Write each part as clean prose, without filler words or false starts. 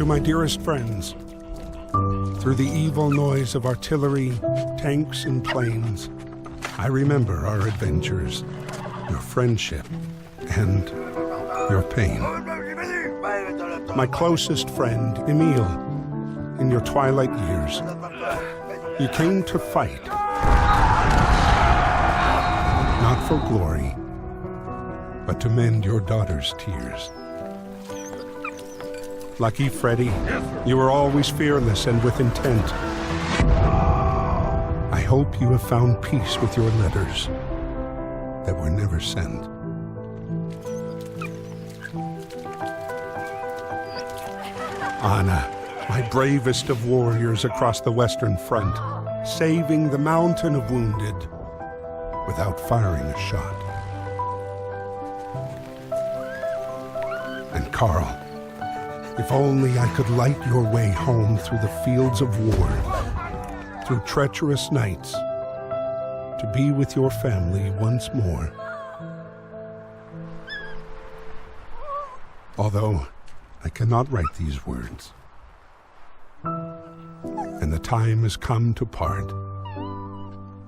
my dearest friends, through the evil noise of artillery, tanks, and planes, I remember our adventures, your friendship, and your pain. My closest friend, Emile, in your twilight years, you came to fight, not for glory, but to mend your daughter's tears. Lucky Freddy, you were always fearless and with intent. I hope you have found peace with your letters that were never sent. Anna, my bravest of warriors across the Western Front, saving the mountain of wounded without firing a shot. And Carl, if only I could light your way home through the fields of war, through treacherous nights, to be with your family once more. Although I cannot write these words, and the time has come to part,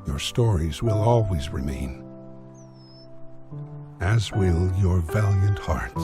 your stories will always remain, as will your valiant hearts.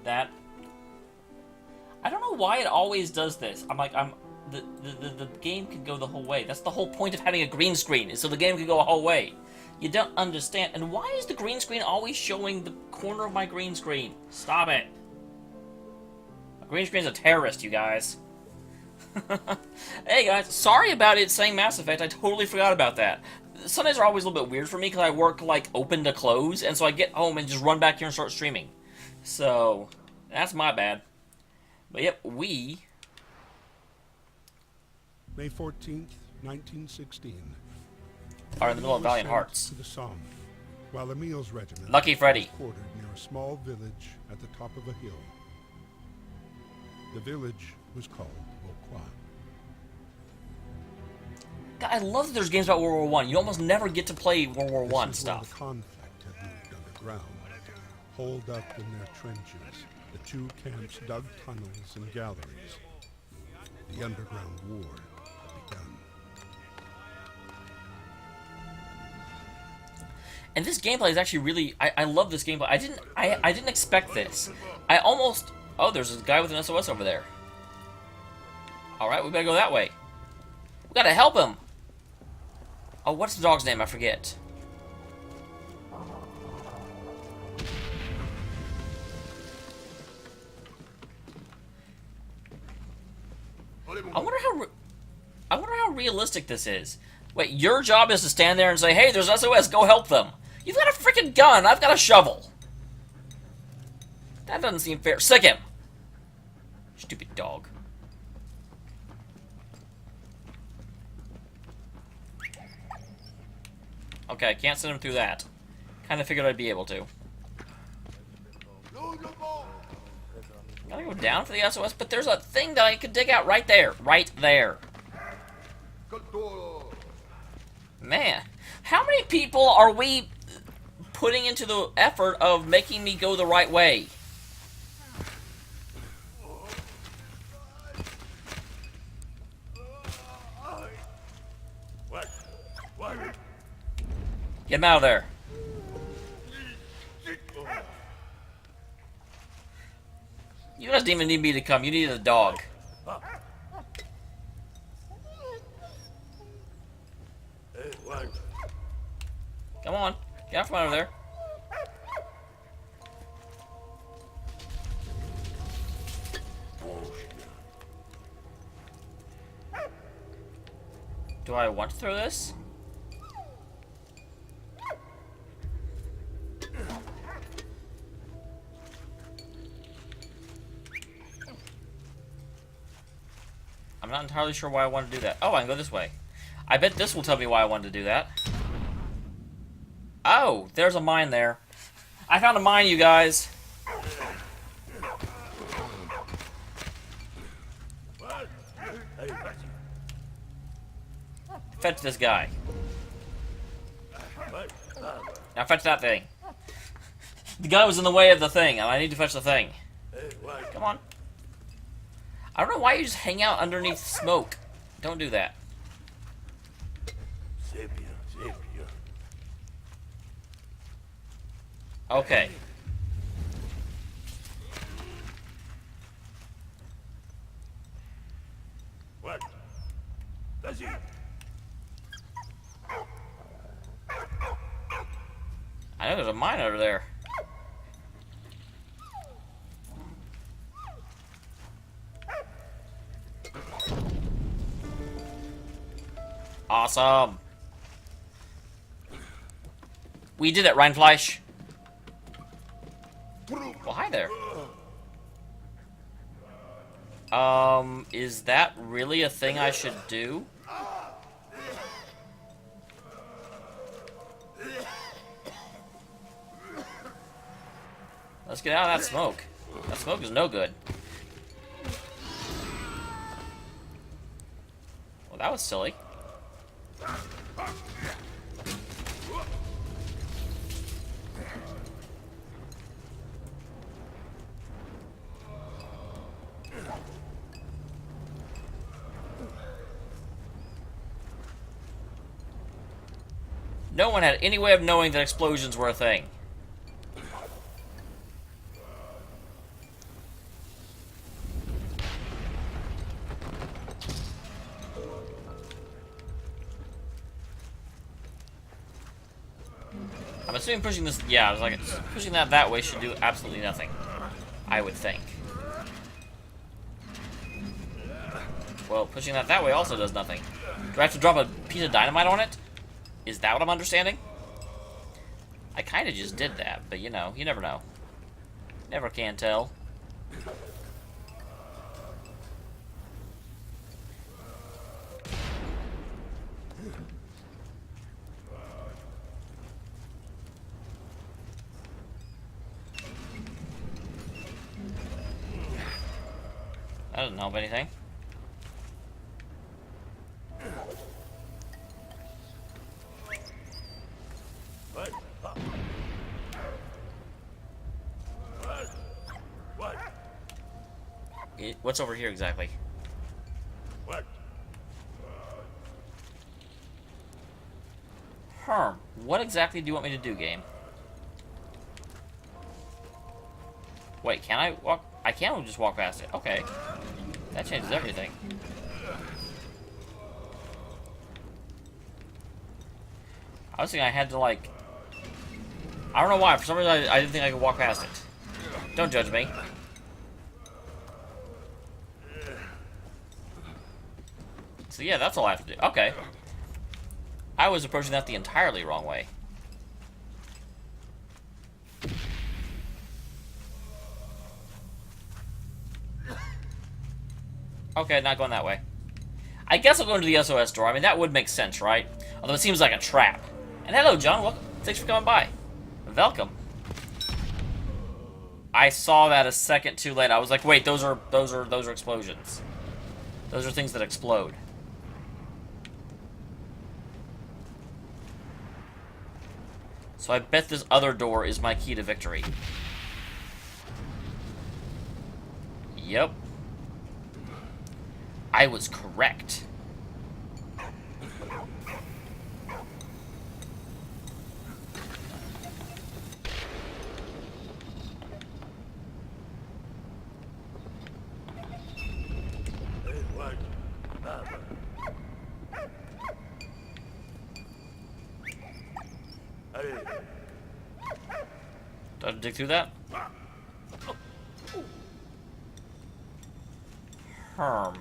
That I don't know why it always does this. The game can go the whole way. That's the whole point of having a green screen, is so the game can go a whole way. You don't understand. And why is the green screen always showing the corner of my green screen? Stop it. My green screen's a terrorist, you guys. Hey guys, sorry about it saying Mass Effect. I totally forgot about that. Sundays are always a little bit weird for me because I work like open to close, and so I get home and just run back here and start streaming. So, that's my bad. But yep, we... May 14th, 1916. Are in the middle of Valiant Hearts. To the Somme, while Emile's regiment Lucky Freddy was quartered near a small village at the top of a hill. The village was called Vauquois. God, I love that there's games about World War One. You almost never get to play World War One stuff. The conflict had moved underground. Holed up in their trenches, the two camps dug tunnels and galleries. The underground war had begun. And this gameplay is actually really... I love this gameplay. I didn't expect this. I almost... Oh, there's a guy with an SOS over there. Alright, we better go that way. We gotta help him! Oh, what's the dog's name? I forget. I wonder how realistic this is. Wait, your job is to stand there and say, hey, there's SOS, go help them. You've got a freaking gun, I've got a shovel. That doesn't seem fair. Sick him! Stupid dog. Okay, I can't send him through that. Kinda figured I'd be able to. Gotta go down for the SOS, but there's a thing that I could dig out right there. Right there. Man, how many people are we putting into the effort of making me go the right way? Get him out of there. You guys didn't even need me to come. You needed a dog. Come on. Get out from under there. Do I want to throw this? I'm not entirely sure why I want to do that. Oh, I can go this way. I bet this will tell me why I wanted to do that. Oh, there's a mine there. I found a mine, you guys. Fetch this guy. Now fetch that thing. The guy was in the way of the thing, and I need to fetch the thing. Come on. I don't know why you just hang out underneath smoke. Don't do that. Okay. What? Does he? I know there's a mine over there. Awesome. We did it, Reinfleisch. Well, hi there. Is that really a thing I should do? Let's get out of that smoke. That smoke is no good. Well, that was silly. No one had any way of knowing that explosions were a thing. I'm assuming pushing this... Yeah, I was like, pushing that way should do absolutely nothing. I would think. Well, pushing that way also does nothing. Do I have to drop a piece of dynamite on it? Is that what I'm understanding? I kind of just did that, but you know, you never know. Never can tell. That doesn't help anything. What's over here exactly? What? What exactly do you want me to do, game? Wait, can I walk? I can just walk past it. Okay. That changes everything. I was thinking I had to, like... I don't know why. For some reason, I didn't think I could walk past it. Don't judge me. So yeah, that's all I have to do. Okay. I was approaching that the entirely wrong way. Okay, not going that way. I guess I'll go into the SOS door. I mean, that would make sense, right? Although it seems like a trap. And hello, John. Welcome. Thanks for coming by. Welcome. I saw that a second too late. I was like, wait, those are explosions. Those are things that explode. So I bet this other door is my key to victory. Yep. I was correct. Do I dig through that? Herm.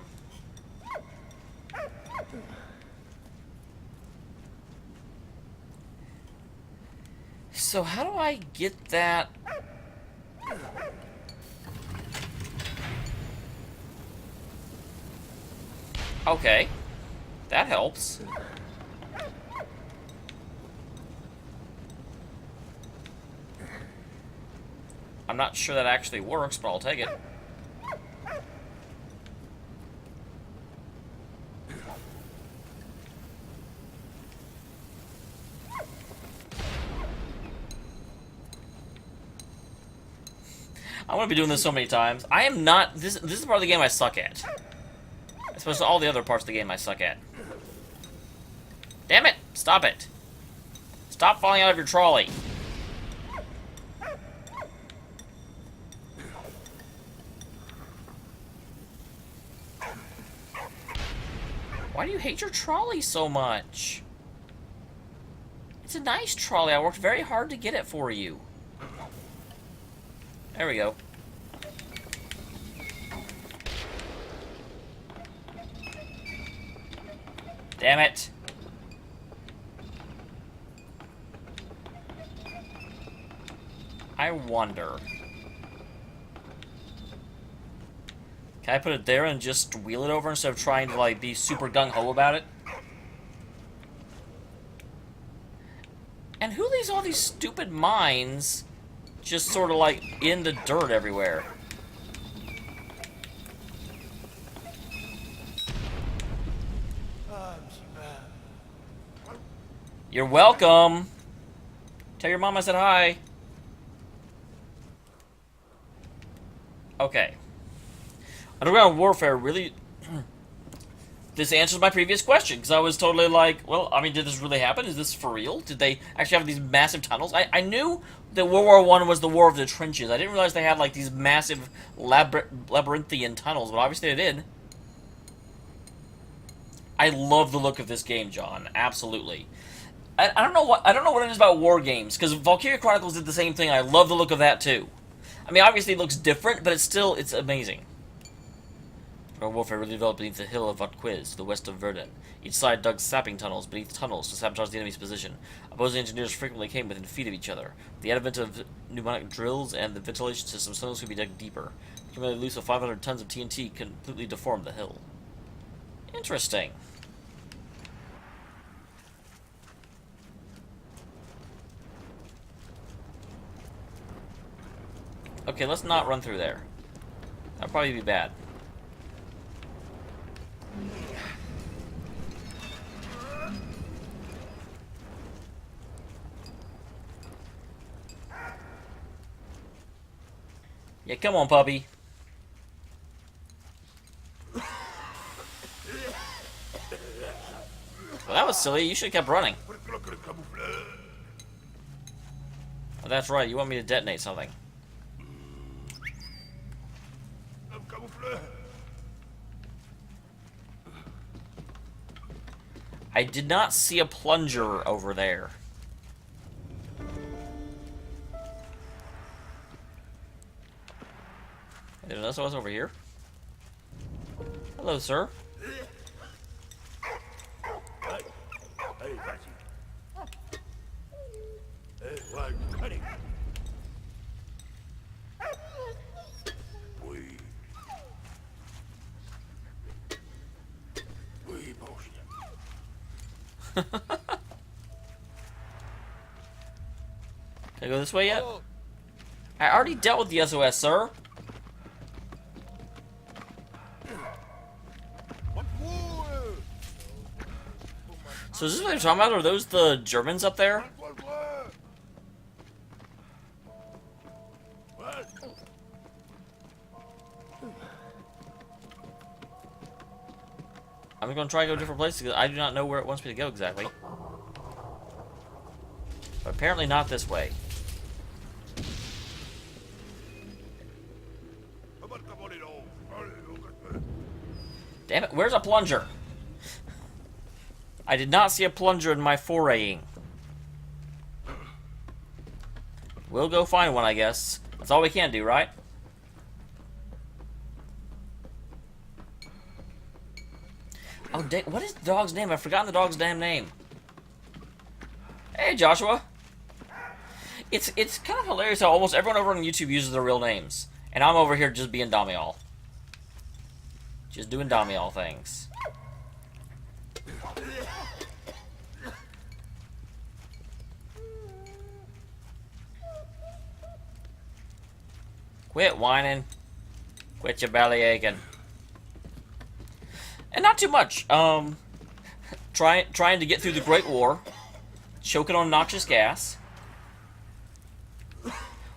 So how do I get that? Okay. That helps. I'm not sure that actually works, but I'll take it. I'm gonna be doing this so many times. I am not. This is part of the game I suck at. As opposed to all the other parts of the game I suck at. Damn it! Stop it! Stop falling out of your trolley. Why do you hate your trolley so much? It's a nice trolley. I worked very hard to get it for you. There we go. Damn it. I wonder. Can I put it there and just wheel it over instead of trying to, like, be super gung-ho about it? And who leaves all these stupid mines just sort of, like, in the dirt everywhere? You're welcome. Tell your mom I said hi. Okay. Underground warfare really... This answers my previous question, because I was totally like, well, I mean, did this really happen? Is this for real? Did they actually have these massive tunnels? I knew that World War I was the War of the Trenches. I didn't realize they had, like, these massive labyrinthian tunnels, but obviously they did. I love the look of this game, John. Absolutely. I don't know what it is about war games, because Valkyria Chronicles did the same thing. I love the look of that, too. I mean, obviously it looks different, but it's amazing. Our warfare really developed beneath the hill of Vauquiz, to the west of Verdun. Each side dug sapping tunnels beneath tunnels to sabotage the enemy's position. Opposing engineers frequently came within feet of each other. With the advent of pneumatic drills and the ventilation systems, tunnels could be dug deeper. The cumulative loose of 500 tons of TNT completely deformed the hill. Interesting. Okay, let's not run through there. That'd probably be bad. Yeah, come on, puppy. Well, that was silly. You should have kept running. Oh, that's right, you want me to detonate something. I did not see a plunger over there. There's an SOS over here. Hello, sir. Can I go this way yet? I already dealt with the SOS, sir. So is this what they're talking about? Are those the Germans up there? I'm going to try to go different places because I do not know where it wants me to go exactly. But apparently not this way. Damn it, where's a plunger? I did not see a plunger in my foraying. We'll go find one, I guess. That's all we can do, right? Oh, what is the dog's name? I've forgotten the dog's damn name. Hey, Joshua. It's kind of hilarious how almost everyone over on YouTube uses their real names. And I'm over here just being Damiel. Just doing Damiel things. Quit whining. Quit your belly aching. And not too much. Trying to get through the Great War. Choking on noxious gas.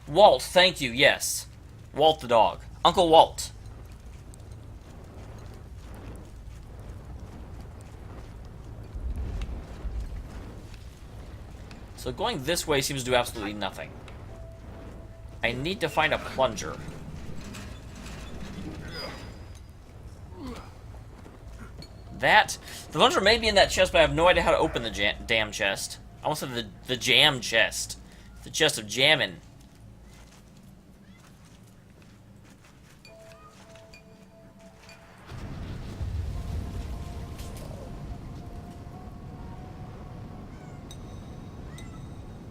Walt, thank you, yes. Walt the dog. Uncle Walt. So going this way seems to do absolutely nothing. I need to find a plunger. The plunger may be in that chest, but I have no idea how to open the damn chest. I almost said the jam chest. The chest of jamming.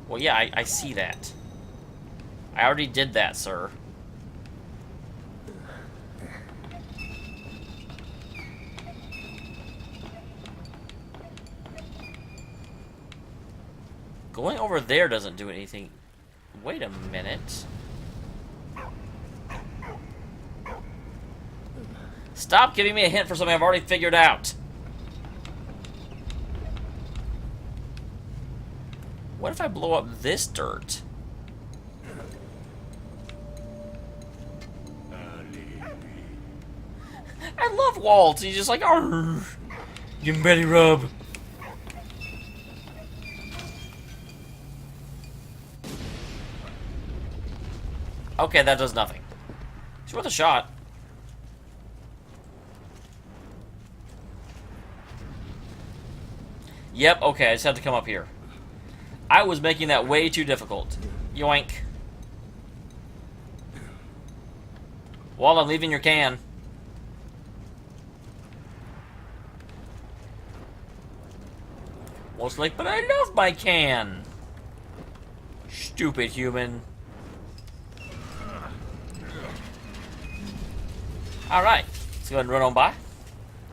Well, yeah, I see that. I already did that, sir. Going over there doesn't do anything. Wait a minute. Stop giving me a hint for something I've already figured out. What if I blow up this dirt? I love Walt. He's just like, arrgh. Give him belly rub. Okay, that does nothing. It's worth a shot. Yep, okay, I just have to come up here. I was making that way too difficult. Yoink. Walt, I'm leaving your can. Walt's like, but I love my can. Stupid human. Alright, let's go ahead and run on by.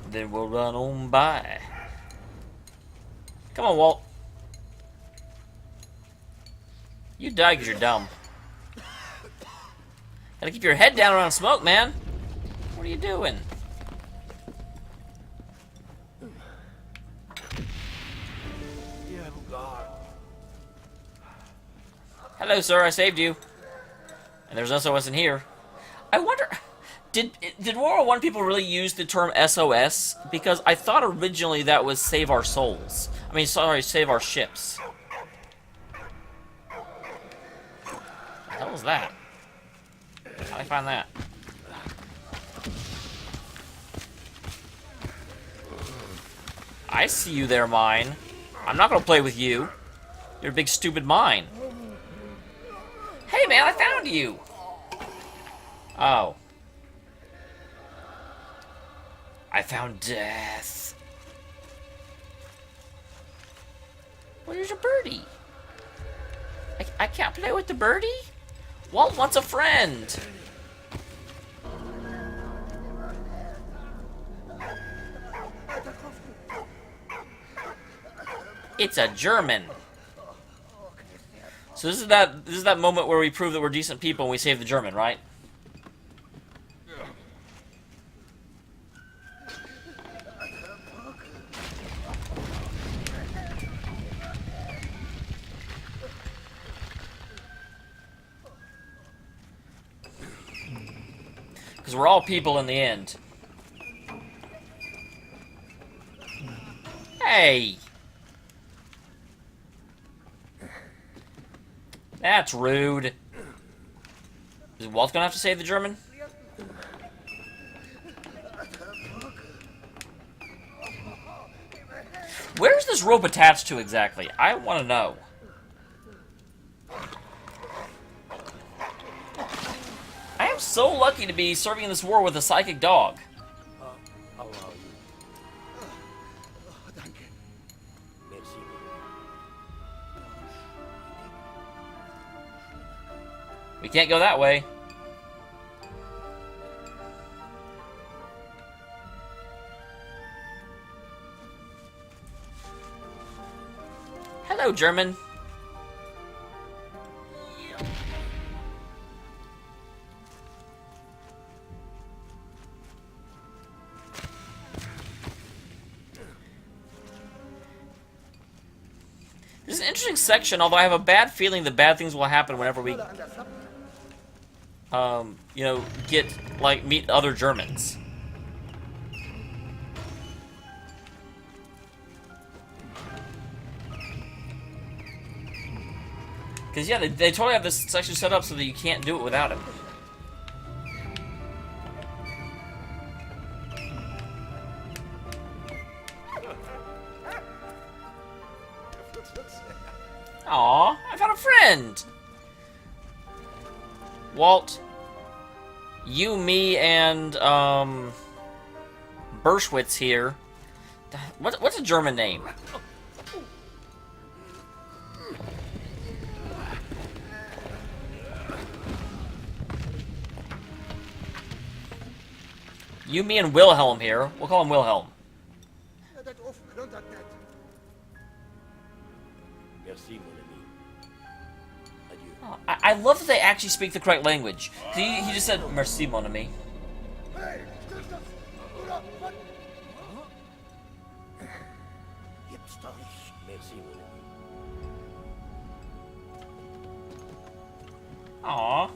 Then we'll run on by. Come on, Walt. You die because you're dumb. Gotta keep your head down around smoke, man. What are you doing? Hello, sir. I saved you. And there's SOS in here. I wonder... Did World War I people really use the term SOS? Because I thought originally that was save our souls. I mean, sorry, save our ships. hell's that? How'd I find that? I see you there, mine. I'm not gonna play with you. You're a big stupid mine. Hey man, I found you! Oh. I found death. Where's your birdie? I can't play with the birdie? Walt wants a friend. It's a German. So this is that moment where we prove that we're decent people and we save the German, right? Because we're all people in the end. Hey! That's rude. Is Walt gonna have to save the German? Where's this rope attached to exactly? I want to know. I am so lucky to be serving in this war with a psychic dog. How are you? Danke. Merci. We can't go that way. Hello, German. This is an interesting section, although I have a bad feeling that bad things will happen whenever we, you know, meet other Germans. Because, yeah, they totally have this section set up so that you can't do it without him. Aw, I found a friend! Walt, you, me, and, Berschwitz here. What's a German name? You, me, and Wilhelm here. We'll call him Wilhelm. Merci, mon ami. Adieu. Oh, I love that they actually speak the correct language. He just said, Merci, mon ami. Gibt's doch nicht. Merci, mon ami. Aww.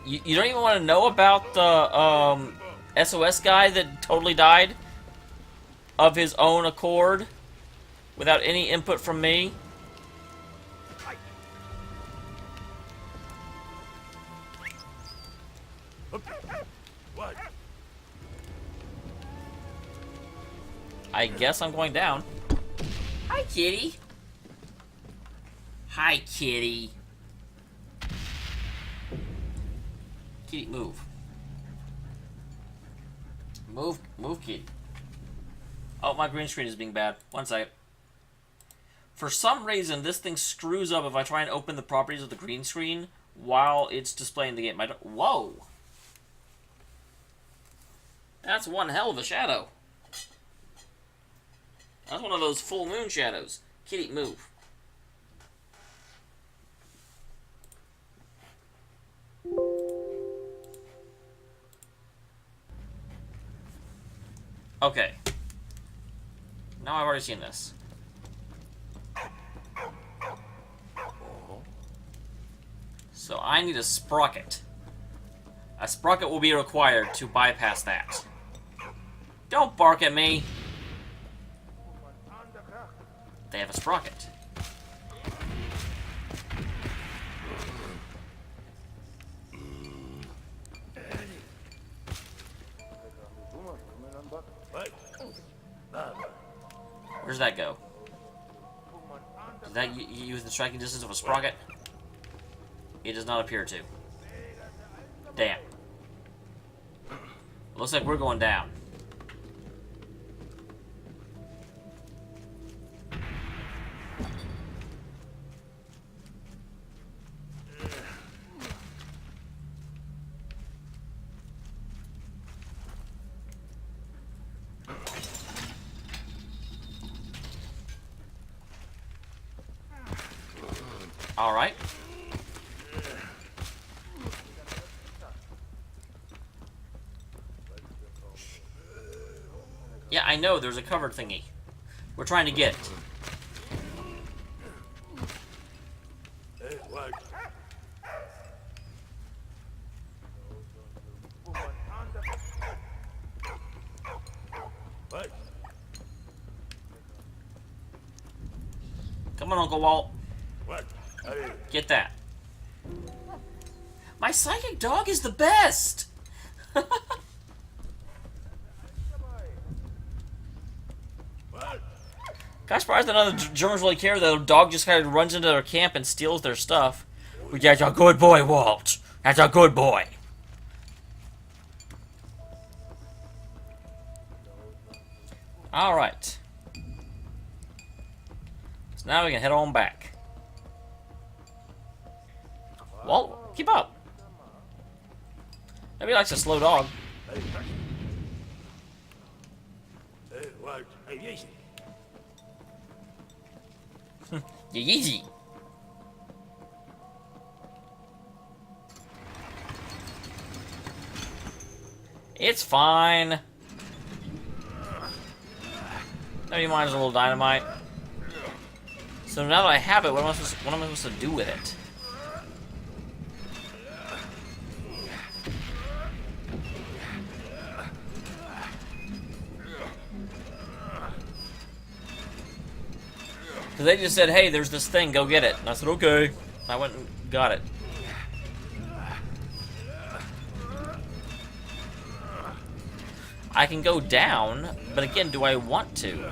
You don't even want to know about the SOS guy that totally died of his own accord without any input from me? What? I guess I'm going down. Hi, kitty. Hi, kitty. Kitty, move. Move, kitty. Oh, my green screen is being bad. One second. For some reason, this thing screws up if I try and open the properties of the green screen while it's displaying the game. Whoa! That's one hell of a shadow. That's one of those full moon shadows. Kitty, move. Okay. Now I've already seen this. So I need a sprocket. A sprocket will be required to bypass that. Don't bark at me! They have a sprocket. Where's that go? Does that use the striking distance of a sprocket? It does not appear to. Damn. Looks like we're going down. All right. Yeah, I know, there's a covered thingy. We're trying to get it. What? What? Come on, Uncle Walt. What? Get that. My psychic dog is the best! What? Gosh, surprised that none of the Germans really care. The dog just kind of runs into their camp and steals their stuff. That's a good boy, Walt. That's a good boy. Alright. So now we can head on back. Walt, keep up. Maybe he likes a slow dog. What? Yes. Easy. It's fine. Maybe mine's a little dynamite. So now that I have it, what am I supposed to do with it? Because they just said, hey, there's this thing, go get it. And I said, okay. I went and got it. I can go down, but again, do I want to?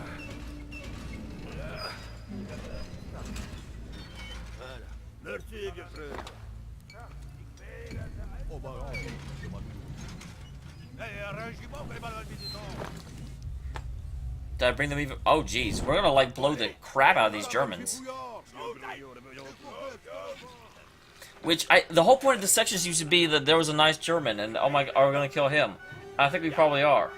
Did I bring them even? Oh, geez. We're gonna, like, blow the crap out of these Germans. Which, the whole point of the sections used to be that there was a nice German, and, oh my, are we gonna kill him? I think we probably are.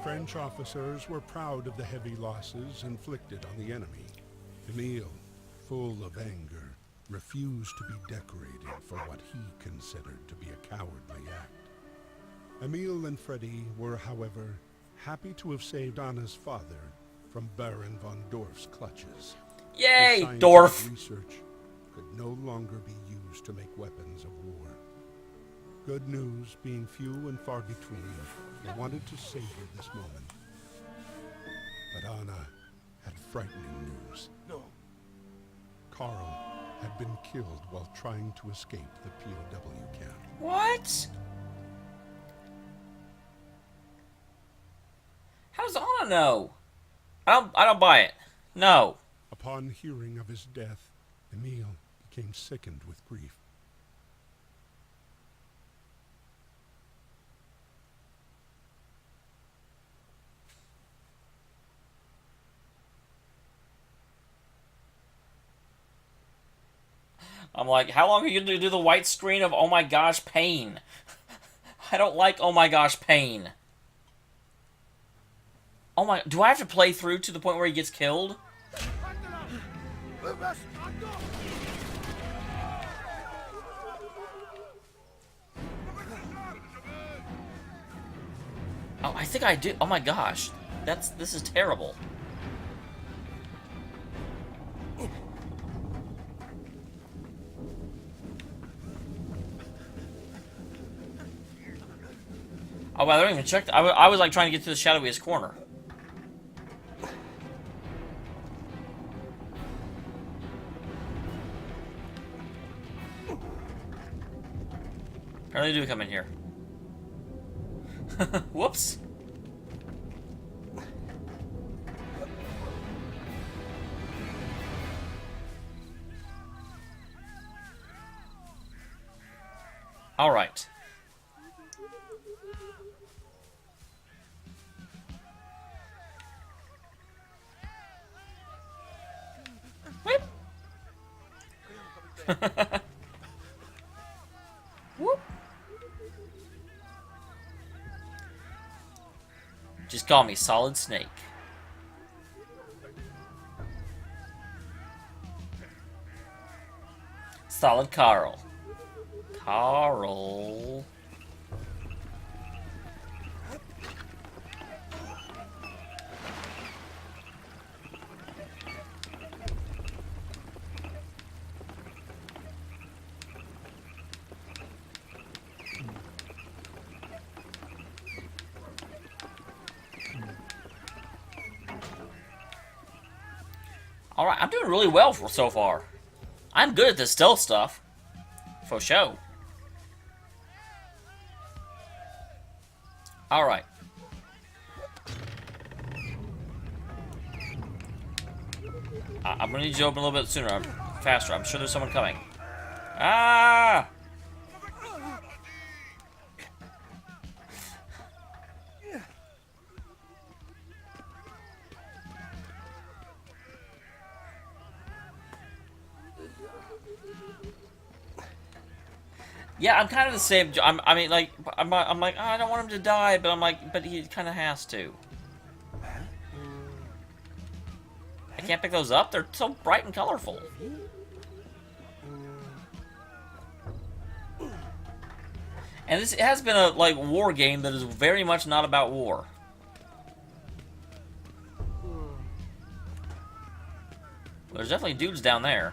French officers were proud of the heavy losses inflicted on the enemy. Emile, full of anger, refused to be decorated for what he considered to be a cowardly act. Emile and Freddy were, however, happy to have saved Anna's father from Baron von Dorf's clutches. Yay, The scientific Dorf! research could no longer be used to make weapons of war. Good news being few and far between, they wanted to savor this moment. But Anna had frightening news. No. Carl had been killed while trying to escape the POW camp. What? How does Anna know? I don't buy it. No. Upon hearing of his death, Emile became sickened with grief. I'm like, how long are you going to do the white screen of oh my gosh pain? I don't like oh my gosh pain. Oh my, do I have to play through to the point where he gets killed? Oh, I think I do. Oh my gosh. This is terrible. Oh, well, I don't even check. I was like trying to get to the shadowiest corner. Apparently, they do come in here. Whoops. All right. Whip. Whoop. Just call me Solid Snake. Solid Carl. Carl. Alright, I'm doing really well so far. I'm good at this stealth stuff. For show. Alright. I'm gonna need you to open a little bit sooner, faster. I'm sure there's someone coming. Ah! Yeah, I'm kind of the same. I mean, like, I'm like, oh, I don't want him to die, but I'm like, but he kind of has to. I can't pick those up. They're so bright and colorful. And this has been a like war game that is very much not about war. There's definitely dudes down there.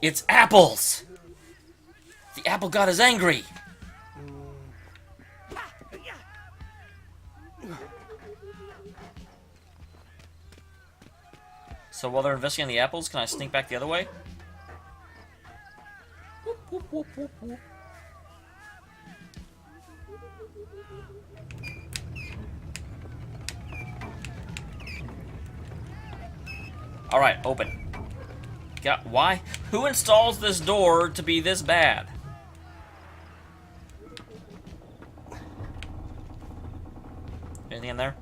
It's apples! The apple god is angry! So while they're investigating the apples, can I sneak back the other way? Whoop, whoop, whoop, whoop, whoop. Alright, open. Why? Who installs this door to be this bad? Anything in there?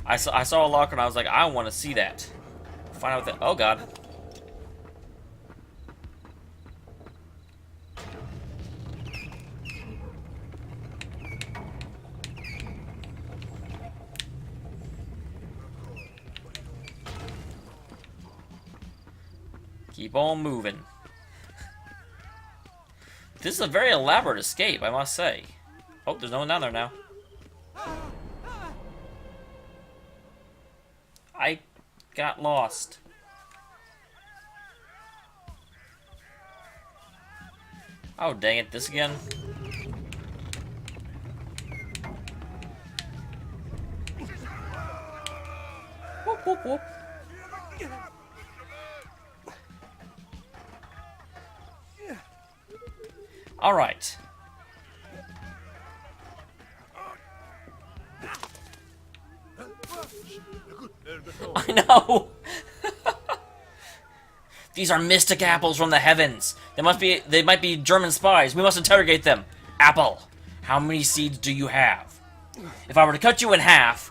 I saw a locker and I was like, I want to see that. Find out what that. Oh god. Keep on moving. This is a very elaborate escape, I must say. Oh, there's no one down there now. I got lost. Oh, dang it, this again? Whoop, whoop, whoop. All right. I know. These are mystic apples from the heavens. They might be German spies. We must interrogate them. Apple, how many seeds do you have? If I were to cut you in half,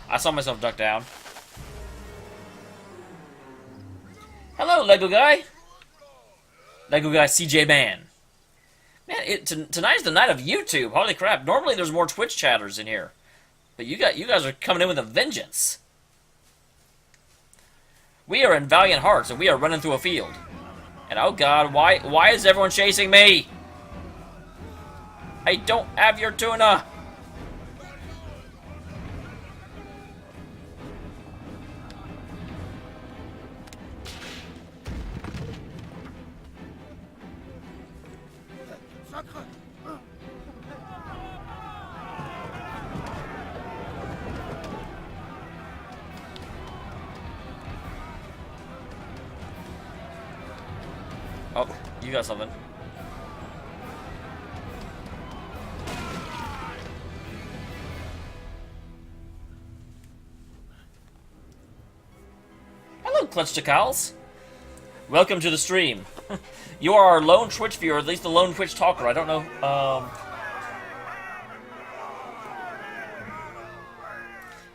I saw myself duck down. Hello, Lego guy. Lego guy CJ Man. Man, tonight's the night of YouTube. Holy crap. Normally there's more Twitch chatters in here. But you guys are coming in with a vengeance. We are in Valiant Hearts, and we are running through a field. And oh god, why is everyone chasing me? I don't have your tuna. Oh, you got something. Hello, Clutchticals. Welcome to the stream. You are our lone Twitch viewer, at least the lone Twitch talker. I don't know.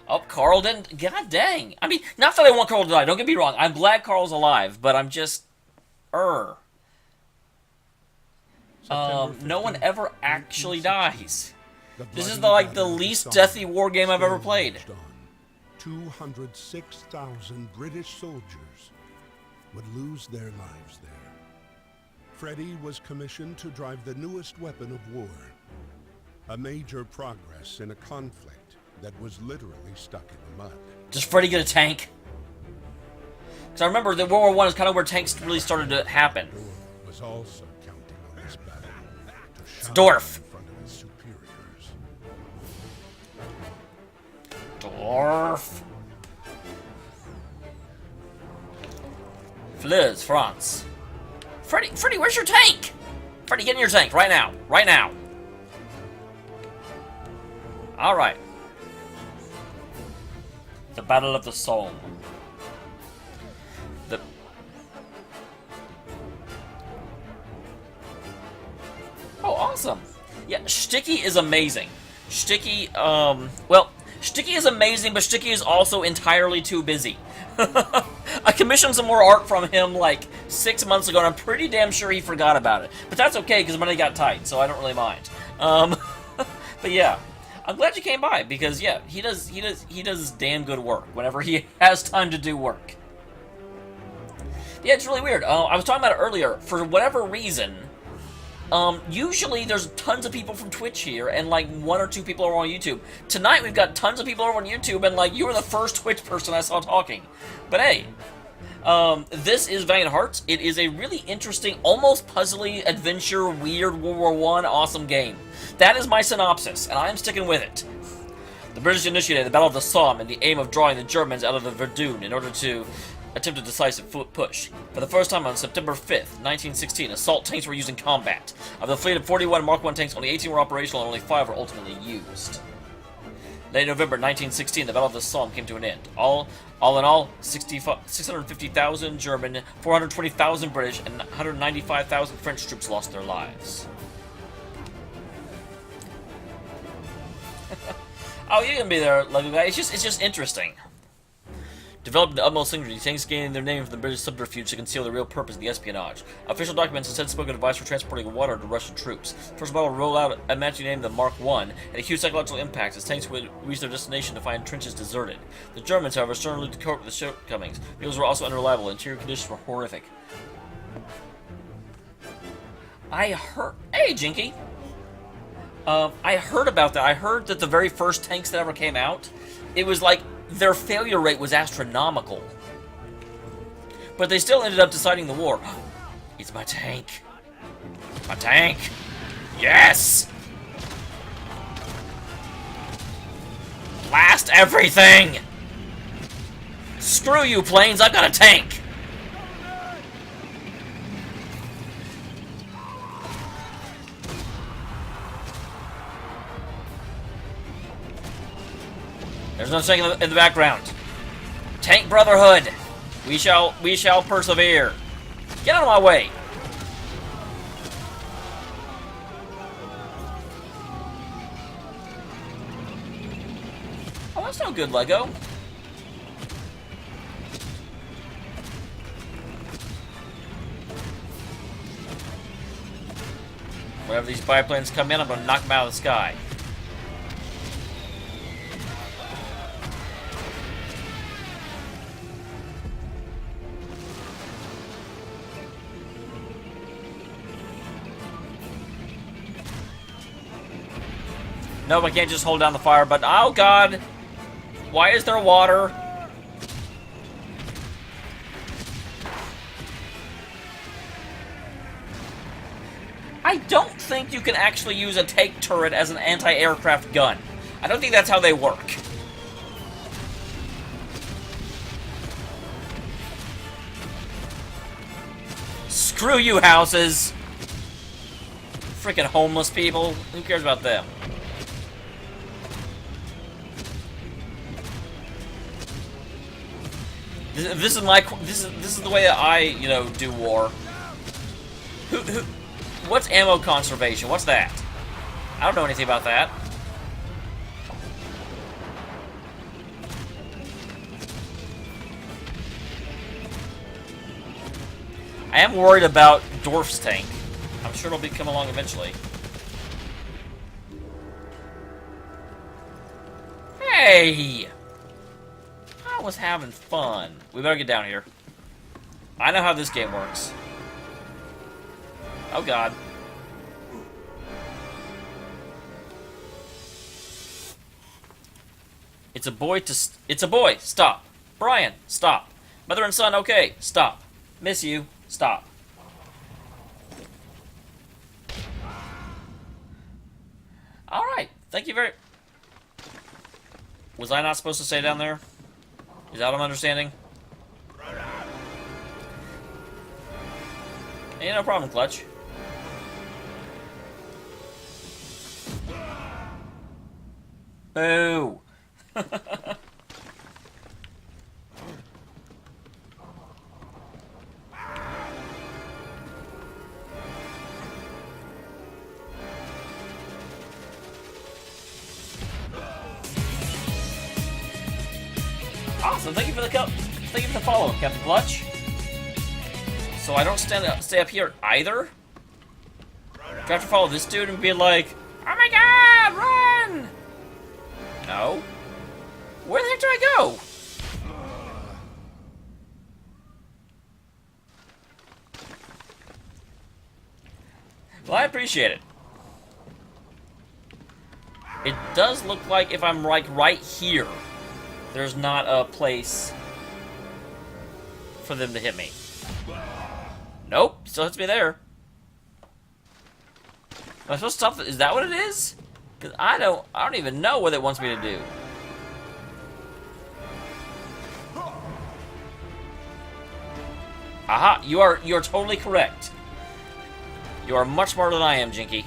Oh, Carl didn't. God dang. I mean, not that I want Carl to die. Don't get me wrong. I'm glad Carl's alive, but I'm just. No one ever actually dies. This is the least deathy war game I've ever played. 206,000 British soldiers would lose their lives there. Freddy was commissioned to drive the newest weapon of war, a major progress in a conflict that was literally stuck in the mud. Does Freddy get a tank? Because I remember that World War I is kind of where tanks really started to happen. DORF was also counting on this battle to shine DORF. in front of his superiors. DORF. Fliz, France. Freddy, where's your tank? Freddy, get in your tank right now. Right now. Alright. The Battle of the Somme. Oh, awesome. Yeah, Sticky is amazing. Sticky, Sticky is amazing, but Sticky is also entirely too busy. I commissioned some more art from him like 6 months ago, and I'm pretty damn sure he forgot about it. But that's okay, because money got tight, so I don't really mind. But yeah, I'm glad you came by, because yeah, he does damn good work whenever he has time to do work. Yeah, it's really weird. I was talking about it earlier. For whatever reason, usually there's tons of people from Twitch here, and like 1 or 2 people are on YouTube. Tonight we've got tons of people over on YouTube, and like you were the first Twitch person I saw talking. But hey, this is Valiant Hearts. It is a really interesting, almost puzzly, adventure, weird World War I awesome game. That is my synopsis, and I am sticking with it. The British initiated the Battle of the Somme in the aim of drawing the Germans out of the Verdun in order to attempt a decisive push. For the first time on September 5th, 1916, assault tanks were used in combat. Of the fleet of 41 Mark I tanks, only 18 were operational and only 5 were ultimately used. Late November 1916, the Battle of the Somme came to an end. All in all, 650,000 German, 420,000 British, and 195,000 French troops lost their lives. Oh, you can be there, Lego guy. It's just interesting. Developed in the utmost secrecy, tanks gaining their name from the British subterfuge to conceal the real purpose of the espionage. Official documents instead spoke of advice for transporting water to Russian troops. First battle rolled out a match named the Mark I, and a huge psychological impact as tanks would reach their destination to find trenches deserted. The Germans, however, sternly to cope with the shortcomings. Vehicles were also unreliable, interior conditions were horrific. I heard... Hey, Jinky! I heard about that. I heard that the very first tanks that ever came out, it was like their failure rate was astronomical. But they still ended up deciding the war. It's my tank. My tank. Yes! Blast everything! Screw you, planes. I've got a tank. There's no saying in the background. Tank Brotherhood. We shall persevere. Get out of my way. Oh, that's no good, Lego. Whenever these biplanes come in, I'm gonna knock them out of the sky. Nope, I can't just hold down the fire button. Oh god! Why is there water? I don't think you can actually use a tank turret as an anti-aircraft gun. I don't think that's how they work. Screw you, houses! Freaking homeless people. Who cares about them? This is the way that I, you know, do war. What's ammo conservation? What's that? I don't know anything about that. I am worried about DORF's tank. I'm sure it'll come along eventually. Hey! I was having fun. We better get down here. I know how this game works. Oh god. It's a boy to it's a boy. Stop. Brian, stop. Mother and son, okay. Stop. Miss you. Stop. Alright. Thank you very... Was I not supposed to stay down there? Is that what I'm understanding? Ain't no problem, Clutch. Boo! Awesome! Thank you for the follow, Captain Clutch. So I don't stay up here either? Do I have to follow this dude and be like, oh my god, run! No. Where the heck do I go? Well, I appreciate it. It does look like if I'm like right here, there's not a place for them to hit me. Nope, still hits me there. Am I supposed to stop? Is that what it is? Because I don't even know what it wants me to do. Aha! You're totally correct. You are much smarter than I am, Jinky.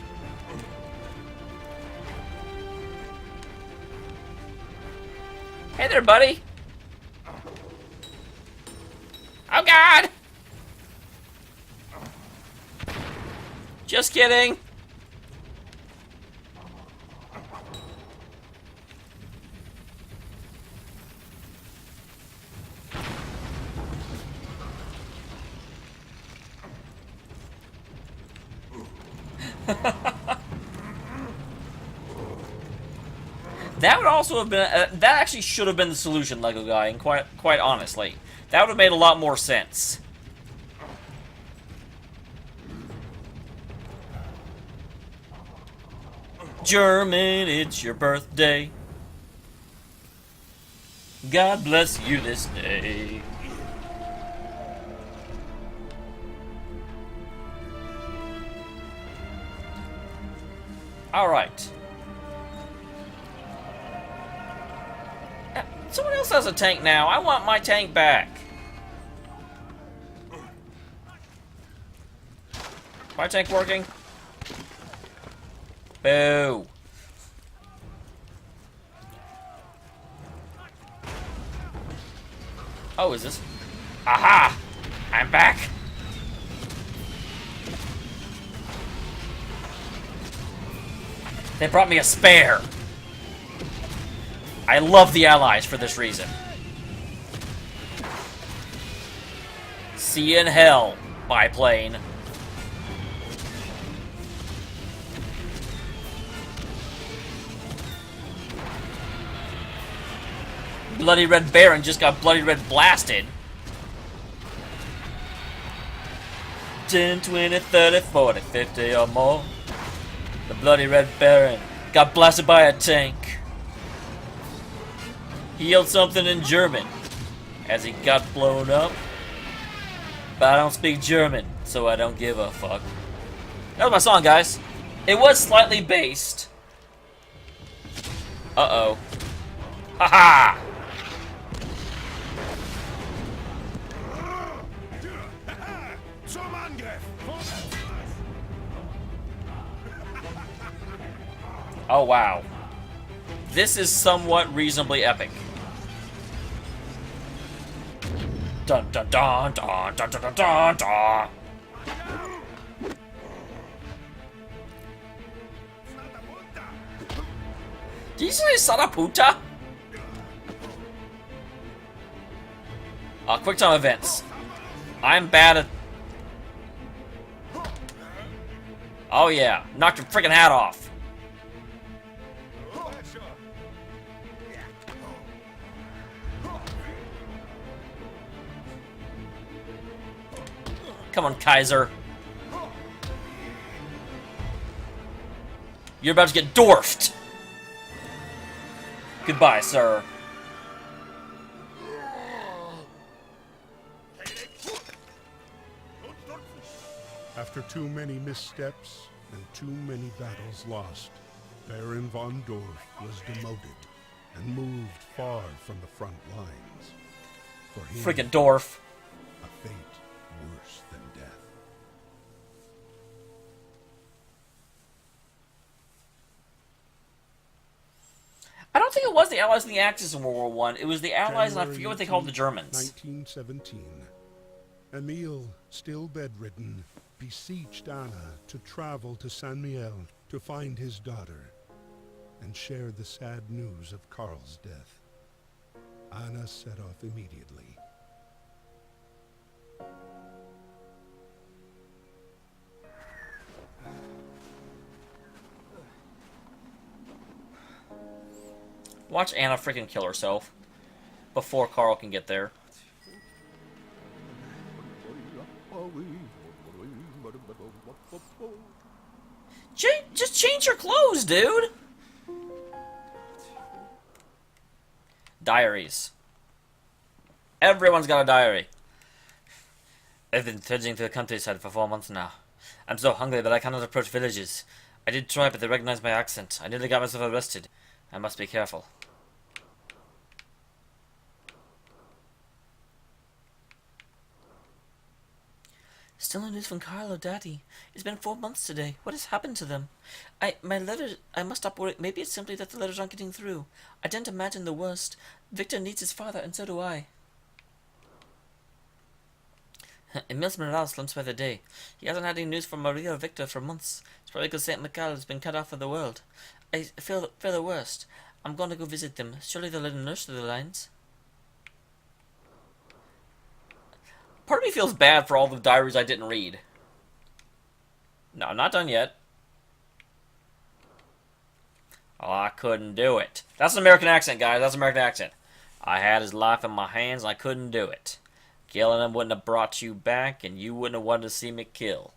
Hey there, buddy. Oh God! Just kidding. That would also have been that actually should have been the solution, Lego guy, and quite honestly, that would have made a lot more sense. German, it's your birthday. God bless you this day. Alright. Someone else has a tank now. I want my tank back. My tank working? Boo. Oh, is this? Aha! I'm back. They brought me a spare. I love the Allies for this reason. See you in hell, biplane. Bloody Red Baron just got Bloody Red blasted. 10, 20, 30, 40, 50 or more. The Bloody Red Baron got blasted by a tank. He yelled something in German as he got blown up. But I don't speak German, so I don't give a fuck. That was my song, guys. It was slightly based. Uh-oh. Haha! Oh, wow. This is somewhat reasonably epic. Dun dun dun dun dun dun dun dun dun. Did you say Saraputa? Quick time events. I'm bad at... Oh yeah, knocked your freaking hat off. Come on, Kaiser. You're about to get dwarfed. Goodbye, sir. After too many missteps and too many battles lost, Baron von Dorf was demoted and moved far from the front lines. For him, Freaking Dorf. a fate worse than death. I don't think it was the Allies and the Axis in World War I. It was the Allies, and I forget what they called the Germans. 1917. Emil, still bedridden, beseeched Anna to travel to San Miel to find his daughter and share the sad news of Karl's death. Anna set off immediately. Watch Anna freaking kill herself before Karl can get there. Just change your clothes, dude! Diaries. Everyone's got a diary. I've been trudging through the countryside for 4 months now. I'm so hungry that I cannot approach villages. I did try, but they recognized my accent. I nearly got myself arrested. I must be careful. Still no news from Karl or Daddy. It's been 4 months today. What has happened to them? My letters... I must stop worrying. Maybe it's simply that the letters aren't getting through. I didn't imagine the worst. Victor needs his father, and so do I. Emil's morale slumps by the day. He hasn't had any news from Maria or Victor for months. It's probably because St. Michael has been cut off from the world. I feel the worst. I'm going to go visit them. Surely they'll let a nurse through the lines. Part of me feels bad for all the diaries I didn't read. No, I'm not done yet. Oh, I couldn't do it. That's an American accent, guys. That's an American accent. I had his life in my hands and I couldn't do it. Killing him wouldn't have brought you back and you wouldn't have wanted to see me kill.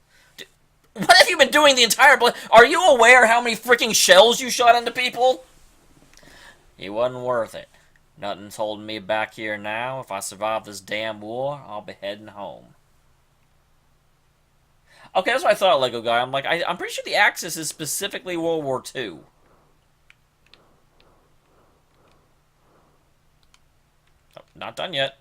What have you been doing the entire play? Are you aware how many freaking shells you shot into people? He wasn't worth it. Nothing's holding me back here now. If I survive this damn war, I'll be heading home. Okay, that's what I thought, Lego guy. I'm like, I'm pretty sure the Axis is specifically World War II. Oh, not done yet.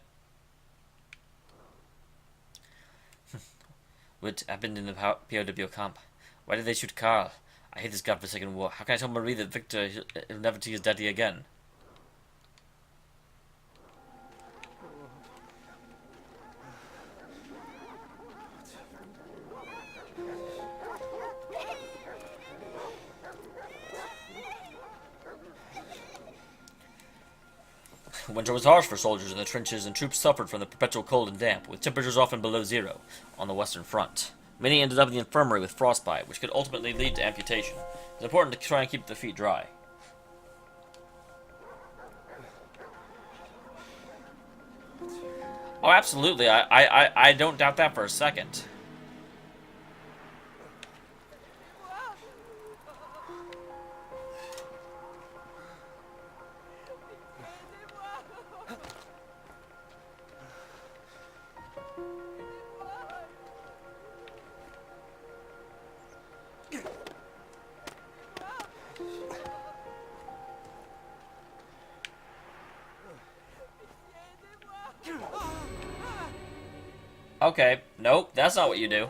What happened in the POW camp? Why did they shoot Karl? I hate this godforsaken war. How can I tell Marie that Victor will never see his daddy again? Winter was harsh for soldiers in the trenches, and troops suffered from the perpetual cold and damp, with temperatures often below zero on the Western Front. Many ended up in the infirmary with frostbite, which could ultimately lead to amputation. It's important to try and keep the feet dry. Oh, absolutely. I don't doubt that for a second. Okay, nope, that's not what you do.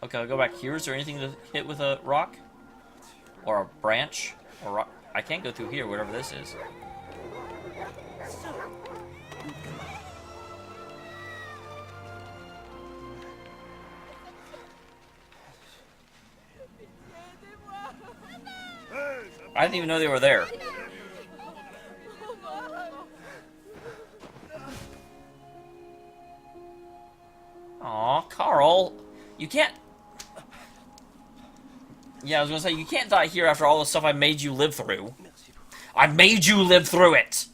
Okay, I'll go back here. Is there anything to hit with a rock? Or a branch? Or rock? I can't go through here, whatever this is. I didn't even know they were there. Aw, Carl. You can't... Yeah, I was gonna say, you can't die here after all the stuff I made you live through. I made you live through it!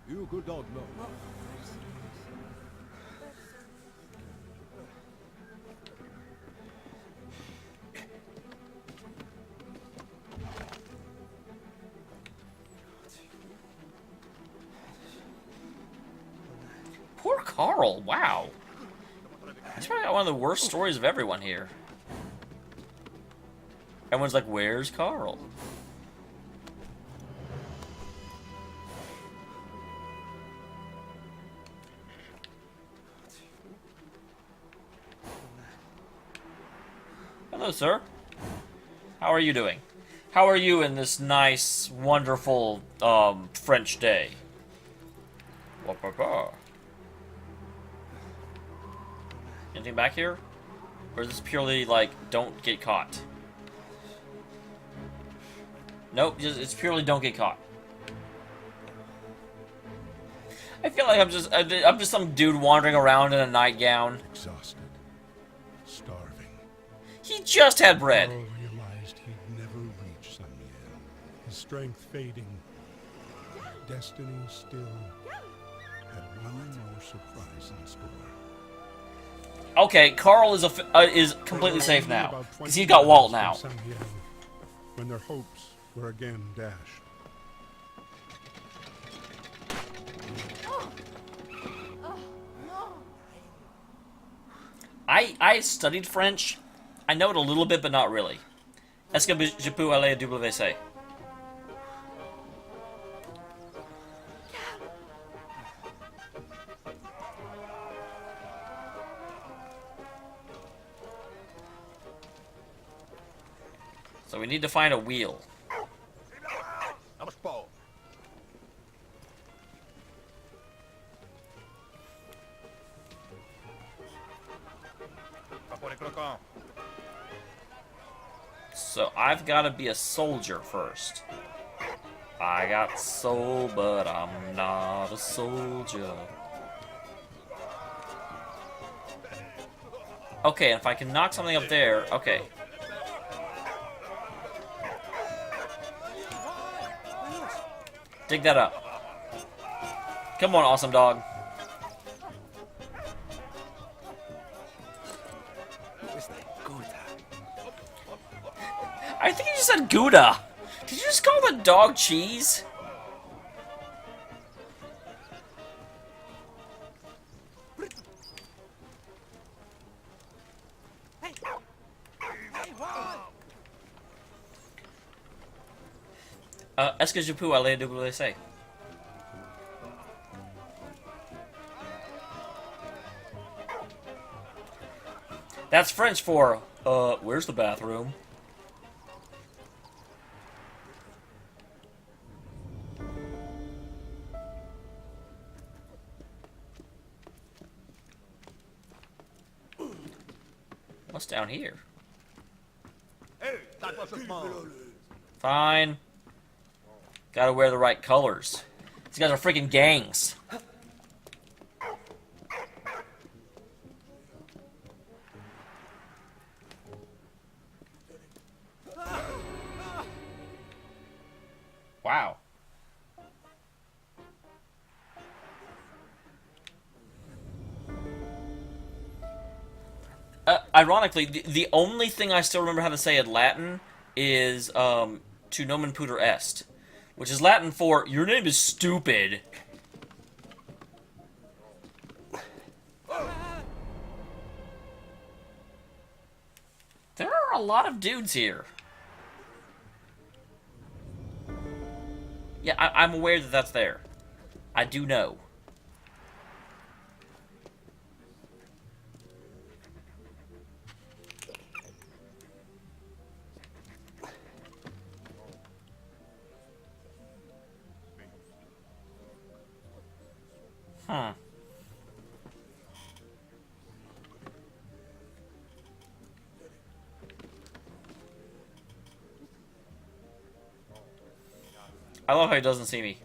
You good dog, no. Poor Carl, wow. He's probably got one of the worst stories of everyone here. Everyone's like, where's Carl? Hello, sir. How are you doing? How are you in this nice, wonderful, French day? Anything back here? Or is this purely, like, don't get caught? Nope, it's purely don't get caught. I feel like I'm just some dude wandering around in a nightgown. Exhausted, starving. He just had bread. Carl realized he'd never reach Samuel. His strength fading. Destiny still had one more surprise in store. Okay, Carl is completely safe now because he's got Walt now. When their hopes were again dashed. I studied French. I know it a little bit, but not really. Est-ce que je peux aller à WC? So we need to find a wheel. I'm a spall. So I've got to be a soldier first. I got soul, but I'm not a soldier. Okay, if I can knock something up there, okay. Dig that up. Come on, awesome dog. I think you just said Gouda. Did you just call the dog cheese? Est-ce que je peux aller à WC? That's French for, where's the bathroom? What's down here? Hey, that was a small. Fine. Gotta wear the right colors. These guys are freaking gangs. Wow. Ironically, the only thing I still remember how to say in Latin is "tu nomen puter est," which is Latin for "your name is stupid." There are a lot of dudes here. Yeah, I'm aware that that's there. I do know. Huh. I love how he doesn't see me.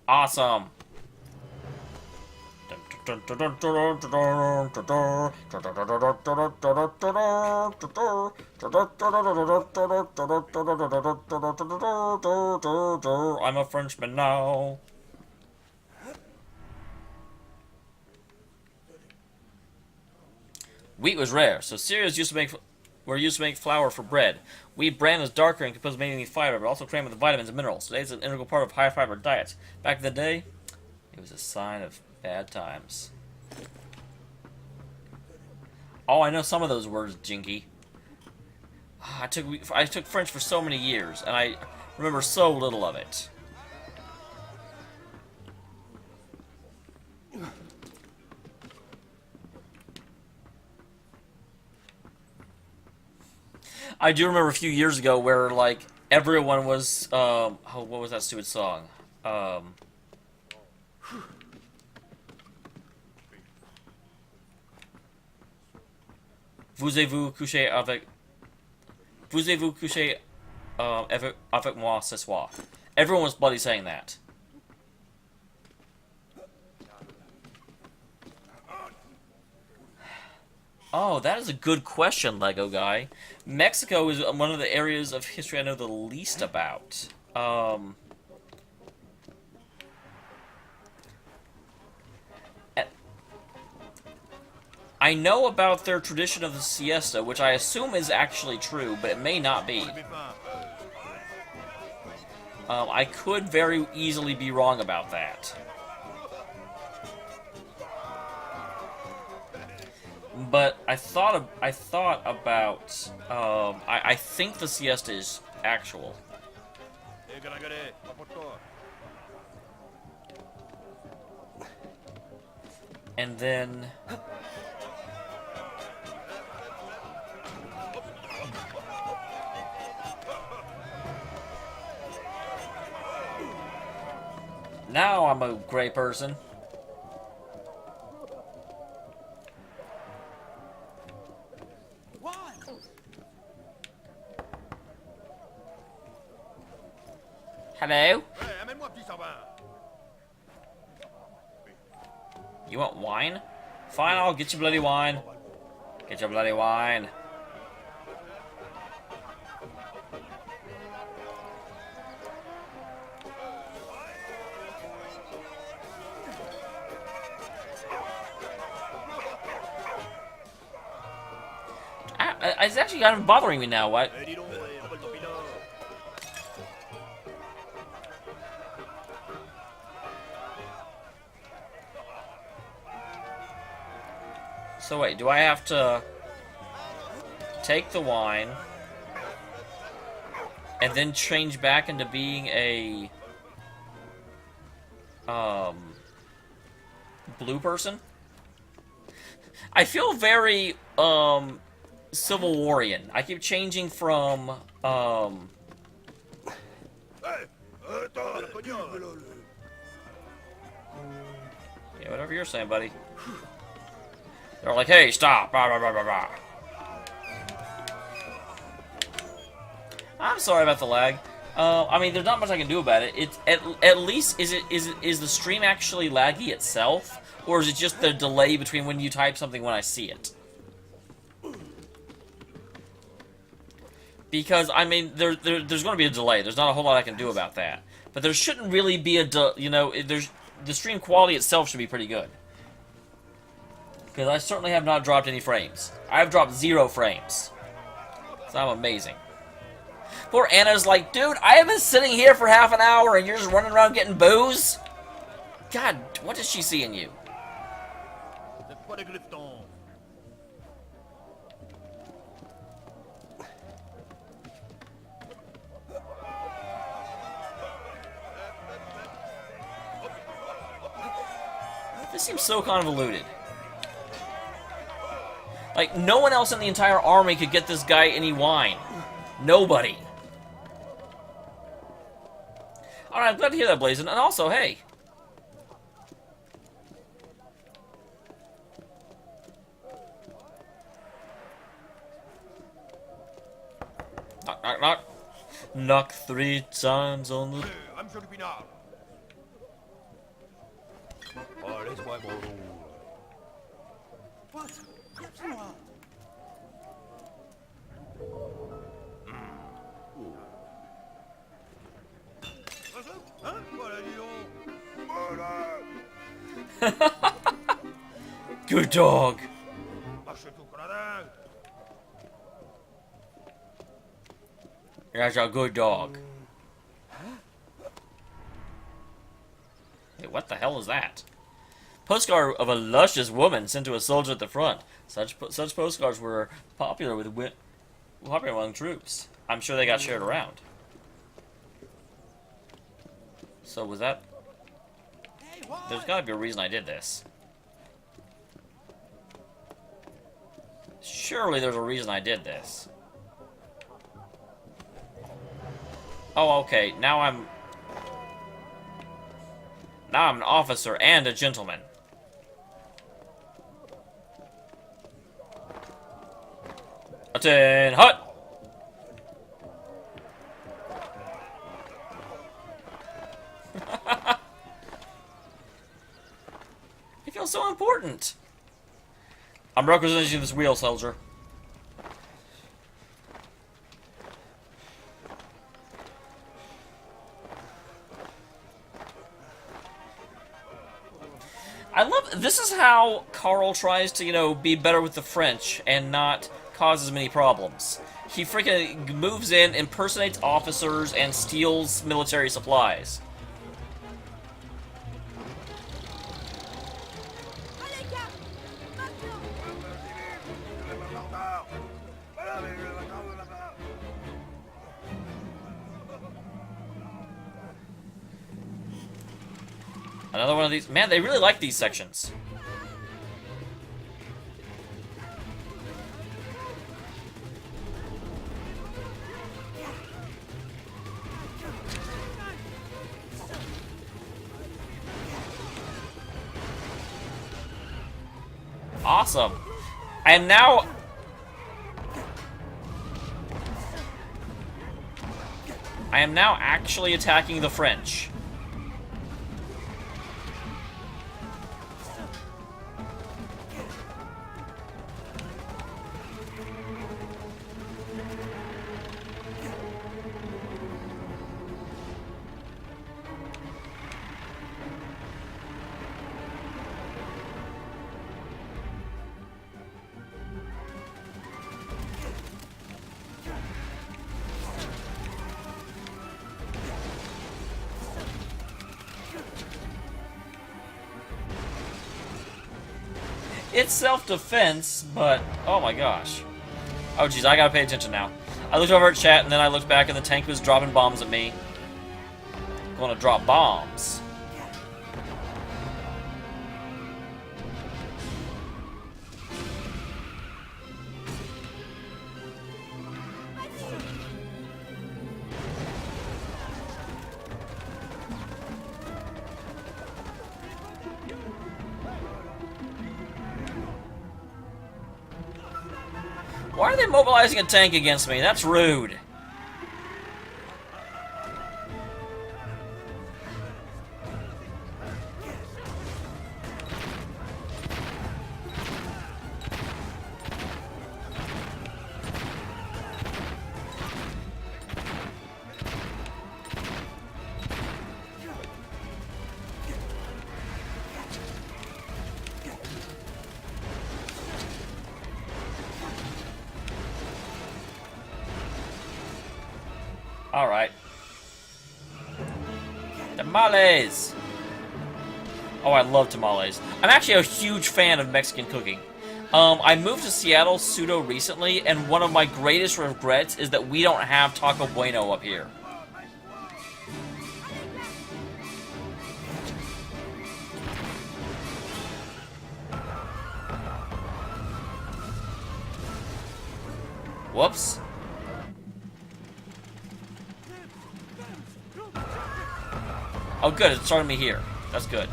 Awesome. I'm a Frenchman now. Wheat was rare, so cereals were used to make flour for bread. Wheat bran is darker and composed mainly of fiber, but also crammed with vitamins and minerals. Today it's an integral part of high-fiber diets. Back in the day, it was a sign of bad times. Oh, I know some of those words, Jinky. I took French for so many years, and I remember so little of it. I do remember a few years ago where, like, everyone was, oh, what was that stupid song? Voulez-vous coucher avec... Voulez-vous coucher avec moi ce soir? Everyone was bloody saying that. Oh, that is a good question, Lego guy. Mexico is one of the areas of history I know the least about. I know about their tradition of the siesta, which I assume is actually true, but it may not be. I could very easily be wrong about that. But I thought about I think the siesta is actual. And then now I'm a gray person. Hello? You want wine? Fine, I'll get you bloody wine. Get your bloody wine. It's actually kind of bothering me now. What? So wait, do I have to take the wine and then change back into being a blue person? I feel very Civil Warian. I keep changing from, Hey, yeah, whatever you're saying, buddy. They're like, hey, stop! Blah, blah, blah, blah, blah. I'm sorry about the lag. I mean, there's not much I can do about it. It's at least is the stream actually laggy itself, or is it just the delay between when you type something when I see it? Because I mean, there's going to be a delay. There's not a whole lot I can do about that. But there shouldn't really be a you know, the stream quality itself should be pretty good. Because I certainly have not dropped any frames. I've dropped 0 frames. So I'm amazing. Poor Anna's like, dude, I have been sitting here for half an hour and you're just running around getting booze? God, what does she see in you? c'est pas des griffetons. This seems so convoluted. Like, no one else in the entire army could get this guy any wine. Nobody. Alright, I'm glad to hear that, Blazin'. And also, hey. Knock, knock, knock. Knock 3 times on the... Hey, I'm sur le pinard. Oh, laisse-moi mon rôle. What? Laisse-moi. Hein? Voilà, dis donc. Voilà. Good dog. Marche tout gradin. That's a good dog. Hey, what the hell is that? Postcard of a luscious woman sent to a soldier at the front. Such postcards were popular among troops. I'm sure they got shared around. So was that... There's gotta be a reason I did this. Surely there's a reason I did this. Oh, okay. Now I'm an officer and a gentleman. Attend hut! I feel so important. I'm representing this wheel, soldier. I love... This is how Carl tries to, you know, be better with the French and not cause as many problems. He freaking moves in, impersonates officers, and steals military supplies. Another one of these. Man, they really like these sections. Awesome. And now... I am now actually attacking the French. It's self-defense, but oh my gosh. Oh geez, I gotta pay attention now. I looked over at chat and then I looked back and the tank was dropping bombs at me. Gonna drop bombs. Why are they mobilizing a tank against me? That's rude. Alright. Tamales! Oh, I love tamales. I'm actually a huge fan of Mexican cooking. I moved to Seattle pseudo recently, and one of my greatest regrets is that we don't have Taco Bueno up here. Whoops. Oh good, it's starting me here. That's good.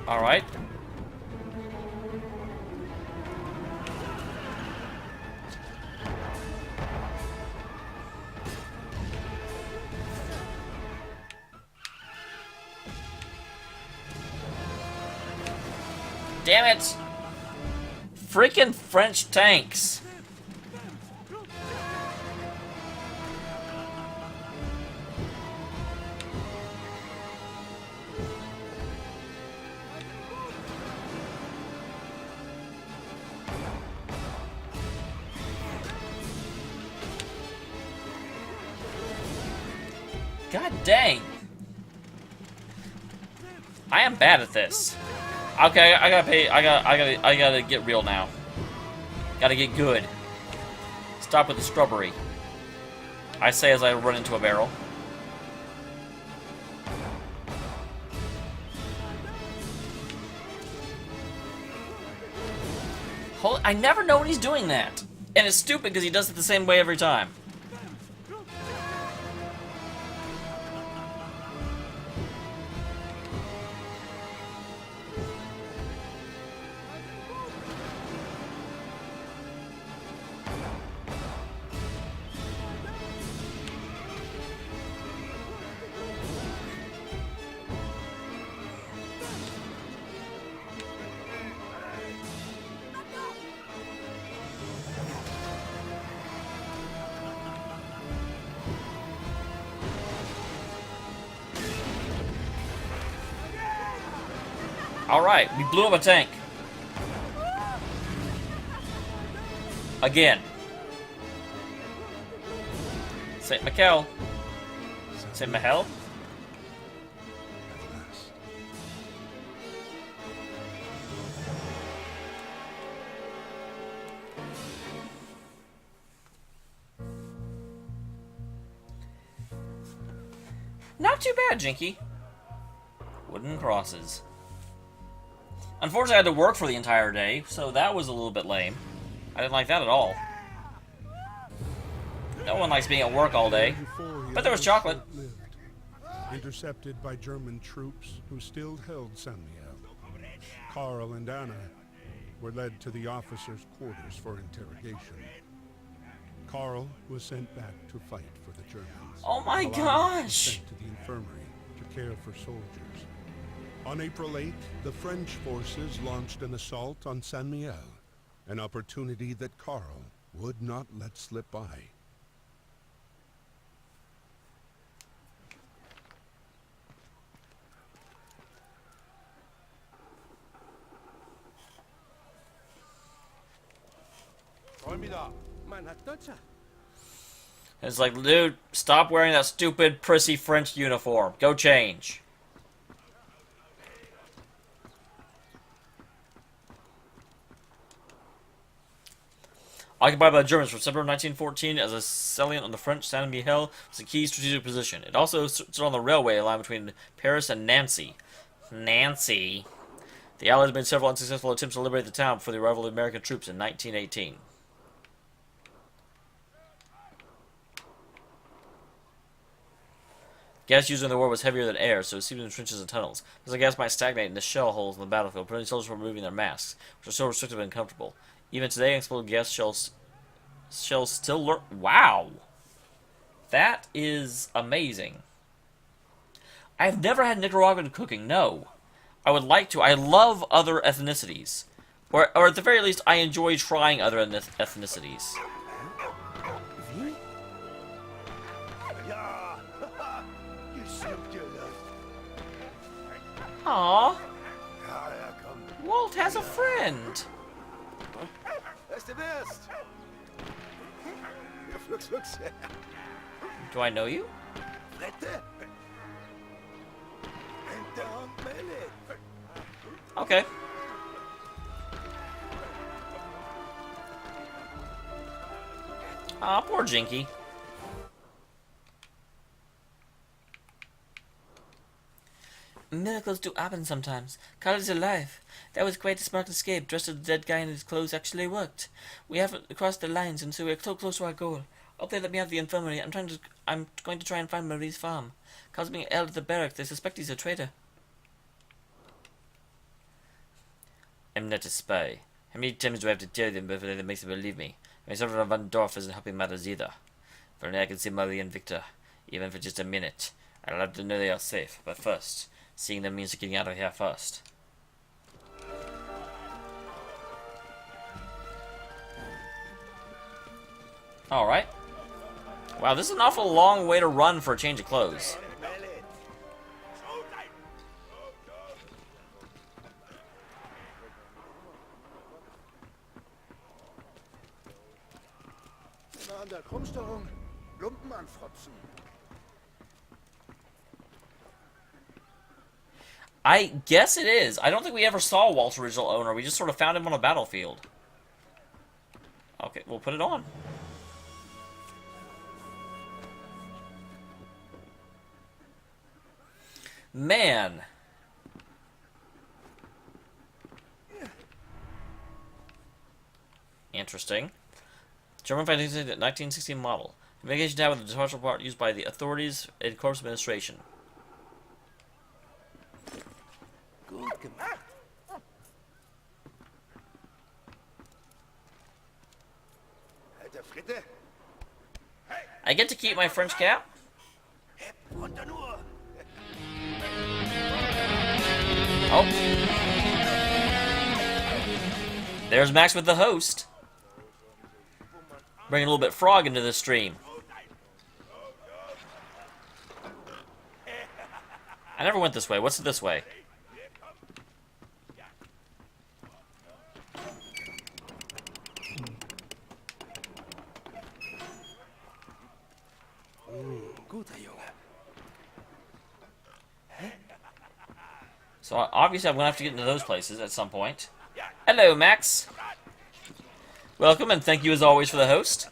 Alright. Damn it! Freaking French tanks! God dang! I am bad at this. Okay, I gotta pay. I gotta get real now. Gotta get good. Stop with the scrubbery. I say as I run into a barrel. I never know when he's doing that, and it's stupid because he does it the same way every time. Alright, we blew up a tank. Again. St. Michael. St. Michael? Not too bad, Jinky. Wooden crosses. Unfortunately, I had to work for the entire day, so that was a little bit lame. I didn't like that at all. No one likes being at work all day. But there was chocolate. Intercepted by German troops who still held Saint Mihiel. Carl and Anna were led to the officers' quarters for interrogation. Carl was sent back to fight for the Germans. Oh my Anna was gosh! sent to the infirmary to care for soldiers. On April 8th, the French forces launched an assault on Saint Mihiel, an opportunity that Carl would not let slip by. It's like, dude, stop wearing that stupid, prissy French uniform. Go change. Occupied by the Germans from September 1914 as a salient on the French Saint Mihiel was a key strategic position. It also stood on the railway line between Paris and Nancy. Nancy. The Allies made several unsuccessful attempts to liberate the town before the arrival of American troops in 1918. Gas used in the war was heavier than air, so it seeped into trenches and tunnels. As the gas might stagnate in the shell holes in the battlefield, preventing soldiers from removing their masks, which are so restrictive and uncomfortable. Even today, exploded gas shells still lurk. Wow! That is amazing. I've never had Nicaraguan cooking, no. I would like to. I love other ethnicities. Or at the very least, I enjoy trying other ethnicities. Ja, geschluckt ihr Luft. Aww, Ja, ja, komm. Walt has a friend. Was du bist. Ja, flugs, flugs. Do I know you? Rette. Hinterhand Melle. Okay. Aw, poor Jinky. Miracles do happen sometimes. Carl is alive. That was quite a smart escape. Dressed as a dead guy in his clothes actually worked. We haven't crossed the lines, and so we're so close to our goal. Hope they let me out of the infirmary. I'm going to try and find Marie's farm. Carl's being held at the barracks. They suspect he's a traitor. I'm not a spy. How many times do I have to tell them before they make them believe me? My servant Van DORF isn't helping matters either. For now I can see Marie and Victor, even for just a minute. I'll have to know they are safe, but first, seeing them means getting out of here first. Alright. Wow, this is an awful long way to run for a change of clothes. An der Krummstörung Lumpen anfropsen. I guess it is. I don't think we ever saw Walt's original owner. We just sort of found him on a battlefield. Okay, we'll put it on. Man. Interesting. German fighting 1916 model. Communication tab with the departure part used by the authorities and Corps Administration. Gut gemacht. Alter Fritte. I get to keep my French cap? Runter nur. Oh. There's Max with the host. Bringing a little bit frog into the stream. I never went this way. What's this way? Guter Junge. So obviously I'm going to have to get into those places at some point. Hello, Max. Welcome, and thank you as always for the host.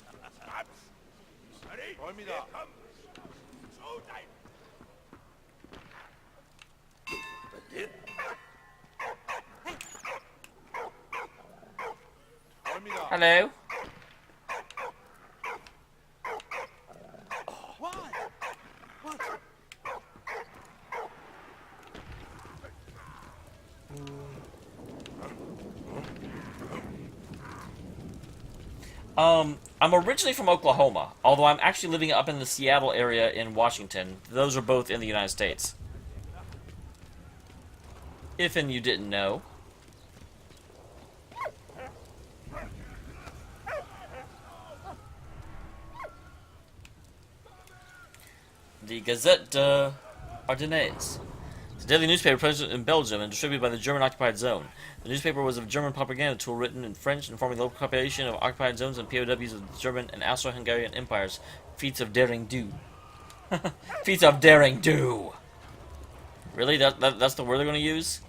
Hello. I'm originally from Oklahoma, although I'm actually living up in the Seattle area in Washington. Those are both in the United States. If and you didn't know. The Gazette de Ardennes. It's a daily newspaper present in Belgium and distributed by the German-occupied zone. The newspaper was a German propaganda tool written in French, informing the local population of occupied zones and POWs of the German and Austro-Hungarian empires. Feats of daring do. Feats of daring do. Really? That's the word they're going to use?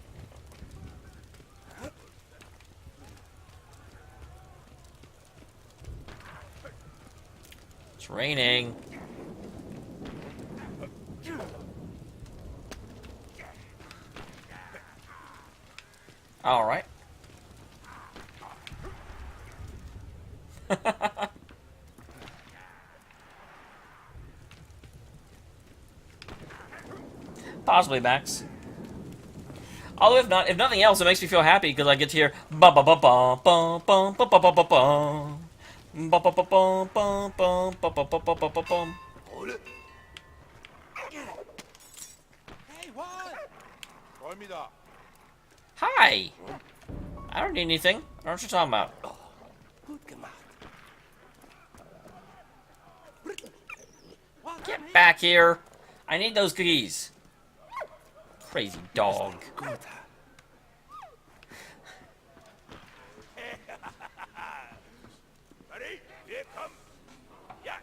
It's raining. All right. Possibly, Max. Although if nothing else, it makes me feel happy because I get to hear ba ba ba ba ba ba ba ba ba ba ba. Ba ba ba ba ba ba ba ba ba ba ba ba ba. Hol it. Hey, what? Räumida. Hi. I don't need anything. I don't know what you're talking about. Gut gemacht. Get back here. I need those cookies. Crazy dog. Gut. Ready? Here come. Yeah.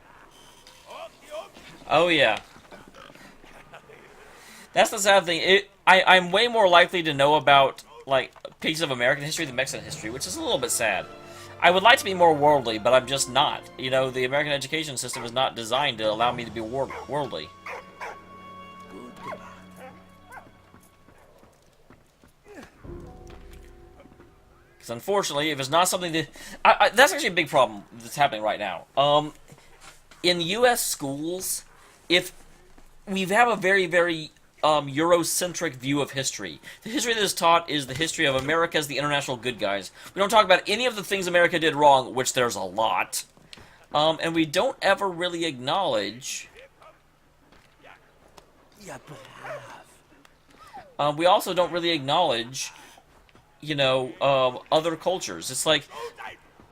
Okay. Oh yeah. That's the sad thing. I'm way more likely to know about like pieces of American history than Mexican history, which is a little bit sad. I would like to be more worldly, but I'm just not. You know, the American education system is not designed to allow me to be worldly. Because unfortunately, if it's not something that... that's actually a big problem that's happening right now. In U.S. schools, if we have a very, very Eurocentric view of history. The history that is taught is the history of America as the international good guys. We don't talk about any of the things America did wrong, which there's a lot. And we don't ever really acknowledge... we also don't really acknowledge, you know, other cultures. It's like...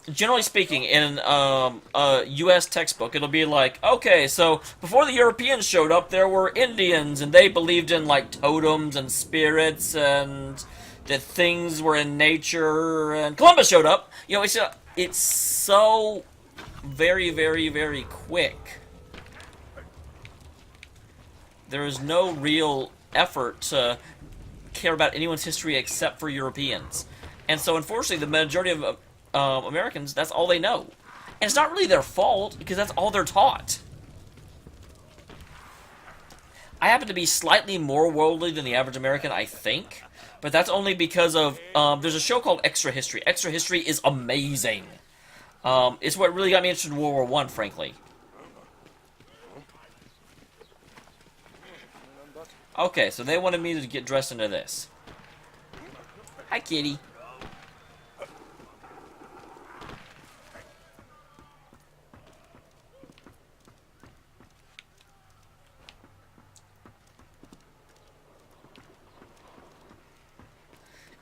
Generally speaking, in a U.S. textbook, it'll be like, okay, so before the Europeans showed up, there were Indians, and they believed in, like, totems and spirits, and that things were in nature, and Columbus showed up. You know, it's so very, very, very quick. There is no real effort to care about anyone's history except for Europeans. And so, unfortunately, the majority of... Americans, that's all they know. And it's not really their fault, because that's all they're taught. I happen to be slightly more worldly than the average American, I think. But that's only because of, there's a show called Extra History. Extra History is amazing. It's what really got me interested in World War I, frankly. Okay, so they wanted me to get dressed into this. Hi, kitty.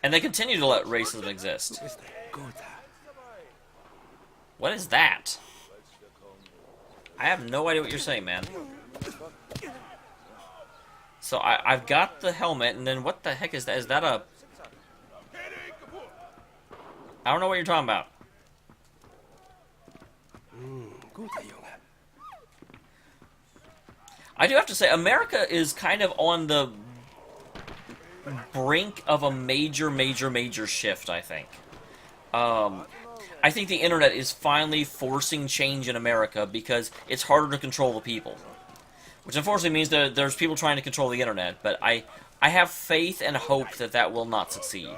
And they continue to let racism exist. What is that? I have no idea what you're saying, man. So I've got the helmet, and then what the heck is that? Is that a... I don't know what you're talking about. I do have to say, America is kind of on the brink of a major, major, major shift, I think. I think the internet is finally forcing change in America because it's harder to control the people. Which unfortunately means that there's people trying to control the internet, but I have faith and hope that that will not succeed.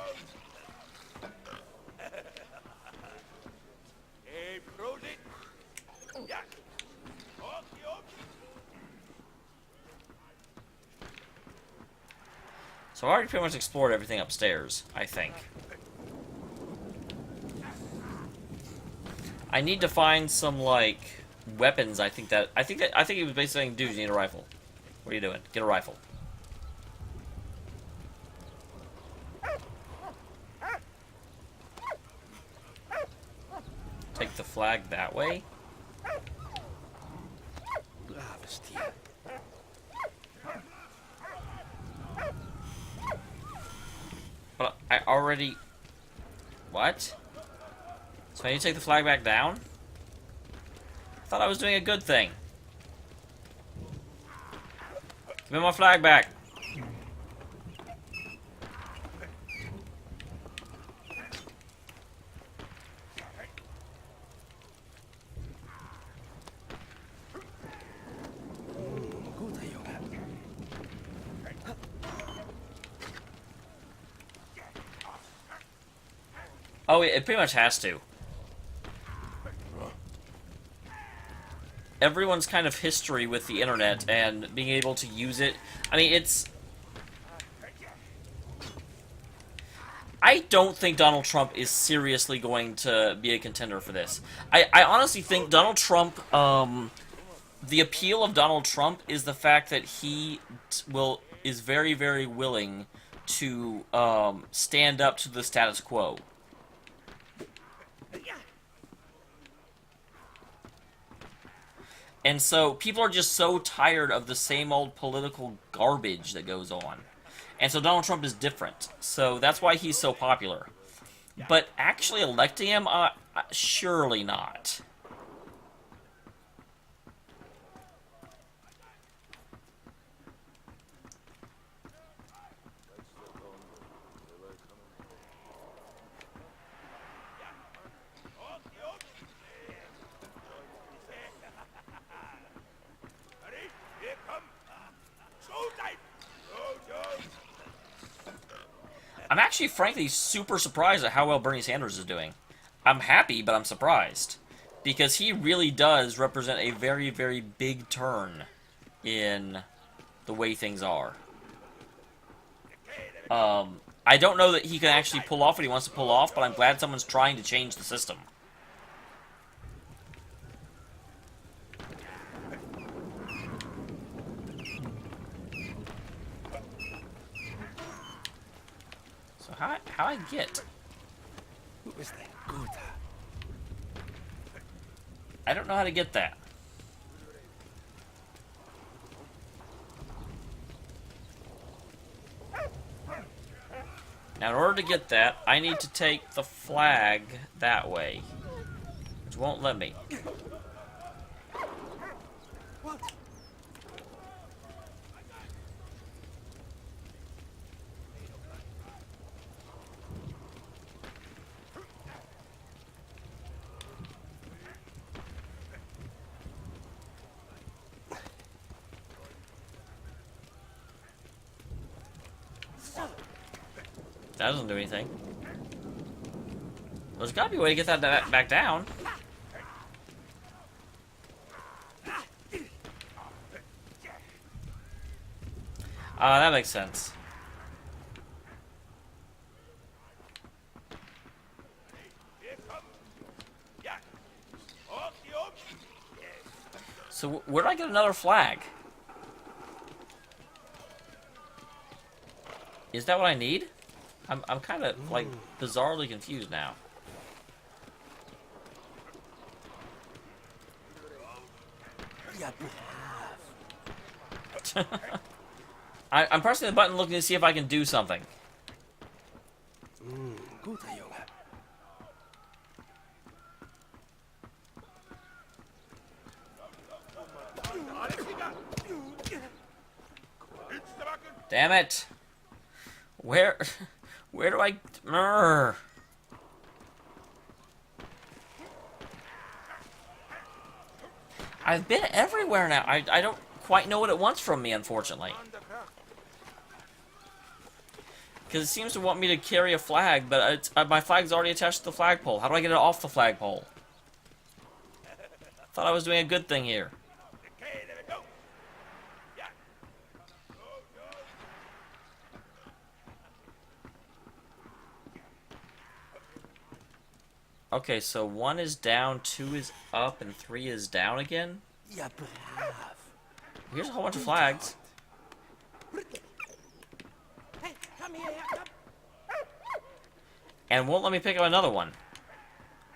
So I've already pretty much explored everything upstairs, I think. I need to find some, like, weapons. I think it was basically saying, dude, you need a rifle. What are you doing? Get a rifle. Take the flag that way. But I already... What? So I need to take the flag back down? I thought I was doing a good thing. Give me my flag back. Oh, it pretty much has to. Everyone's kind of history with the internet and being able to use it. I mean, it's... I don't think Donald Trump is seriously going to be a contender for this. I honestly think Donald Trump, the appeal of Donald Trump is the fact that he is very, very willing to stand up to the status quo. And so people are just so tired of the same old political garbage that goes on. And so Donald Trump is different. So that's why he's so popular. But actually electing him, surely not. Ready? Here come. Showtime. I'm actually, frankly, super surprised at how well Bernie Sanders is doing. I'm happy, but I'm surprised. Because he really does represent a very, very big turn in the way things are. I don't know that he can actually pull off what he wants to pull off, but I'm glad someone's trying to change the system. So how I get? Who is that? Good. I don't know how to get that. Now, in order to get that, I need to take the flag that way, which won't let me. What? That doesn't do anything. There's gotta be a way to get that back down. That makes sense. So where do I get another flag? Is that what I need? I'm kind of, like, bizarrely confused now. I'm pressing the button looking to see if I can do something. Good. Damn it! Where do I... Urgh. I've been everywhere now. I don't quite know what it wants from me, unfortunately. Because it seems to want me to carry a flag, but my flag's already attached to the flagpole. How do I get it off the flagpole? Thought I was doing a good thing here. Okay, so 1 is down, 2 is up, and 3 is down again? Here's a whole bunch of flags. Hey, come here. And won't let me pick up another one.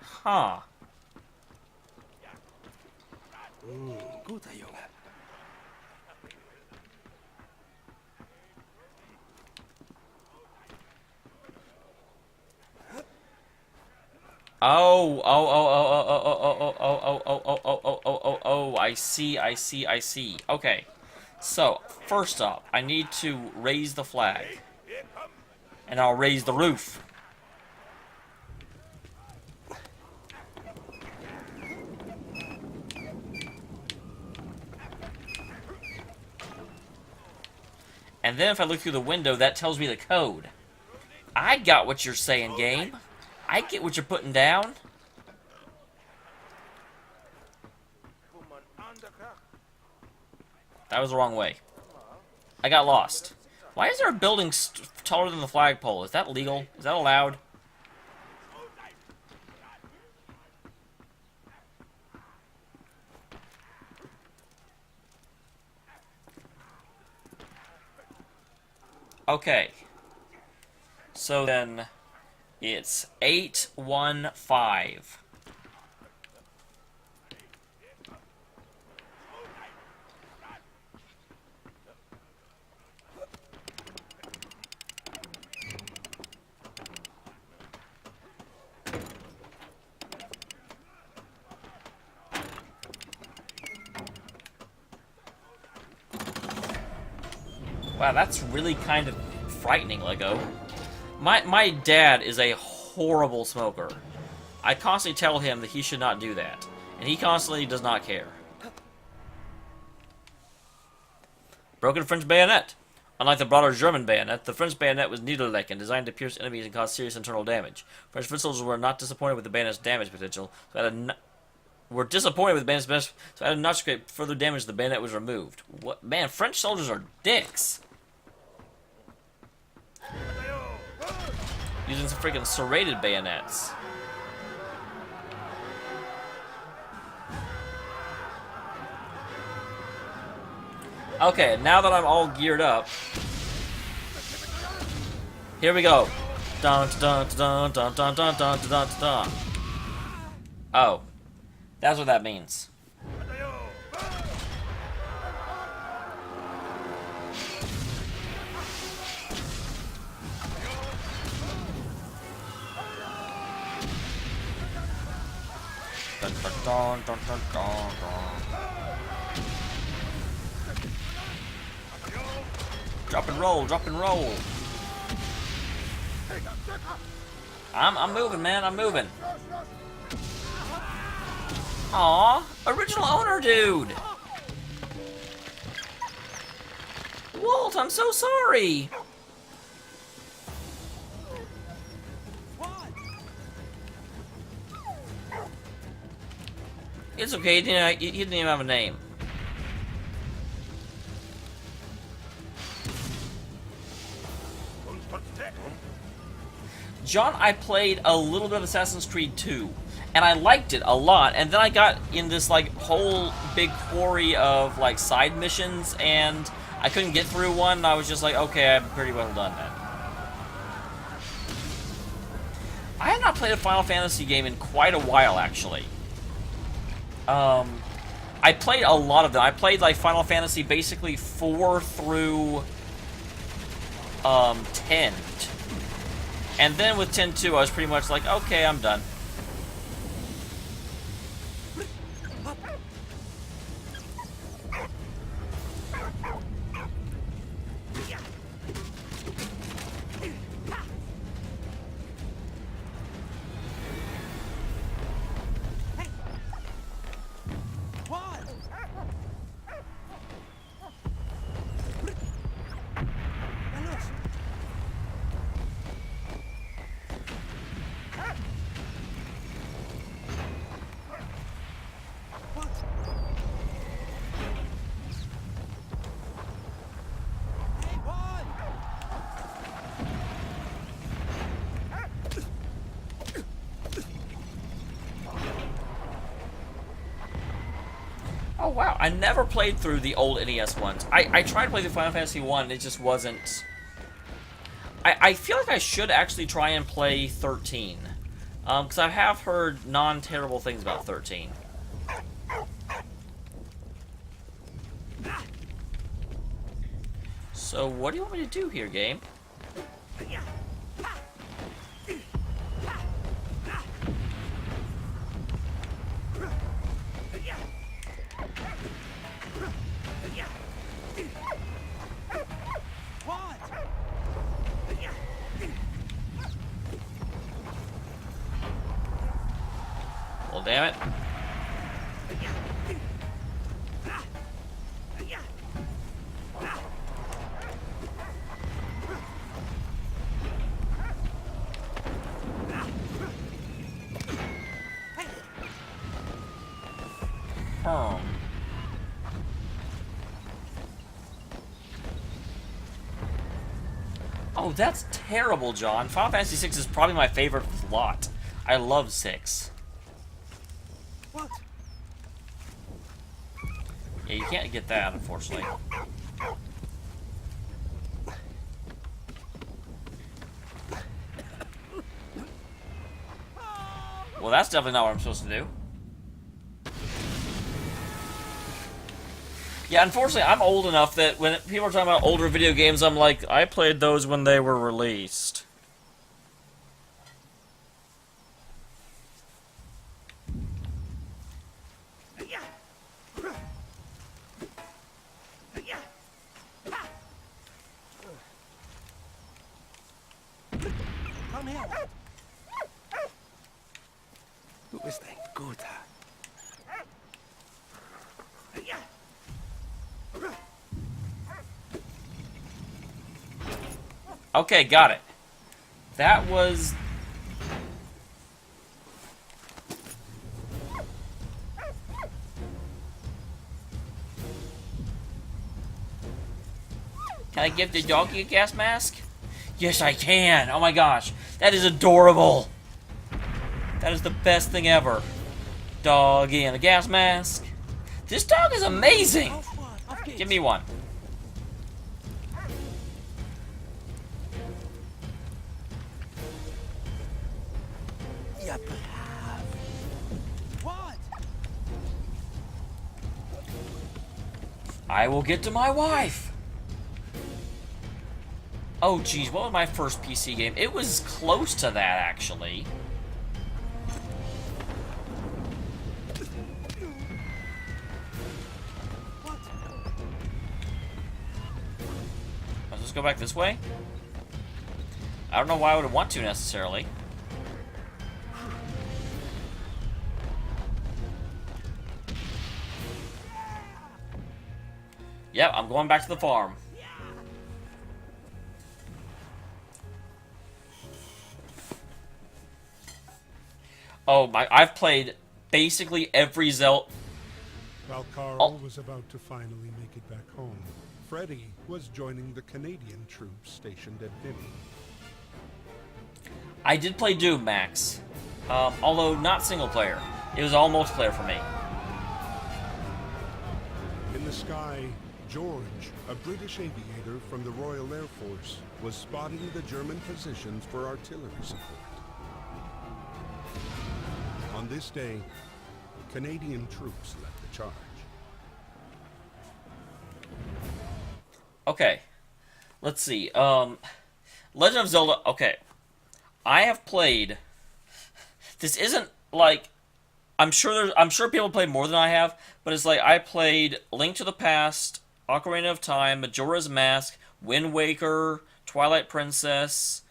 Huh. Good. Oh, I see. Okay. So, first up, I need to raise the flag. And I'll raise the roof. And then if I look through the window, that tells me the code. I got what you're saying, game. I get what you're putting down. That was the wrong way. I got lost. Why is there a building taller than the flagpole? Is that legal? Is that allowed? Okay. So then, it's 815. Wow, that's really kind of frightening, Lego. My dad is a horrible smoker. I constantly tell him that he should not do that, and he constantly does not care. Broken French bayonet. Unlike the broader German bayonet, the French bayonet was needle-like and designed to pierce enemies and cause serious internal damage. French foot soldiers were not disappointed with the bayonet's damage potential, so added not to create further damage. The bayonet was removed. What man? French soldiers are dicks. Using some freaking serrated bayonets. Okay, now that I'm all geared up, here we go. Dun dun dun dun dun dun dun dun dun. Oh, that's what that means. Dun, dun, dun, dun, dun, dun, dun. Drop and roll, drop and roll. I'm moving, man, I'm moving. Aw, original owner dude. Walt, I'm so sorry. It's okay, he didn't even have a name. John, I played a little bit of Assassin's Creed 2, and I liked it a lot, and then I got in this, like, whole big quarry of, like, side missions, and I couldn't get through one, and I was just like, okay, I'm pretty well done then. I have not played a Final Fantasy game in quite a while, actually. I played a lot of them. I played, like, Final Fantasy basically 4 through, 10. And then with 10-2, I was pretty much like, okay, I'm done. Oh wow, I never played through the old NES ones. I tried to play the Final Fantasy 1, and it just wasn't... I feel like I should actually try and play 13. Because I have heard non-terrible things about 13. So what do you want me to do here, game? Well, damn it. Oh, that's terrible, John. Final Fantasy 6 is probably my favorite of the lot. I love 6. What? Yeah, you can't get that, unfortunately. Well, that's definitely not what I'm supposed to do. Yeah, unfortunately, I'm old enough that when people are talking about older video games, I'm like, I played those when they were released. Come here. Du bist ein guter. Okay, got it. That was... Can I give the doggy a gas mask? Yes, I can. Oh my gosh. That is adorable. That is the best thing ever. Doggy and a gas mask. This dog is amazing. Auf what? Auf geht's. Give me one. Ja, brav. What? I will get to my wife. Oh, geez, what was my first PC game? It was close to that, actually. What? Let's just go back this way. I don't know why I would want to, necessarily. Yep, I'm going back to the farm. Oh my, I've played basically every Zelda. While Carl Oh. was about to finally make it back home, Freddy was joining the Canadian troops stationed at Vimy. I did play Doom, Max. Although not single player. It was all multiplayer for me. In the sky, George, a British aviator from the Royal Air Force, was spotting the German positions for artillery support. On this day, Canadian troops led the charge. Okay. Let's see. Legend of Zelda. Okay. I have played. This isn't like. I'm sure people play more than I have, but it's like I played Link to the Past, Ocarina of Time, Majora's Mask, Wind Waker, Twilight Princess,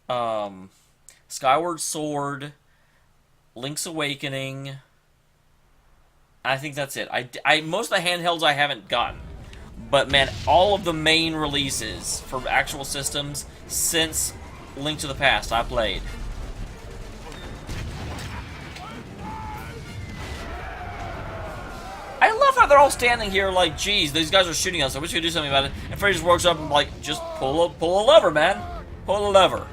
Skyward Sword, Link's Awakening. I think that's it. I most of the handhelds I haven't gotten. But man, all of the main releases for actual systems since Link to the Past I played. I love how they're all standing here like, geez, these guys are shooting us. I wish we could do something about it. And Freddy just walks up and like, just pull a lever, man. Pull a lever.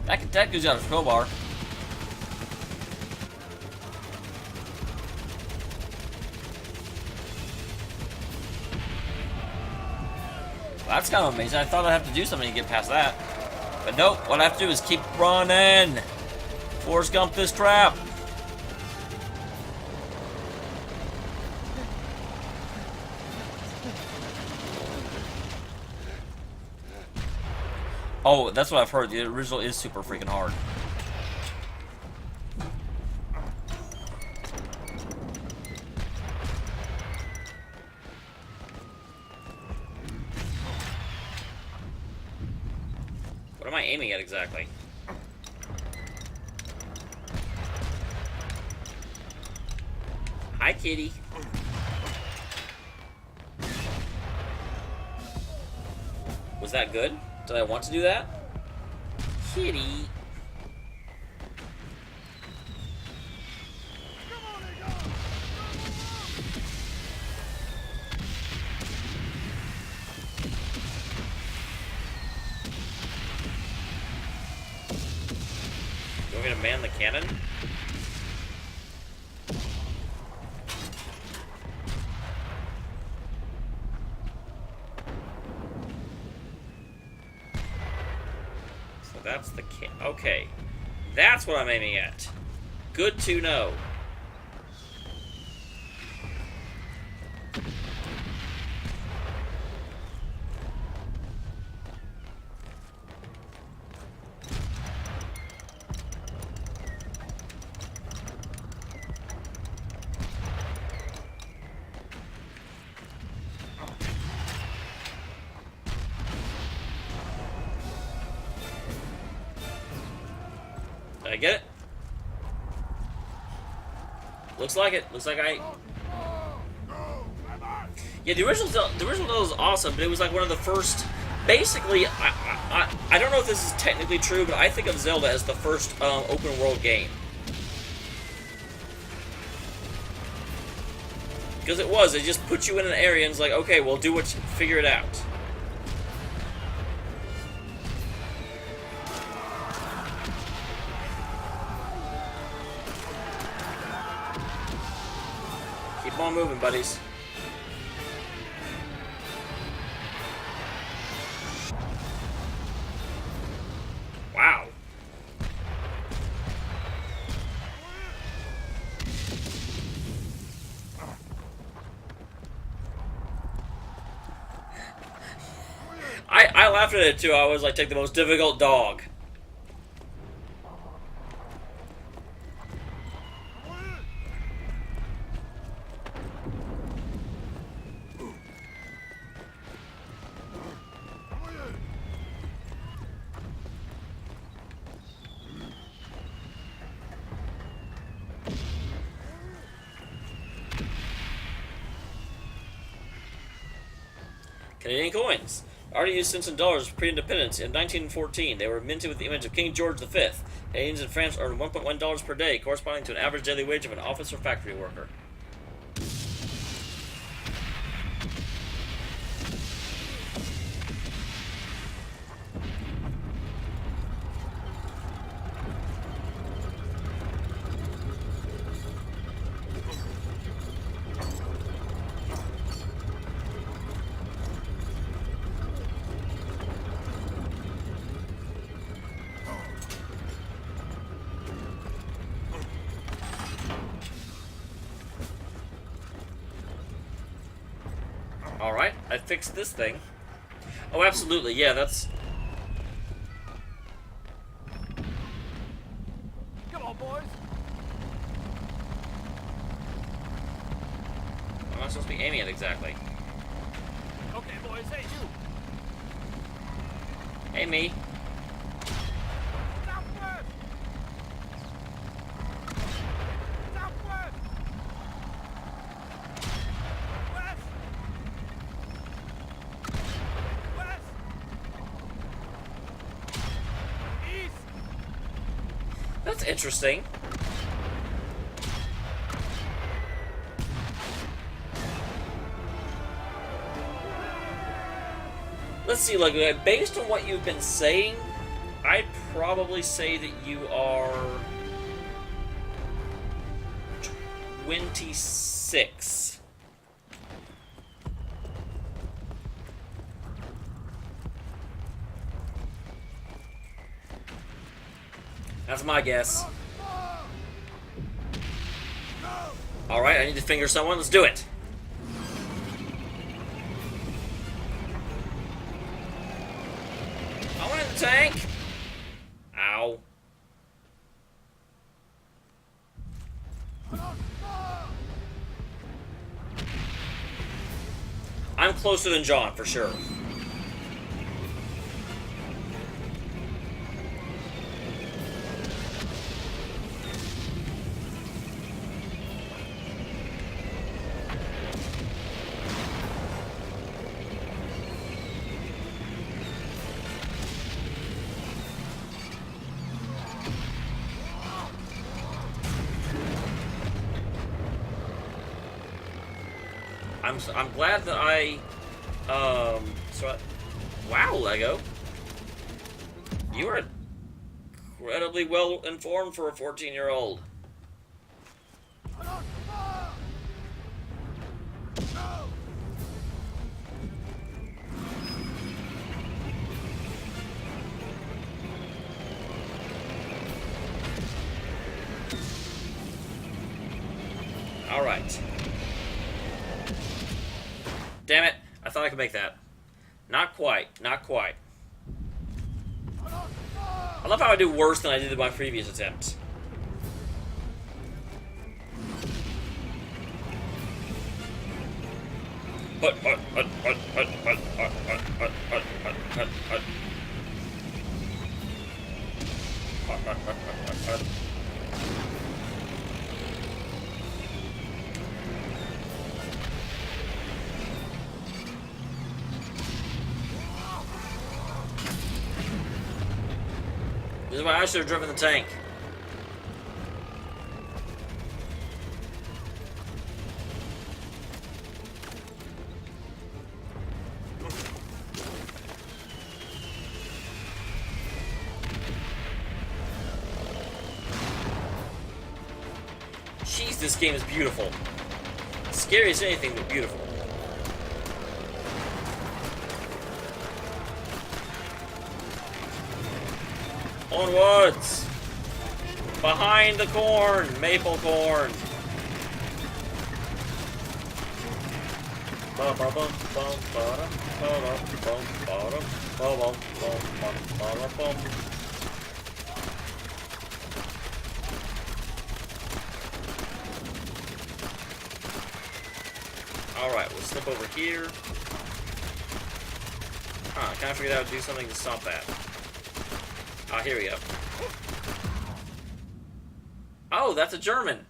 That goes out of crowbar. Well, that's kind of amazing. I thought I'd have to do something to get past that. But nope, what I have to do is keep running. Forrest Gump this crap. Oh, that's what I've heard. The original is super freaking hard. What am I aiming at exactly? Hi, kitty. Was that good? Did I want to do that? Kitty. to man the cannon? So that's the okay. That's what I'm aiming at. Good to know. Did I get it? Looks like it. Looks like I... Yeah, the original Zelda was awesome, but it was like one of the first... Basically, I don't know if this is technically true, but I think of Zelda as the first open world game. Because it was. It just put you in an area and it's like, okay, well, do what you... Figure it out. Keep on moving, buddies. Wow. I laughed at it too. I was like, take the most difficult dog. Canadian coins. Already used cents and dollars pre-independence. In 1914, they were minted with the image of King George V. Canadians in France earned $1.1 per day, corresponding to an average daily wage of an office or factory worker. Alright, I fixed this thing. Oh, absolutely, yeah, that's... Come on, boys. I'm not supposed to be aiming it exactly. Okay, boys. Hey, you. Hey, me. Southward. Southward. West. West. East. That's interesting. Let's see, like, based on what you've been saying, I'd probably say that you are 26. That's my guess. Alright, I need to finger someone. Let's do it. I went in the tank. Ow. I'm closer than John, for sure. I'm glad that wow, Lego. You are Incredibly well informed for a 14-year-old. Alright. Damn it. I thought I could make that. Not quite. Not quite. I love how I do worse than I did in my previous attempts. This is why I should have driven the tank. Jeez, this game is beautiful. Scary as anything, but beautiful. Onwards! Behind the corn! Maple corn! Alright, we'll slip over here. Huh, can I figure out how to do something to stop that? Ah, here we go. Oh, that's a German.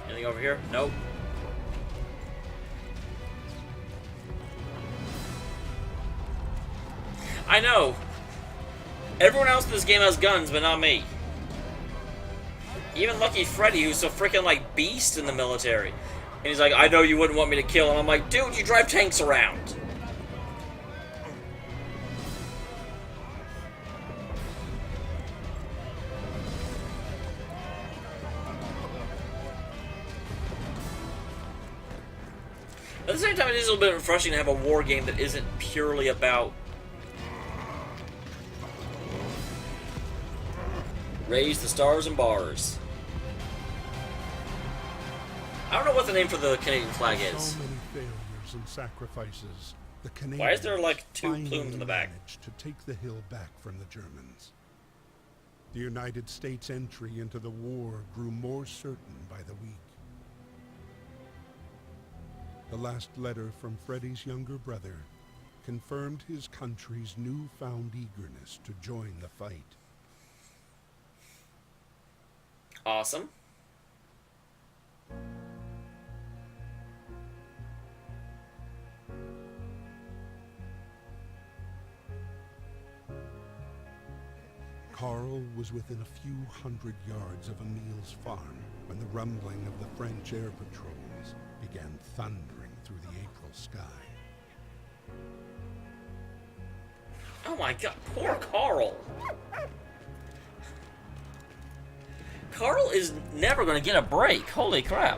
Anything over here? Nope. I know. Everyone else in this game has guns, but not me. Even Lucky Freddy, who's so freaking like beast in the military. And he's like, I know you wouldn't want me to kill him. I'm like, dude, you drive tanks around. At the same time, it is a little bit refreshing to have a war game that isn't purely about raise the stars and bars. I don't know what the name for the Canadian flag is. So many failures and sacrifices. The Canadians Why is there like two finally plumes in the back? managed to take the hill back from the Germans. The United States' entry into the war grew more certain by the week. The last letter from Freddie's younger brother confirmed his country's newfound eagerness to join the fight. Awesome. Carl was within a few hundred yards of Emil's farm when the rumbling of the French air patrols began thundering through the April sky. Oh my god, poor Carl. Carl is never going to get a break. Holy crap.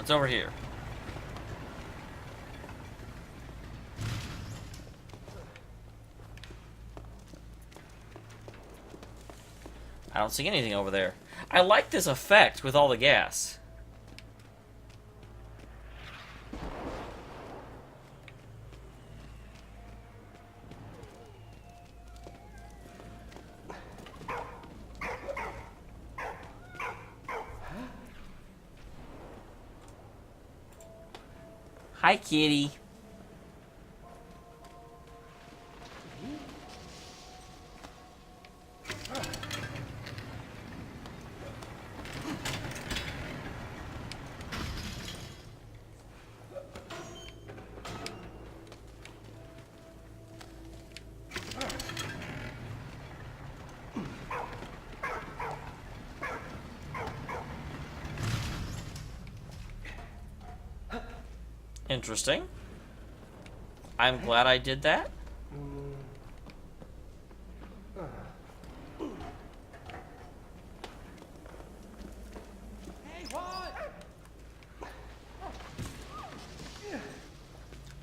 What's over here? I don't see anything over there. I like this effect with all the gas. Hi, kitty. Interesting. I'm glad I did that. Hey, what?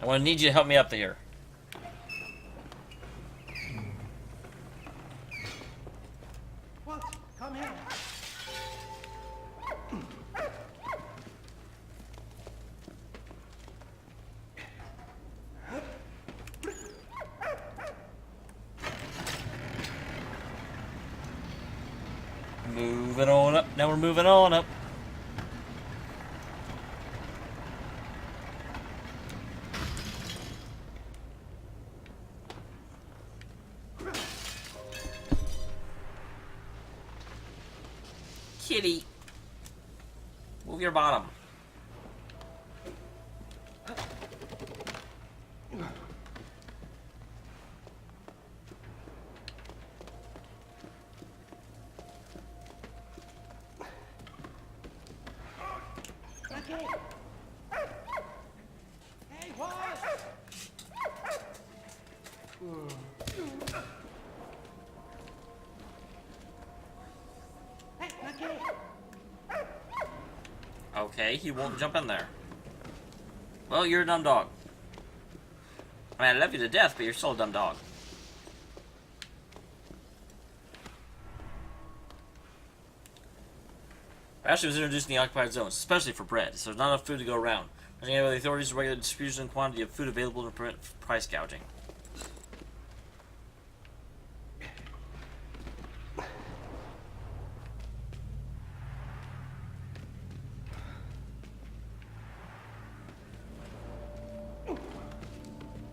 I'm gonna need you to help me up here. What? Come here. Moving on up. Now we're moving on up. Kitty. Move your bottom. Okay. Hey, what? Hey, okay. Okay, he won't jump in there. Well, you're a dumb dog. I mean, I love you to death, but you're still a dumb dog. Ashley was introduced in the occupied zones, especially for bread, so there's not enough food to go around. The authorities regulate the distribution and quantity of food available to prevent price gouging.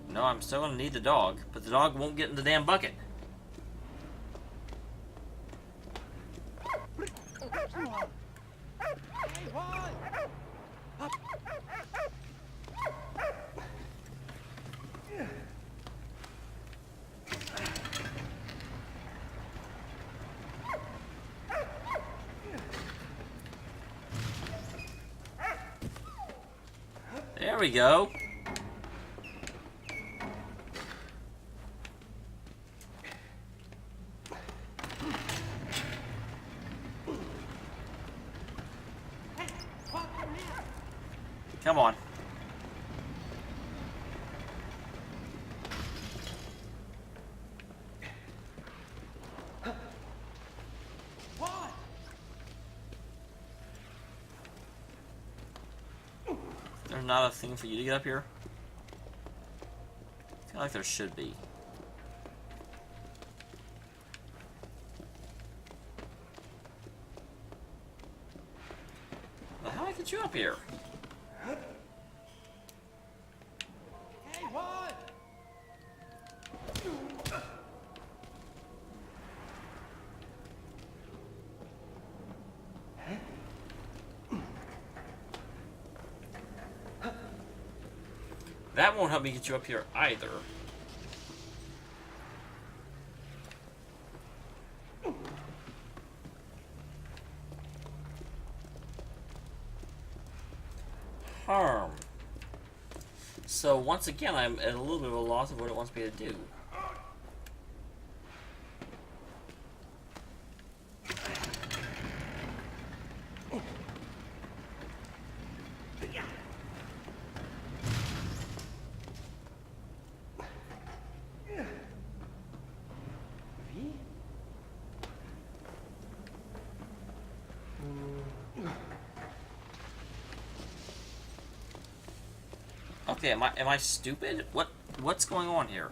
No, I'm still gonna need the dog, but the dog won't get in the damn bucket. Hey, what? There we go. Come on. What? There's not a thing for you to get up here? I feel like there should be. Well, how do I get you up here? Hey, what? That won't help me get you up here either. So once again, I'm at a little bit of a loss of what it wants me to do. Okay, am I stupid? What's going on here?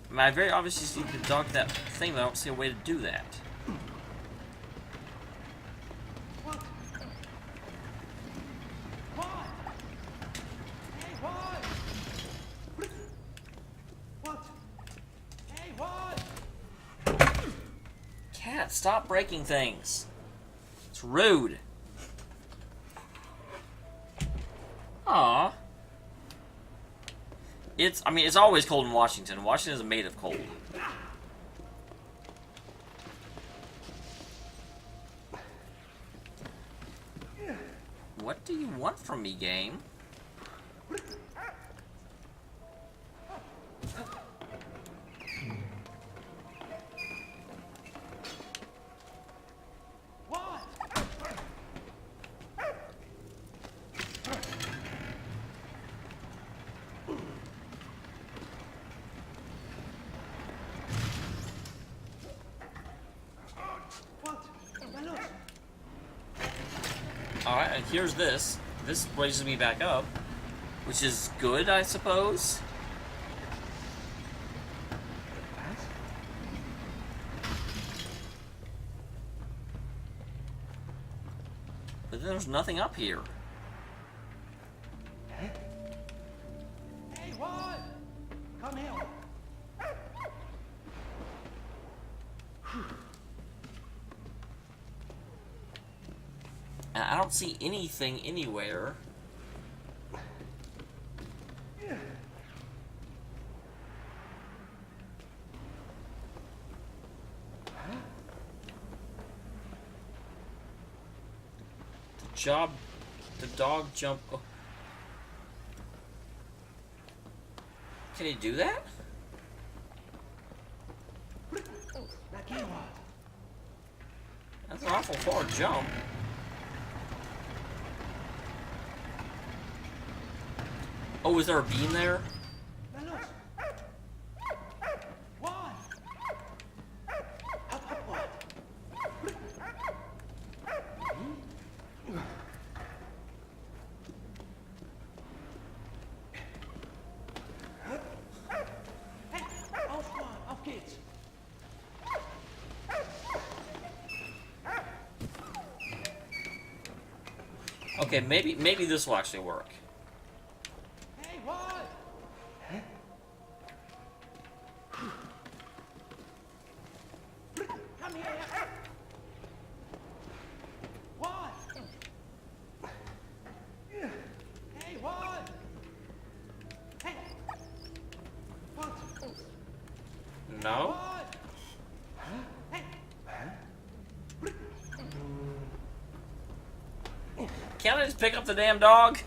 I mean, I very obviously see the dog that thing, but I don't see a way to do that. What? What? Hey, what? cat, stop breaking things. It's rude. Aw. I mean, it's always cold in Washington. Washington is made of cold. What do you want from me, game? What? What? Velos. Alright, and here's this. This raises me back up, which is good, I suppose. But then there's nothing up here. Hey, what? Come here. And I don't see anything anywhere. The dog jump. Oh. Can he do that? Aquí what? That's an awful far jump. Oh, is there a beam there? Velos. What? Up what? Hey, auf geht's. Okay, maybe this will actually work. Hey, what? Come here. What? Hey, what? Hey. What? No? What? Hey. Can't I just pick up the damn dog?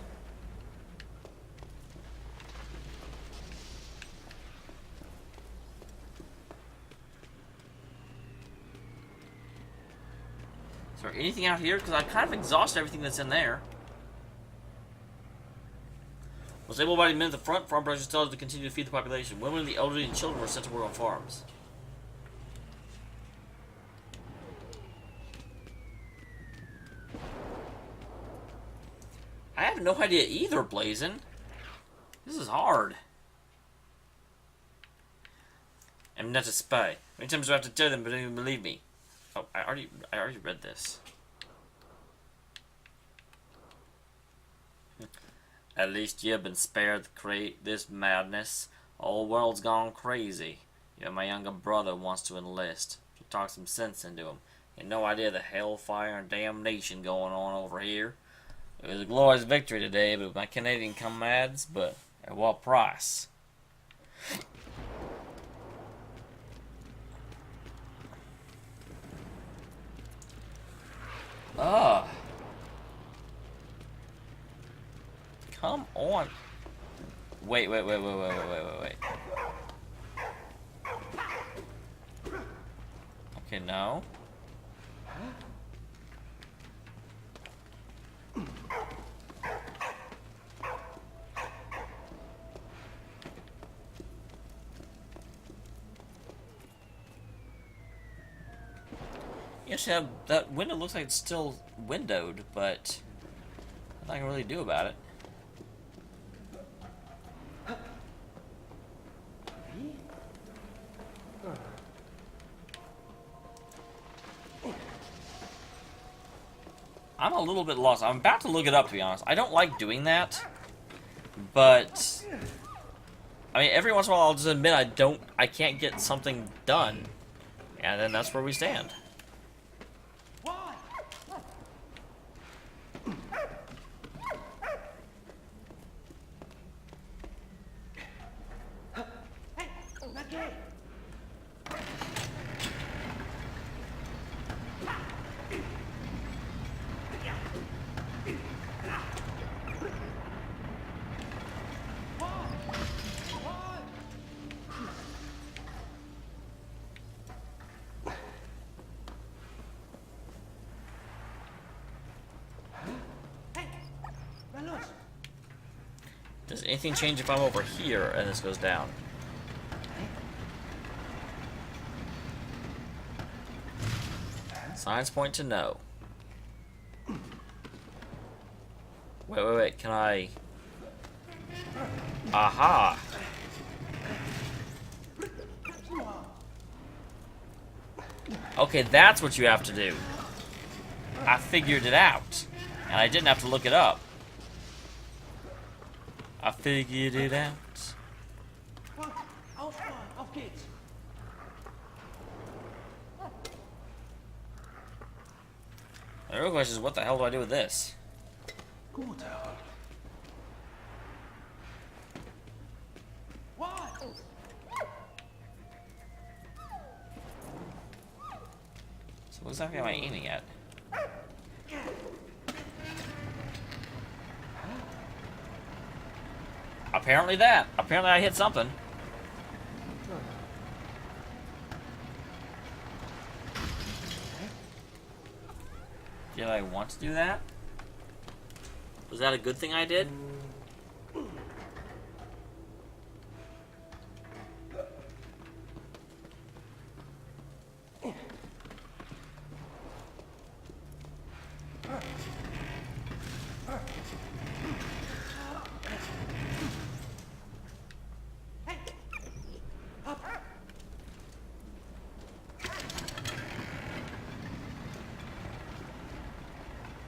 Is there anything out here? Because I kind of exhausted everything that's in there. Was able bodied men at the front, farm producers tell us to continue to feed the population. Women, the elderly, and children were sent to work on farms. I have no idea either, Blazin'. This is hard. I'm not a spy. Many times do I have to tell them, but they don't even believe me. Oh, I already read this. At least you've been spared this madness. All world's gone crazy. Yeah, my younger brother wants to enlist. To talk some sense into him. You have no idea the hellfire and damnation going on over here. It was a glorious victory today, but my Canadian comrades, but at what price? Ugh. Come on. Wait. Okay, no. Yes, yeah, that window looks like it's still windowed, but nothing I can really do about it. I'm a little bit lost. I'm about to look it up, to be honest. I don't like doing that, but I mean, every once in a while I'll just admit I can't get something done, and then that's where we stand. Does anything change if I'm over here and this goes down? Signs point to no. Wait, can I... Aha! Okay, that's what you have to do. I figured it out. And I didn't have to look it up. I figured it out. Warte, aufsparen, auf geht's. The real question is, what the hell do I do with this? Gut, Harold. What? So what exactly am I aiming at? Apparently that. Apparently I hit something. Did I want to do that? Was that a good thing I did?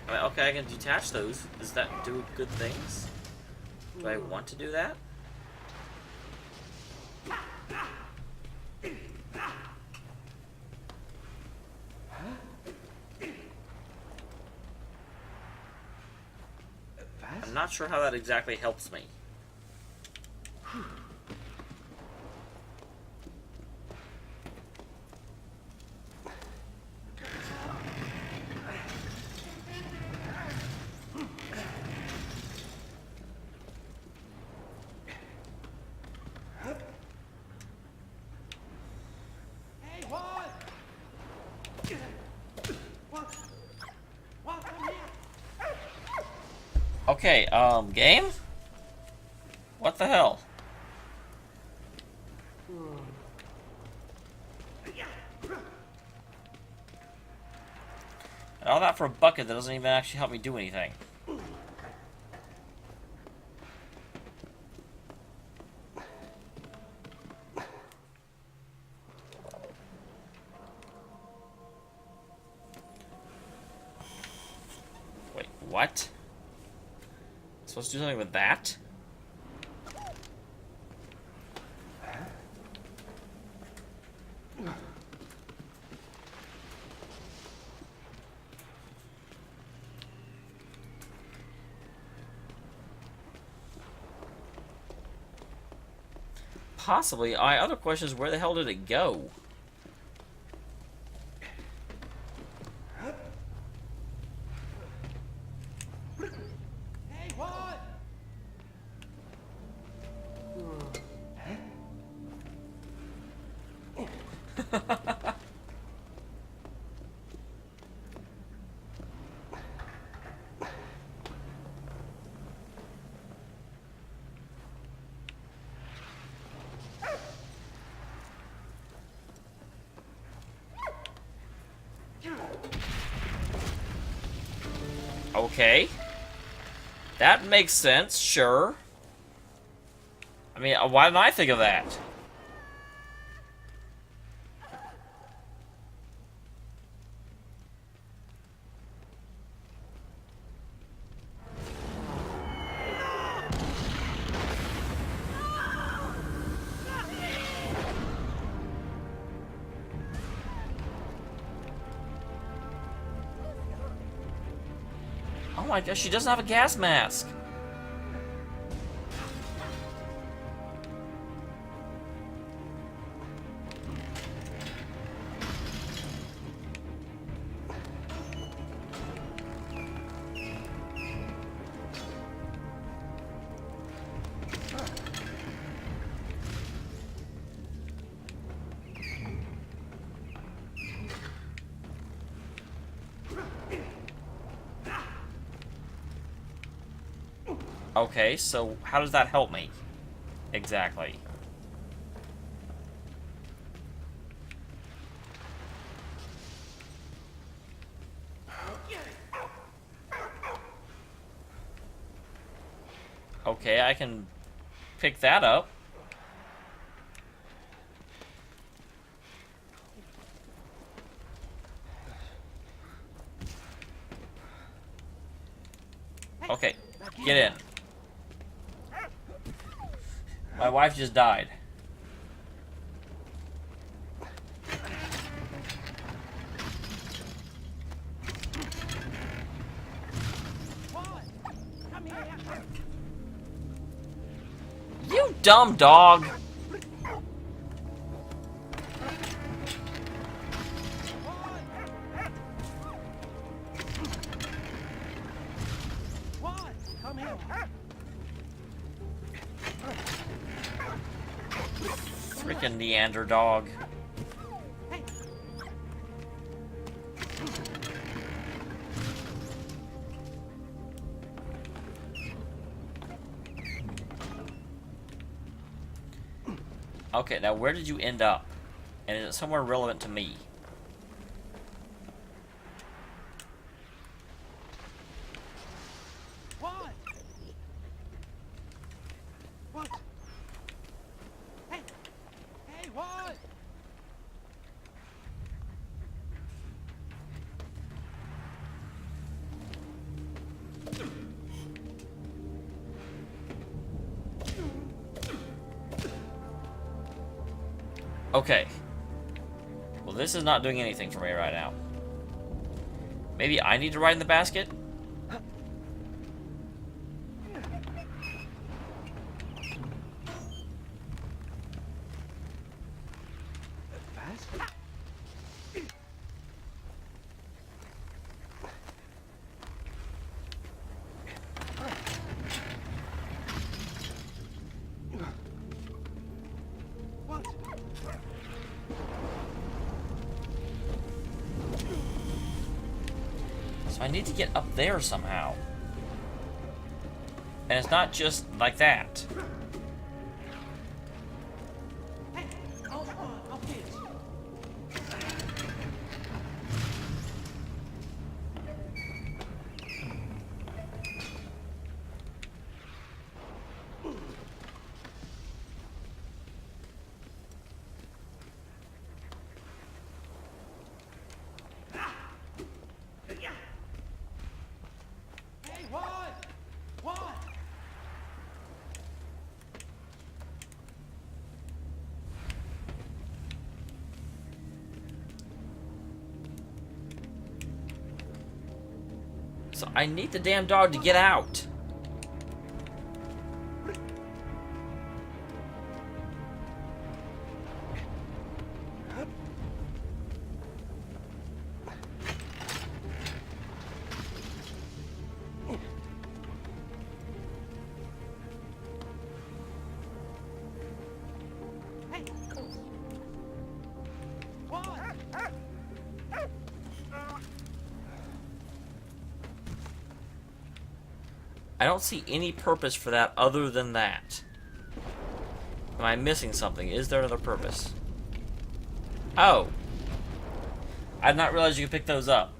I mean, okay, I can detach those. Does that do good things? Do I want to do that? I'm not sure how that exactly helps me. Hey, what? What, komm her. Okay, game? What the hell? And all that for a bucket that doesn't even actually help me do anything. Wait, what? Supposed to do something with that? Possibly. My other question is, where the hell did it go? Hey, what? Okay. That makes sense, sure. I mean, why didn't I think of that? Oh my gosh, she doesn't have a gas mask. Okay, so how does that help me? Exactly. Okay, I can pick that up. Okay, get in. My wife just died. You dumb dog! Come here. Freaking Neander dog. Okay, now where did you end up? And is it somewhere relevant to me? What? What? Hey! Hey, what? Okay. Well, this is not doing anything for me right now. Maybe I need to ride in the basket? What? So I need to get up there somehow. And it's not just like that. Hey! I'll pitch. Hey, what? What? So I need the damn dog to get out. Hey! What? I don't see any purpose for that other than that. Am I missing something? Is there another purpose? Oh. I did not realize you could pick those up.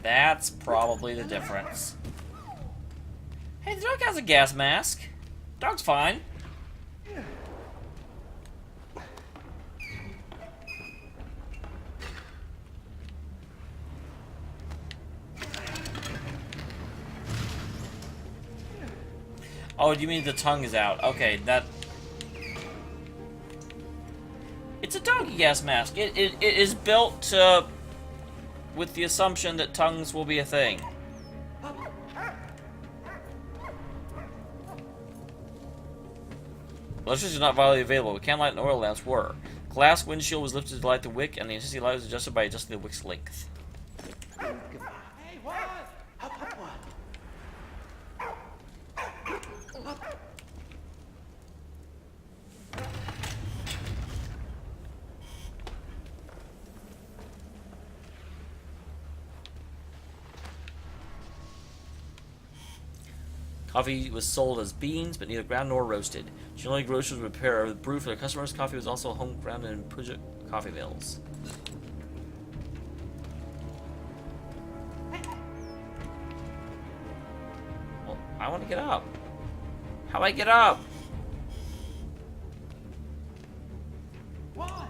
That's probably the difference. Hey, the dog has a gas mask. Dog's fine. Oh, you mean the tongue is out? Okay, that... It's a doggy gas mask. It is built with the assumption that tongues will be a thing. Electricity is not widely available, but candlelight and oil lamps were. Glass windshield was lifted to light the wick, and the intensity light was adjusted by adjusting the wick's length. Hey, one! Up, one! Up! Coffee was sold as beans, but neither ground nor roasted. Generally, grocers would prepare the brew for their customers. Coffee was also home ground in Puja coffee mills. Well, I want to get up. How do I get up? One!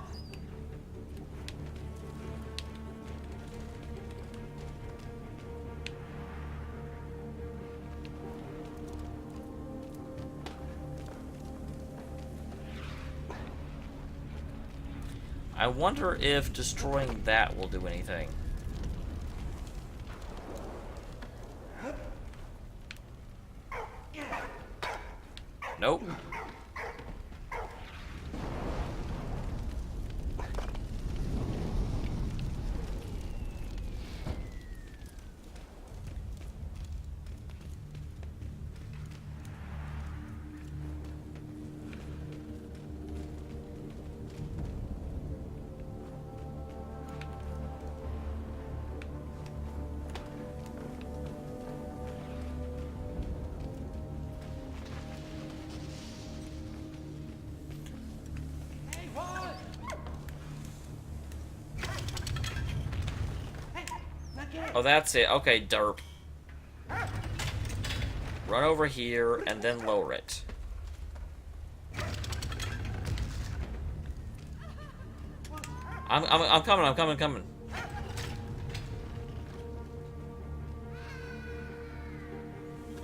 I wonder if destroying that will do anything. Nope. Hey, one! Hey, not yet. Oh, that's it. Okay, derp. Run over here and then lower it. I'm coming.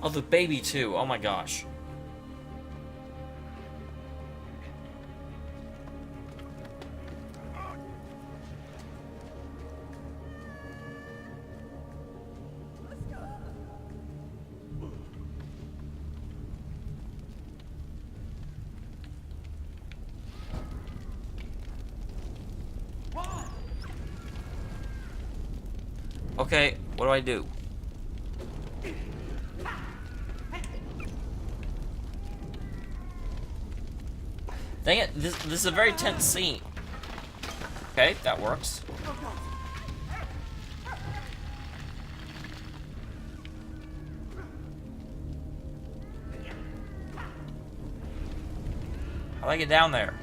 Oh, the baby too. Oh my gosh. One! Okay, what do I do? Dang it, this is a very tense scene. Okay, that works. How do I get down there?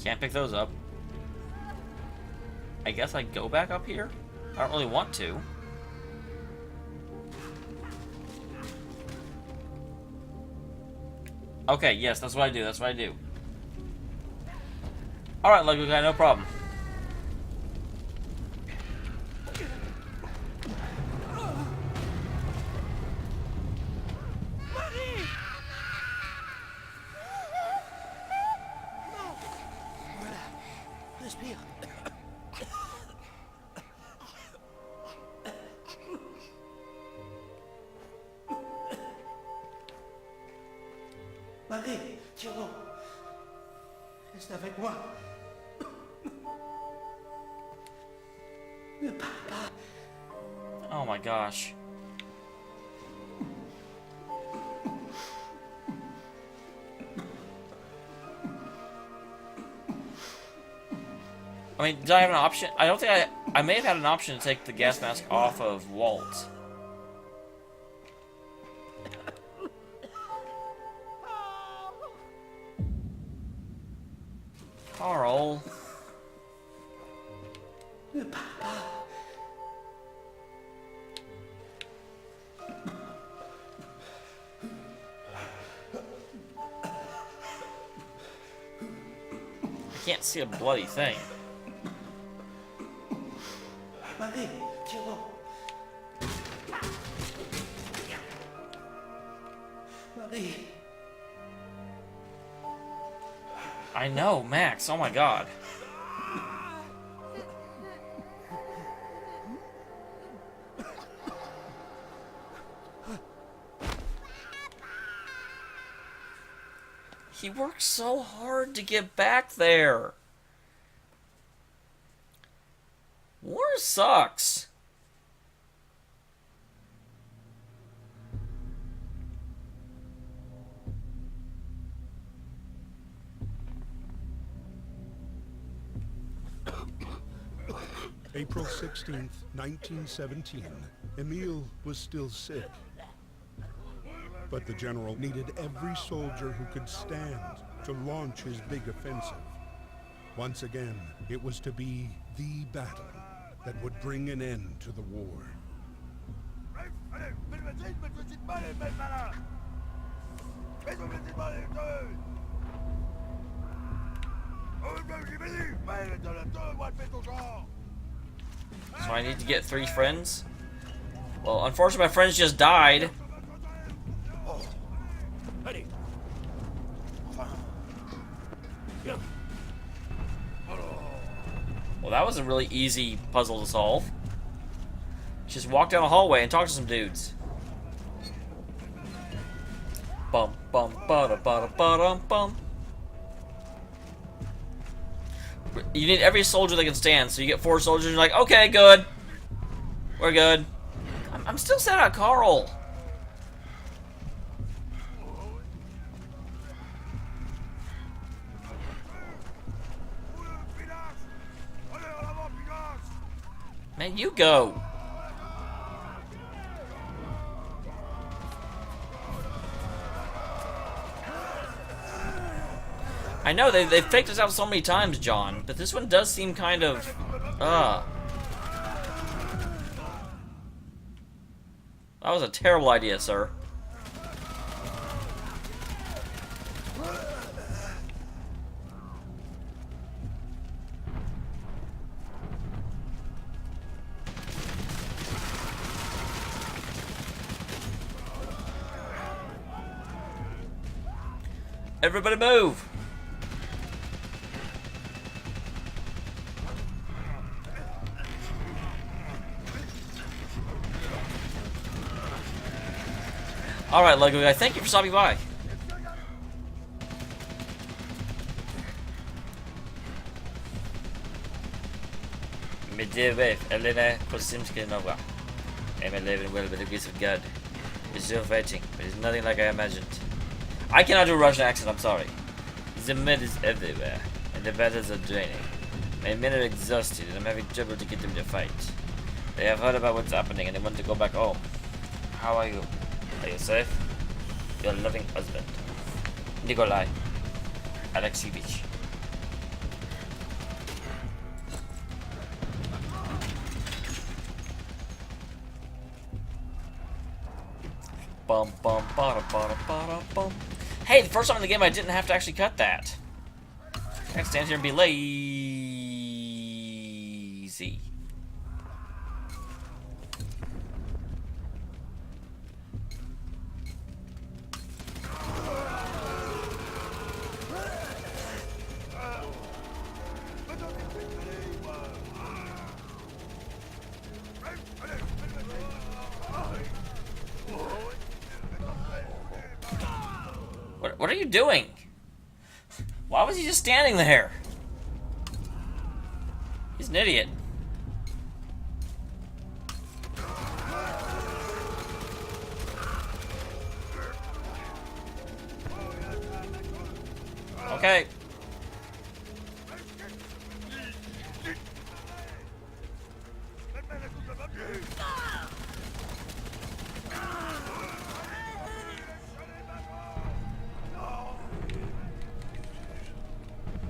Can't pick those up. I guess I go back up here? I don't really want to. Okay, yes, that's what I do. Alright, Lego guy, no problem. Respire. Marie, Thierry, reste avec moi. Ne parle pas. Oh my gosh. I mean, did I have an option? I don't think I may have had an option to take the gas mask off of Walt. Carl. Ne parle pas. I can't see a bloody thing. Marie, Thierry. Marie. I know, Max. Oh my god. He worked so hard to get back there. War sucks. April 16th, 1917. Emile was still sick. But the general needed every soldier who could stand to launch his big offensive. Once again, it was to be the battle that would bring an end to the war. So I need to get 3 friends? Well, unfortunately my friends just died. Well, that was a really easy puzzle to solve. Just walk down a hallway and talk to some dudes. Bum bum ba ba ba bum. You need every soldier that can stand, so you get 4 soldiers and you're like, okay, good. We're good. I'm still sad about Carl. Man, you go. I know, they've faked us out so many times, John, but this one does seem kind of, That was a terrible idea, sir. Everybody move! Alright, Lego guy, thank you for stopping by. Midday Elena Kosimskinova. I'm living well by the grace of God. It's still fighting, but it's nothing like I imagined. I cannot do a Russian accent, I'm sorry. The med is everywhere, and the battles are draining. My men are exhausted, and I'm having trouble to get them to fight. They have heard about what's happening, and they want to go back home. How are you? Are you safe? Your loving husband, Nikolai Alexievich. Bum bum bada bada bada bum. Hey, the first time in the game I didn't have to actually cut that. I can stand here and be lazy. What are you doing? Why was he just standing there? He's an idiot. Okay.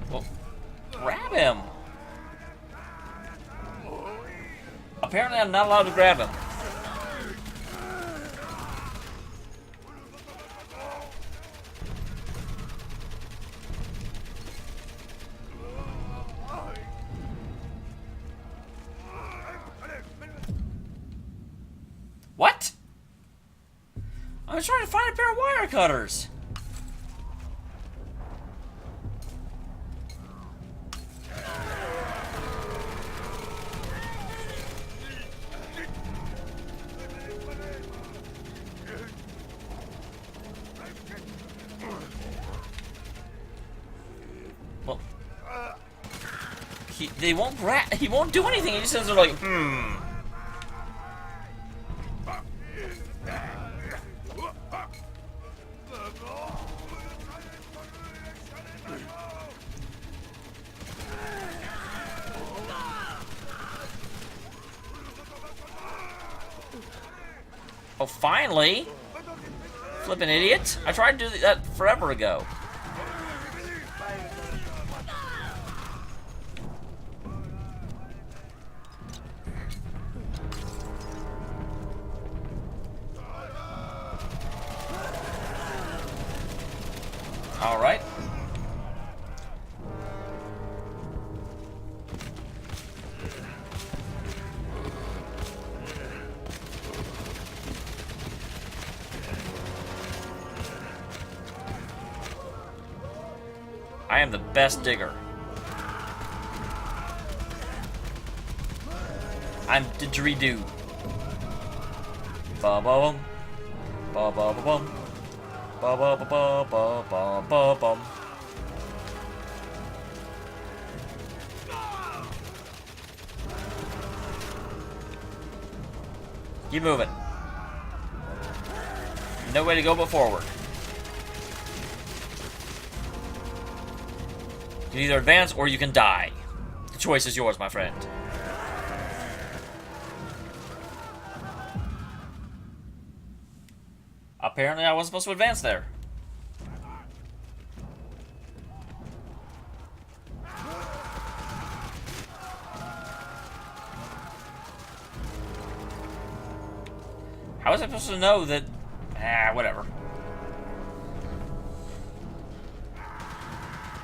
Well, grab him. Apparently I'm not allowed to grab him. What? I was trying to find a pair of wire cutters. They won't he won't do anything. He just says they're like, hmm. Oh, finally! Flippin' idiot. I tried to do that forever ago. Alright. I am the best digger. I'm didgeridoo. Ba ba bum. Ba ba ba bum. Ba ba ba ba ba ba ba bum. Keep moving. No way to go but forward. You can either advance or you can die. The choice is yours, my friend. Apparently I wasn't supposed to advance there. How was I supposed to know that... whatever.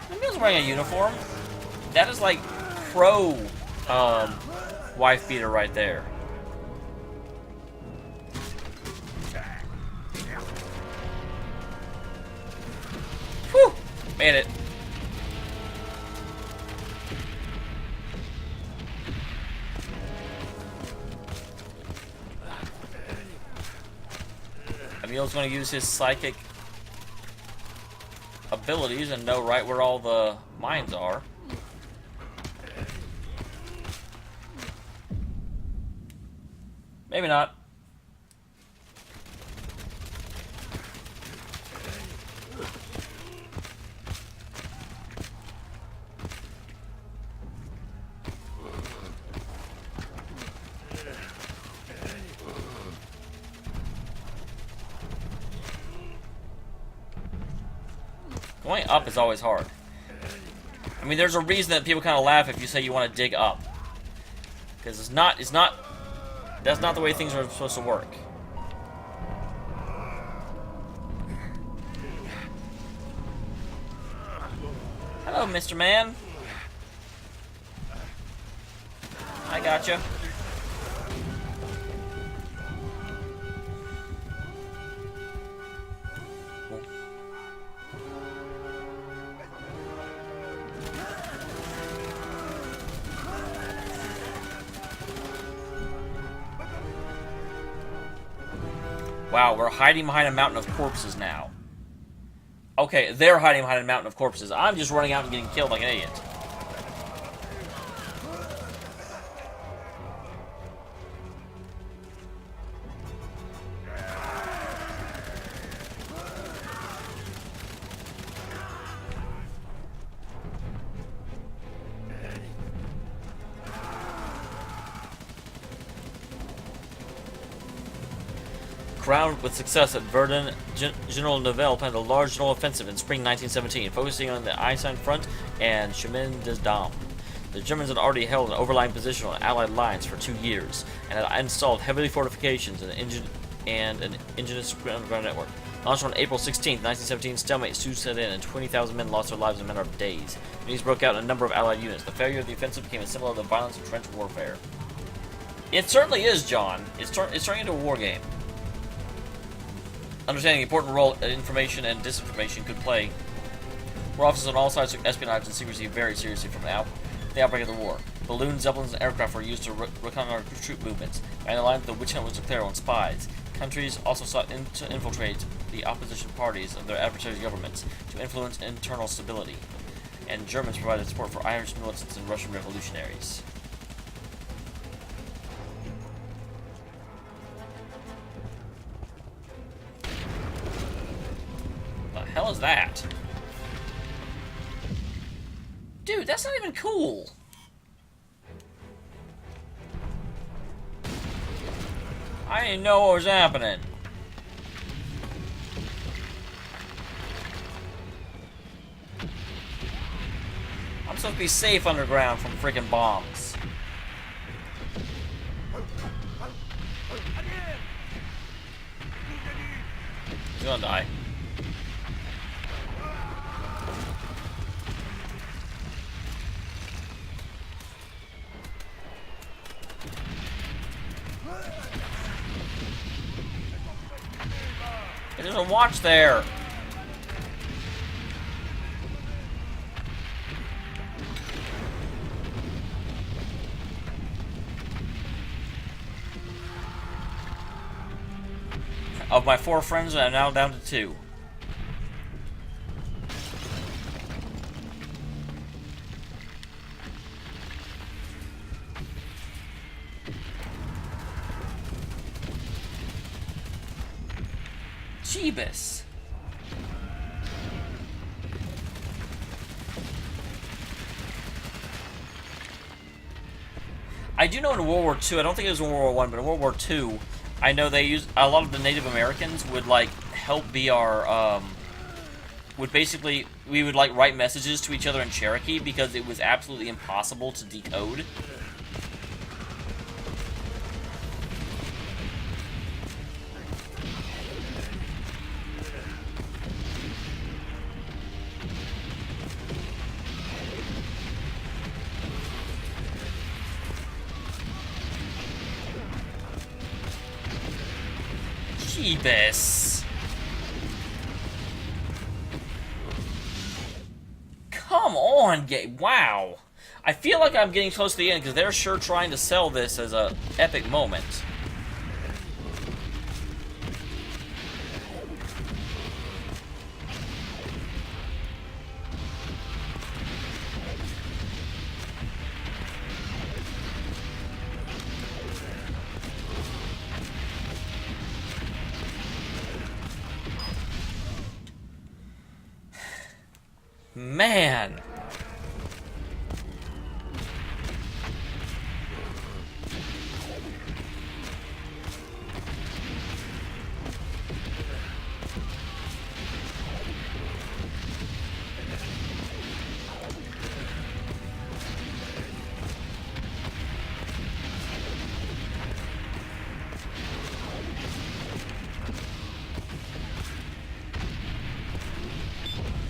Emil's wearing a uniform. That is like pro wife beater right there. Whew! Made it. Emil's going to use his psychic abilities and know right where all the mines are. Maybe not. Going up is always hard. I mean, there's a reason that people kind of laugh if you say you want to dig up. Because that's not the way things are supposed to work. Hello, Mr. Man. I gotcha. Wow, we're hiding behind a mountain of corpses now. Okay, they're hiding behind a mountain of corpses. I'm just running out and getting killed like an idiot. Crowned with success at Verdun, General Nivelle planned a large general offensive in spring 1917, focusing on the Eisenstein front and Chemin des Dames. The Germans had already held an overlying position on Allied lines for 2 years, and had installed heavy fortifications and an ingenious underground network. Launched on April 16, 1917, stalemate soon set in, and 20,000 men lost their lives in a matter of days. Mutinies broke out in a number of Allied units. The failure of the offensive became a symbol of the violence of trench warfare. It certainly is, John. It's turning into a war game. Understanding the important role that information and disinformation could play, where officers on all sides took espionage and secrecy very seriously from the outbreak of the war. Balloons, zeppelins, and aircraft were used to reconnoiter troop movements, and the line the witch hunt was declared on spies. Countries also sought to infiltrate the opposition parties of their adversary governments to influence internal stability. and Germans provided support for Irish militants and Russian revolutionaries. What the hell is that? Dude, that's not even cool. I didn't know what was happening. I'm supposed to be safe underground from freaking bombs. He's gonna die. There's a watch there. Of my 4 friends, I'm now down to 2. Jeebus. I do know in World War II, I don't think it was in World War I, but in World War II, I know they used, a lot of the Native Americans would, like, help be our, would basically, we would, like, write messages to each other in Cherokee because it was absolutely impossible to decode. Jeebus. Come on, wow. I feel like I'm getting close to the end because they're sure trying to sell this as a epic moment. Man.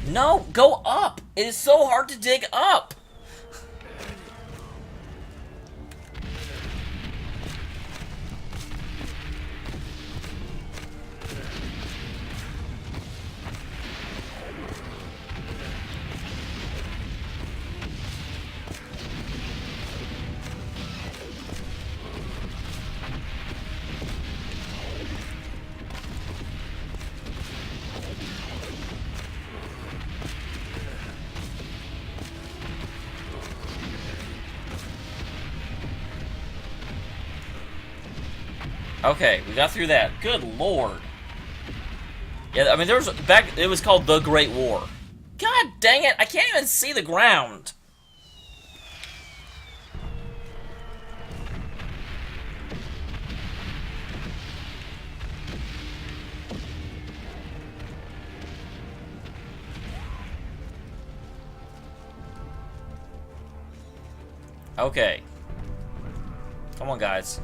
No, go up! It is so hard to dig up! Okay, we got through that. Good lord. Yeah, I mean, there was back. It was called the Great War. God dang it! I can't even see the ground. Okay. Come on, guys.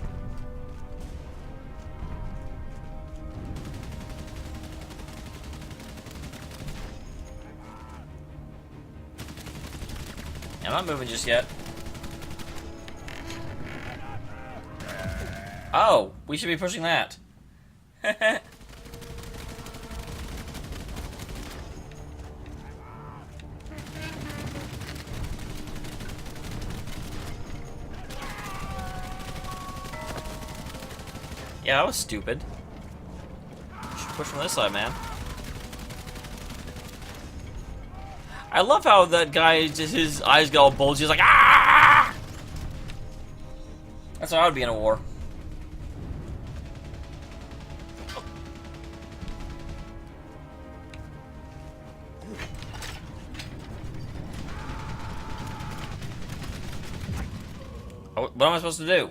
I'm not moving just yet. Oh, we should be pushing that. Yeah, that was stupid. Should push from this side, man. I love how that guy, just his eyes get all bulgy. He's like, ah! That's how I would be in a war. Oh, what am I supposed to do?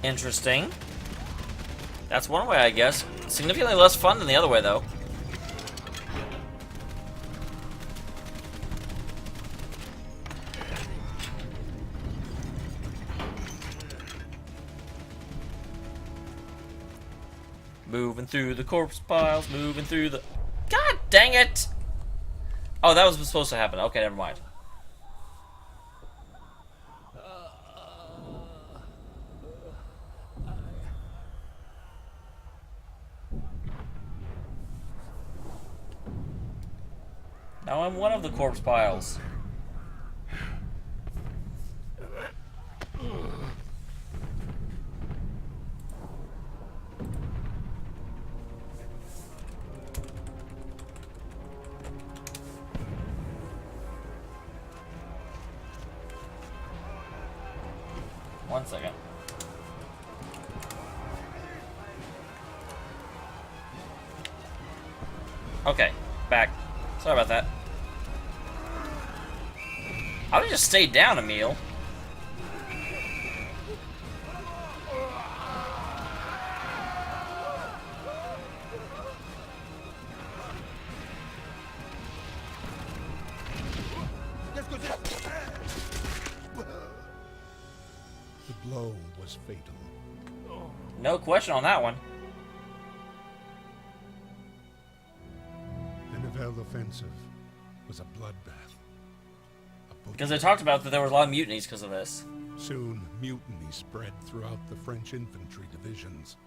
Interesting. That's one way, I guess. Significantly less fun than the other way, though. Moving through the corpse piles, moving through the... God dang it! Oh, that was supposed to happen. Okay, never mind. Now I'm one of the corpse piles. One second. Okay, back. Sorry about that. I would just stay down, Emil. The blow was fatal. No question on that one. The Nivelle offensive was a bloodbath. Because they talked about that there were a lot of mutinies because of this. Soon, mutiny spread throughout the French infantry divisions,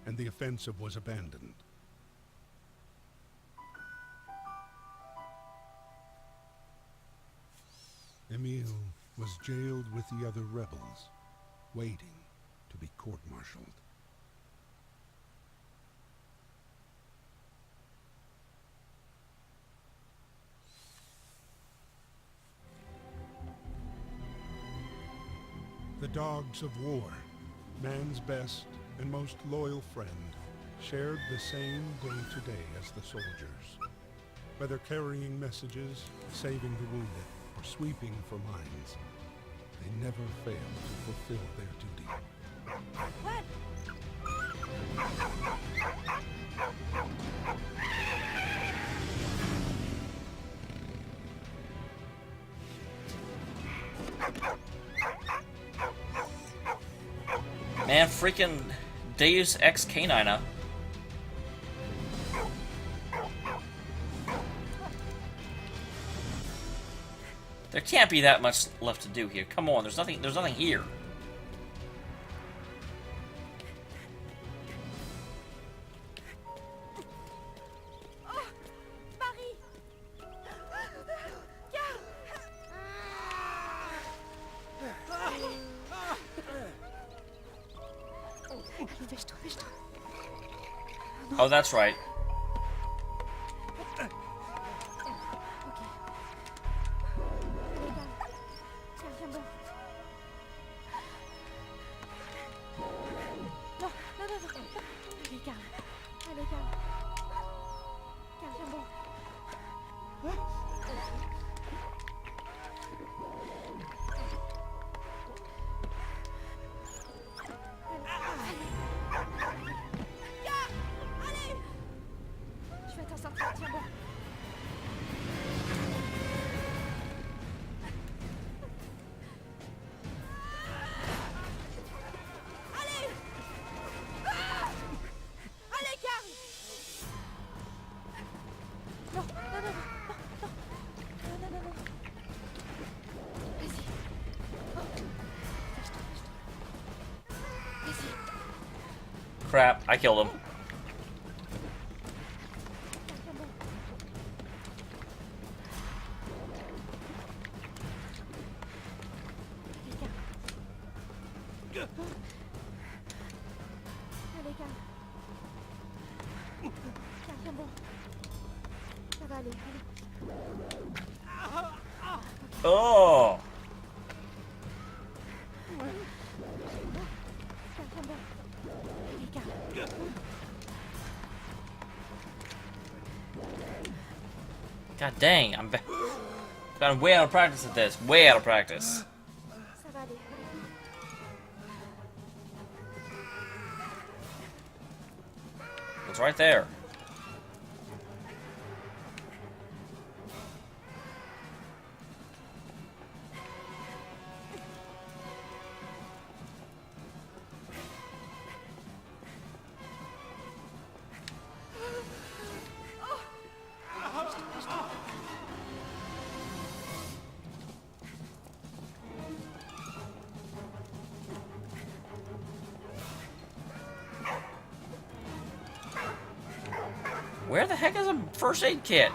and the offensive was abandoned. Emile was jailed with the other rebels, waiting to be court-martialed. The dogs of war, man's best and most loyal friend, shared the same day-to-day as the soldiers. Whether carrying messages, saving the wounded, or sweeping for mines, they never failed to fulfill their duty. Man, freaking Deus Ex Canina. There can't be that much left to do here. Come on, there's nothing here. Oh, that's right. Crap, I killed him. Allez, calme. Calme, tiens bon. Ça va aller, allez. Oh! Calme, tiens bon. Allez, calme. God dang, I'm gotten way out of practice at this. Way out of practice. Ça va aller, allez. It's right there. Where the heck is a first aid kit?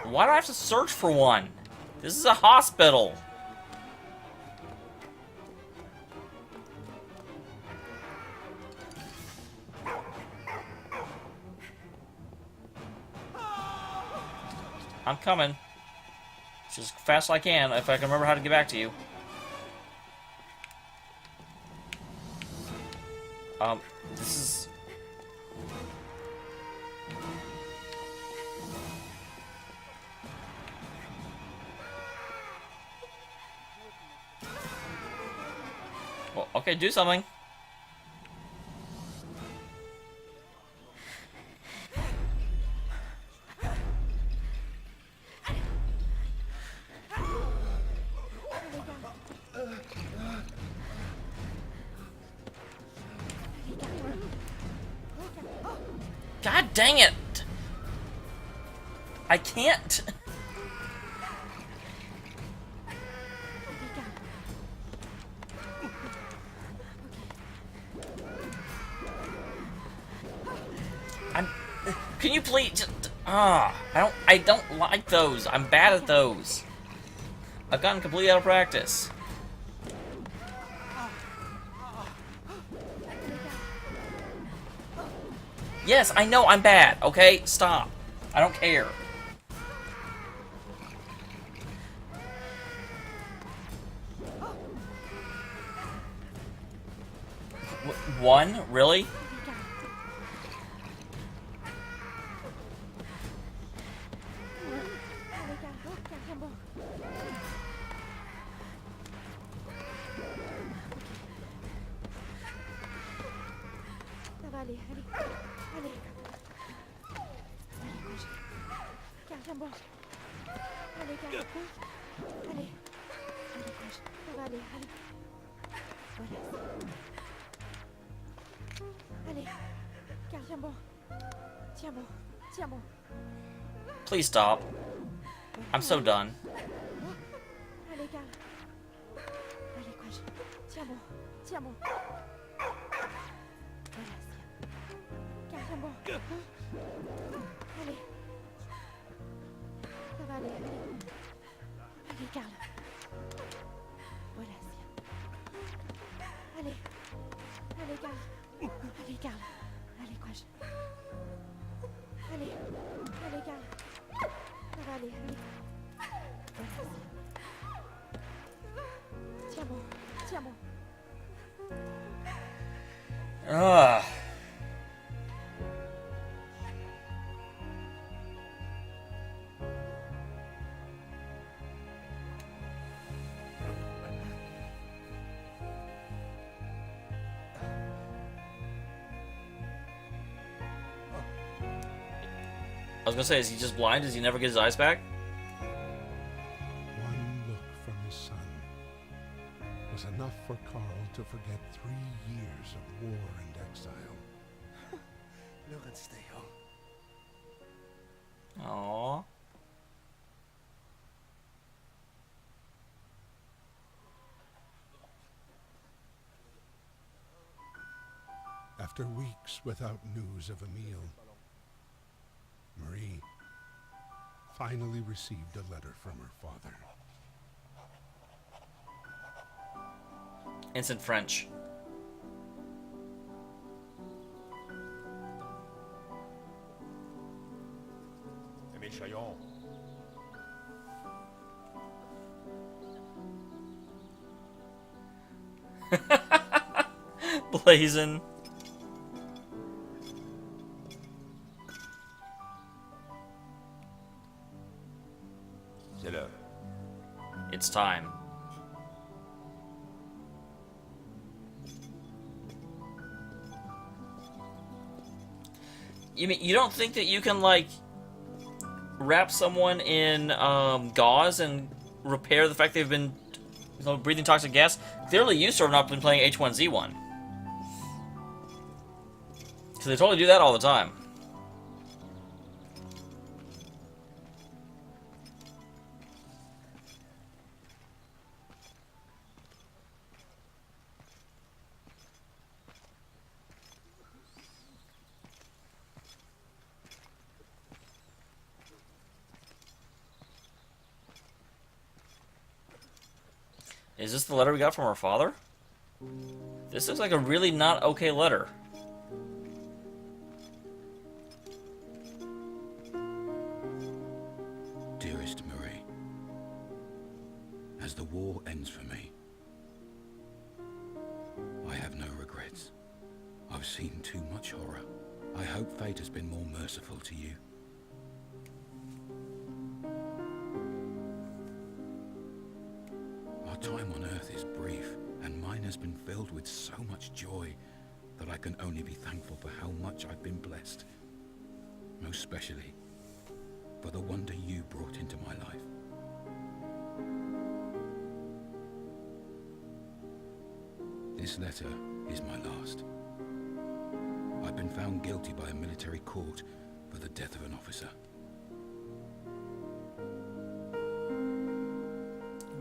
Why do I have to search for one? This is a hospital. I'm coming. Just as fast as I can, if I can remember how to get back to you. This is... Well, okay, do something. God dang it! I can't. Can you please just... I don't like those. I'm bad at those. I've gotten completely out of practice. Yes, I know I'm bad, okay? Stop. I don't care. One? Really? Ça va aller, allez. Allez. Allez, courage. Calme, tiens bon. Allez, calme. Allez. Allez, courage. Ça va aller, allez. Voilà. Allez. Calme, tiens bon. Tiens bon. Tiens bon. Please stop. I'm so done. Allez, calme. Allez, courage. Tiens bon. Tiens bon. Voilà, tiens. Calme, tiens bon. Allez. Ça va aller, allez. Allez, Carl. Voilà, tiens. Allez. Allez, Carl. Allez, Carl. Allez, courage. Allez. Allez, Carl. Ça va aller, allez. Voilà, tiens. Tiens bon. Tiens bon. Ugh. I was gonna say, is he just blind? Does he never get his eyes back? One look from his son was enough for Carl to forget 3 years of war and exile. Look and stay home. Aww. After weeks without news of Emil, Marie finally received a letter from her father. It's in French. Aimé Chaillon. Blazin'. C'est l'heure. It's time. You don't think that you can, like, wrap someone in gauze and repair the fact they've been breathing toxic gas? Clearly you, sir, have not been playing H1Z1. Because they totally do that all the time. Is this the letter we got from our father? This looks like a really not okay letter. Dearest Marie, as the war ends for me, I have no regrets. I've seen too much horror. I hope fate has been more merciful to you. Our time on Earth is brief, and mine has been filled with so much joy that I can only be thankful for how much I've been blessed. Most especially for the wonder you brought into my life. This letter is my last. I've been found guilty by a military court for the death of an officer.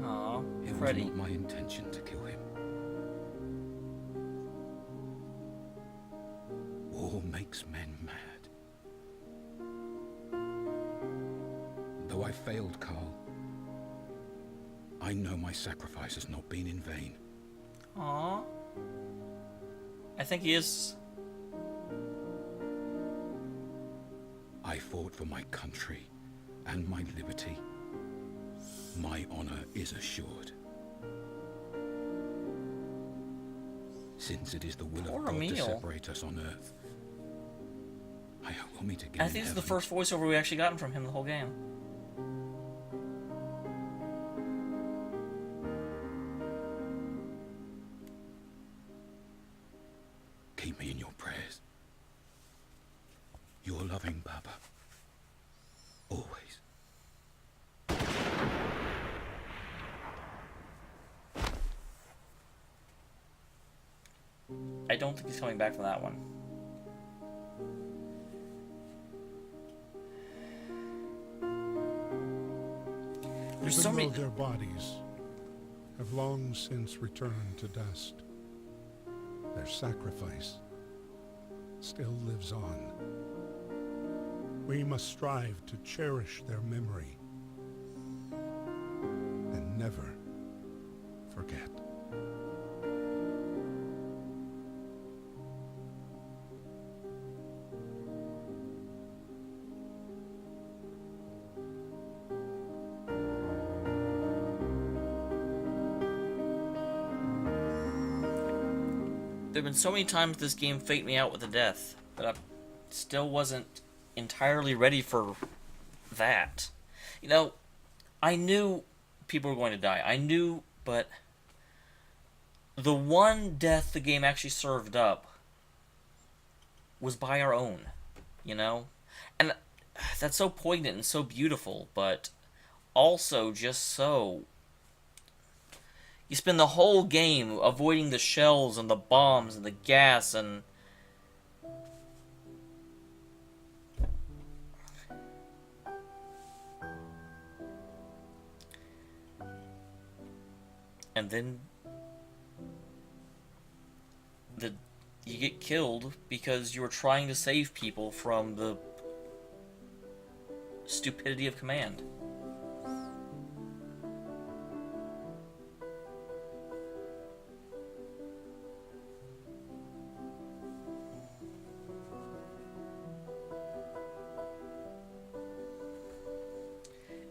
Aw, It was Freddy. not my intention to kill him. War makes men mad. Though I failed, Carl, I know my sacrifice has not been in vain. Aw. I think he is. I fought for my country and my liberty. My honor is assured. Since it is the will of Poor God to Emil. separate us on Earth, I hope we'll meet again I think in this is the heaven. first voiceover we actually gotten from him the whole game. Keep me in your prayers. Your loving Papa. Always. I don't think he's coming back from that one. There's Even so many. though their bodies have long since returned to dust, their sacrifice still lives on. We must strive to cherish their memory and never forget. There have been so many times this game faked me out with a death, but I still wasn't entirely ready for that. You know, I knew people were going to die. I knew, but the one death the game actually served up was by our own, you know? And that's so poignant and so beautiful, but also just so... You spend the whole game avoiding the shells and the bombs and the gas and... And then... you get killed because you were trying to save people from the stupidity of command.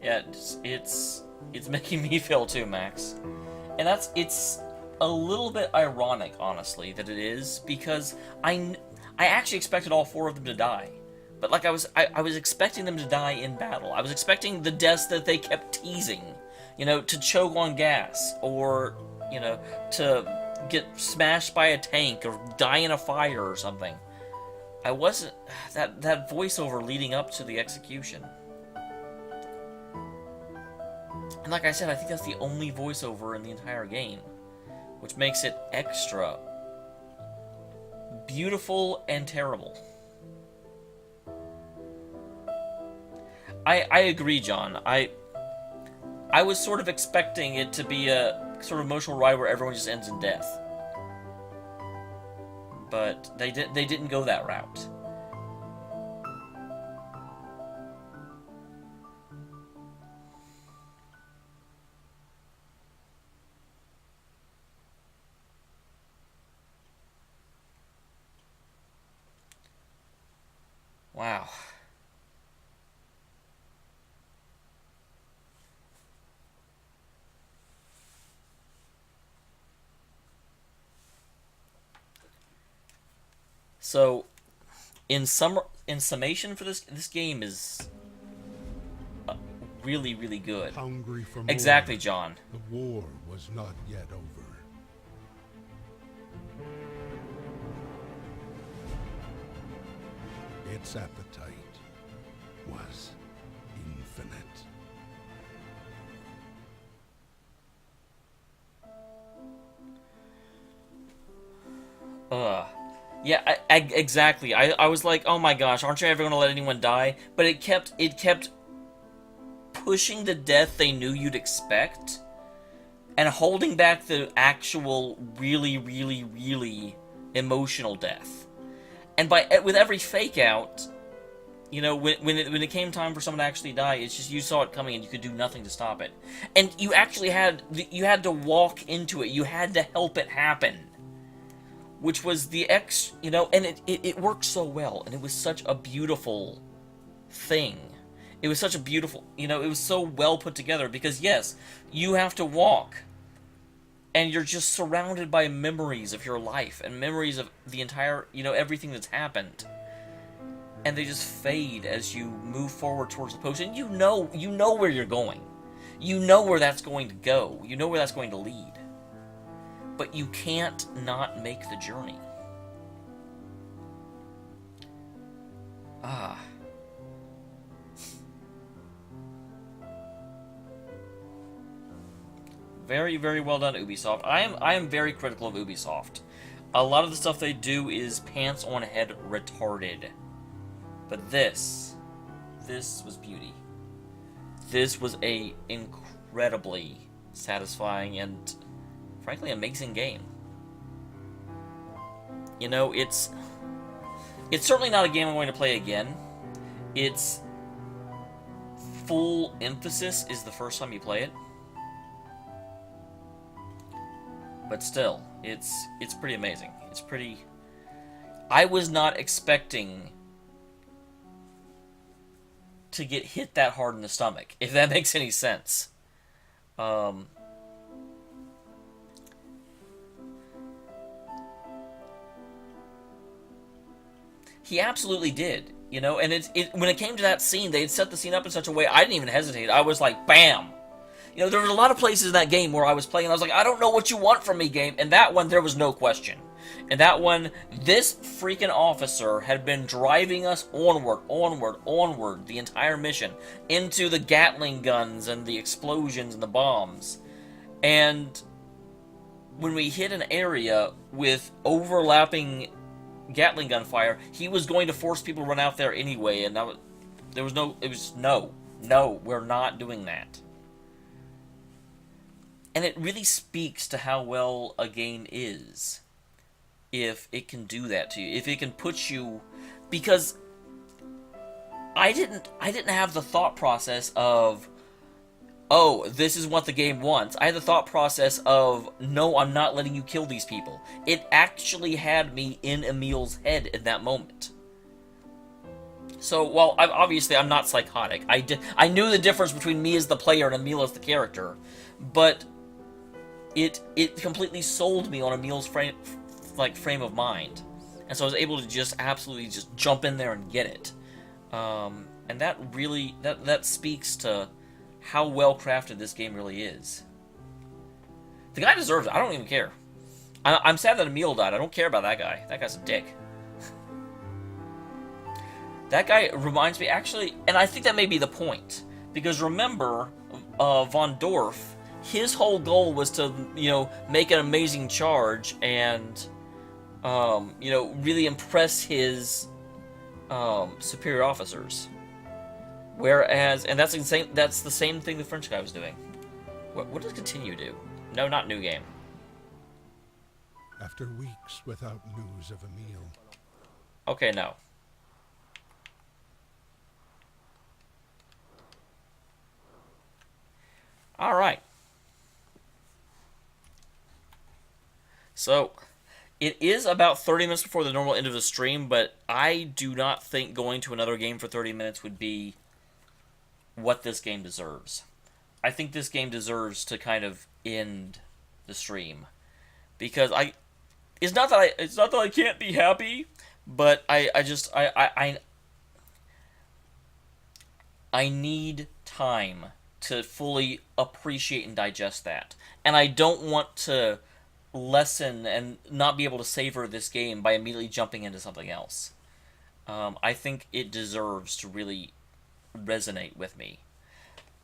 Yeah, it's making me feel too, Max. And it's a little bit ironic, honestly, that it is, because I actually expected all 4 of them to die. But like I was expecting them to die in battle. I was expecting the deaths that they kept teasing. You know, to choke on gas, or, you know, to get smashed by a tank, or die in a fire or something. I wasn't... That voiceover leading up to the execution. And like I said, I think that's the only voiceover in the entire game, which makes it extra beautiful and terrible. I agree, John. I was sort of expecting it to be a sort of emotional ride where everyone just ends in death. But they didn't go that route. Wow. So, in summation for this game is really, really good. Hungry for more. Exactly, John. The war was not yet over. Its appetite was infinite. Yeah, exactly. I was like, oh my gosh, aren't you ever going to let anyone die? But it kept pushing the death they knew you'd expect, and holding back the actual really, really, really emotional death. And with every fake out, you know, when it came time for someone to actually die, it's just you saw it coming and you could do nothing to stop it. And you actually had to walk into it. You had to help it happen. Which was you know, and it worked so well, and it was such a beautiful thing. It was such a beautiful, you know, it was so well put together, because yes, you have to walk, and you're just surrounded by memories of your life, and memories of the entire, you know, everything that's happened. And they just fade as you move forward towards the post, and you know where you're going. You know where that's going to go. You know where that's going to lead. But you can't not make the journey. Very, very well done, Ubisoft. I am very critical of Ubisoft. A lot of the stuff they do is pants on head retarded. But this was beauty. This was a incredibly satisfying and frankly amazing game. You know, it's certainly not a game I'm going to play again. Its full emphasis is the first time you play it. But still, it's pretty amazing. It's pretty... I was not expecting to get hit that hard in the stomach, if that makes any sense. He absolutely did, you know, and when it came to that scene, they had set the scene up in such a way I didn't even hesitate. I was like, bam! You know, there were a lot of places in that game where I was playing and I was like, I don't know what you want from me, game. And that one, there was no question. And that one, this freaking officer had been driving us onward, onward, onward the entire mission into the Gatling guns and the explosions and the bombs. And when we hit an area with overlapping Gatling gun fire, he was going to force people to run out there anyway, and no, we're not doing that. And it really speaks to how well a game is if it can do that to you, if it can put you, because I didn't have the thought process of, oh, this is what the game wants. I had the thought process of, no, I'm not letting you kill these people. It actually had me in Emil's head in that moment. So, while I'm not psychotic. I knew the difference between me as the player and Emil as the character, but it completely sold me on Emil's frame of mind, and so I was able to just absolutely just jump in there and get it. And that really that speaks to how well crafted this game really is. The guy deserves it. I don't even care. I'm sad that Emil died. I don't care about that guy. That guy's a dick. That guy reminds me, actually, and I think that may be the point. Because remember, Von DORF, his whole goal was to, make an amazing charge and, really impress his superior officers. Whereas, and that's the same thing the French guy was doing. What does continue do? No, not new game. After weeks without news of Emil, Okay, no. Alright. So, it is about 30 minutes before the normal end of the stream, but I do not think going to another game for 30 minutes would be what this game deserves. I think this game deserves to kind of end the stream. Because it's not that I can't be happy, but I need time to fully appreciate and digest that. And I don't want to lessen and not be able to savor this game by immediately jumping into something else. I think it deserves to really resonate with me.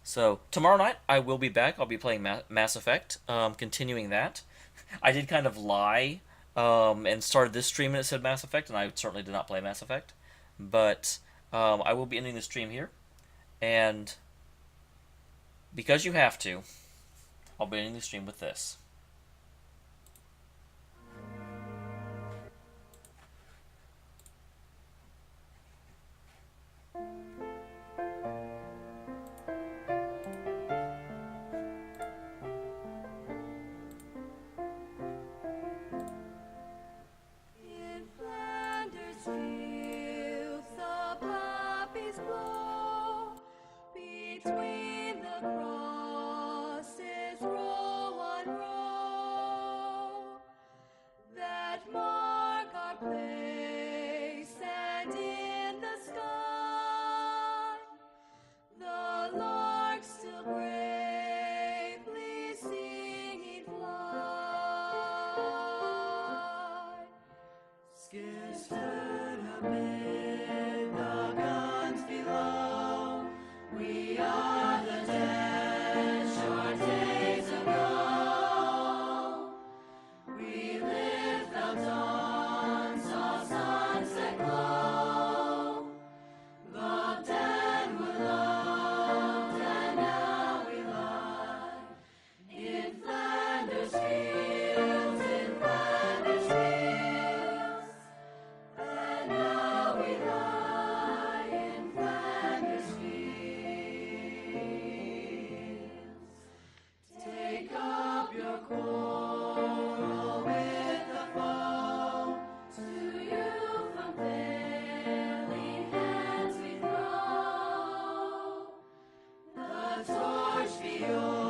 So, tomorrow night I will be back. I'll be playing Mass Effect, continuing that. I did kind of lie and started this stream and it said Mass Effect, and I certainly did not play Mass Effect. But I will be ending the stream here. And because you have to, I'll be ending the stream with this. In Flanders fields the poppies blow, between the crosses row on row, that mark our place, and in the sky the lark still bravely singing fly. Scarce heard amid the guns below, we are the dead, short days ago. We lived the dawn, saw sunset glow, loved and were loved, and now we lie in Flanders fields, in Flanders fields. And now we lie in Flanders fields. Take up your quarrel with the foe. To you from failing hands we throw. The torch be yours.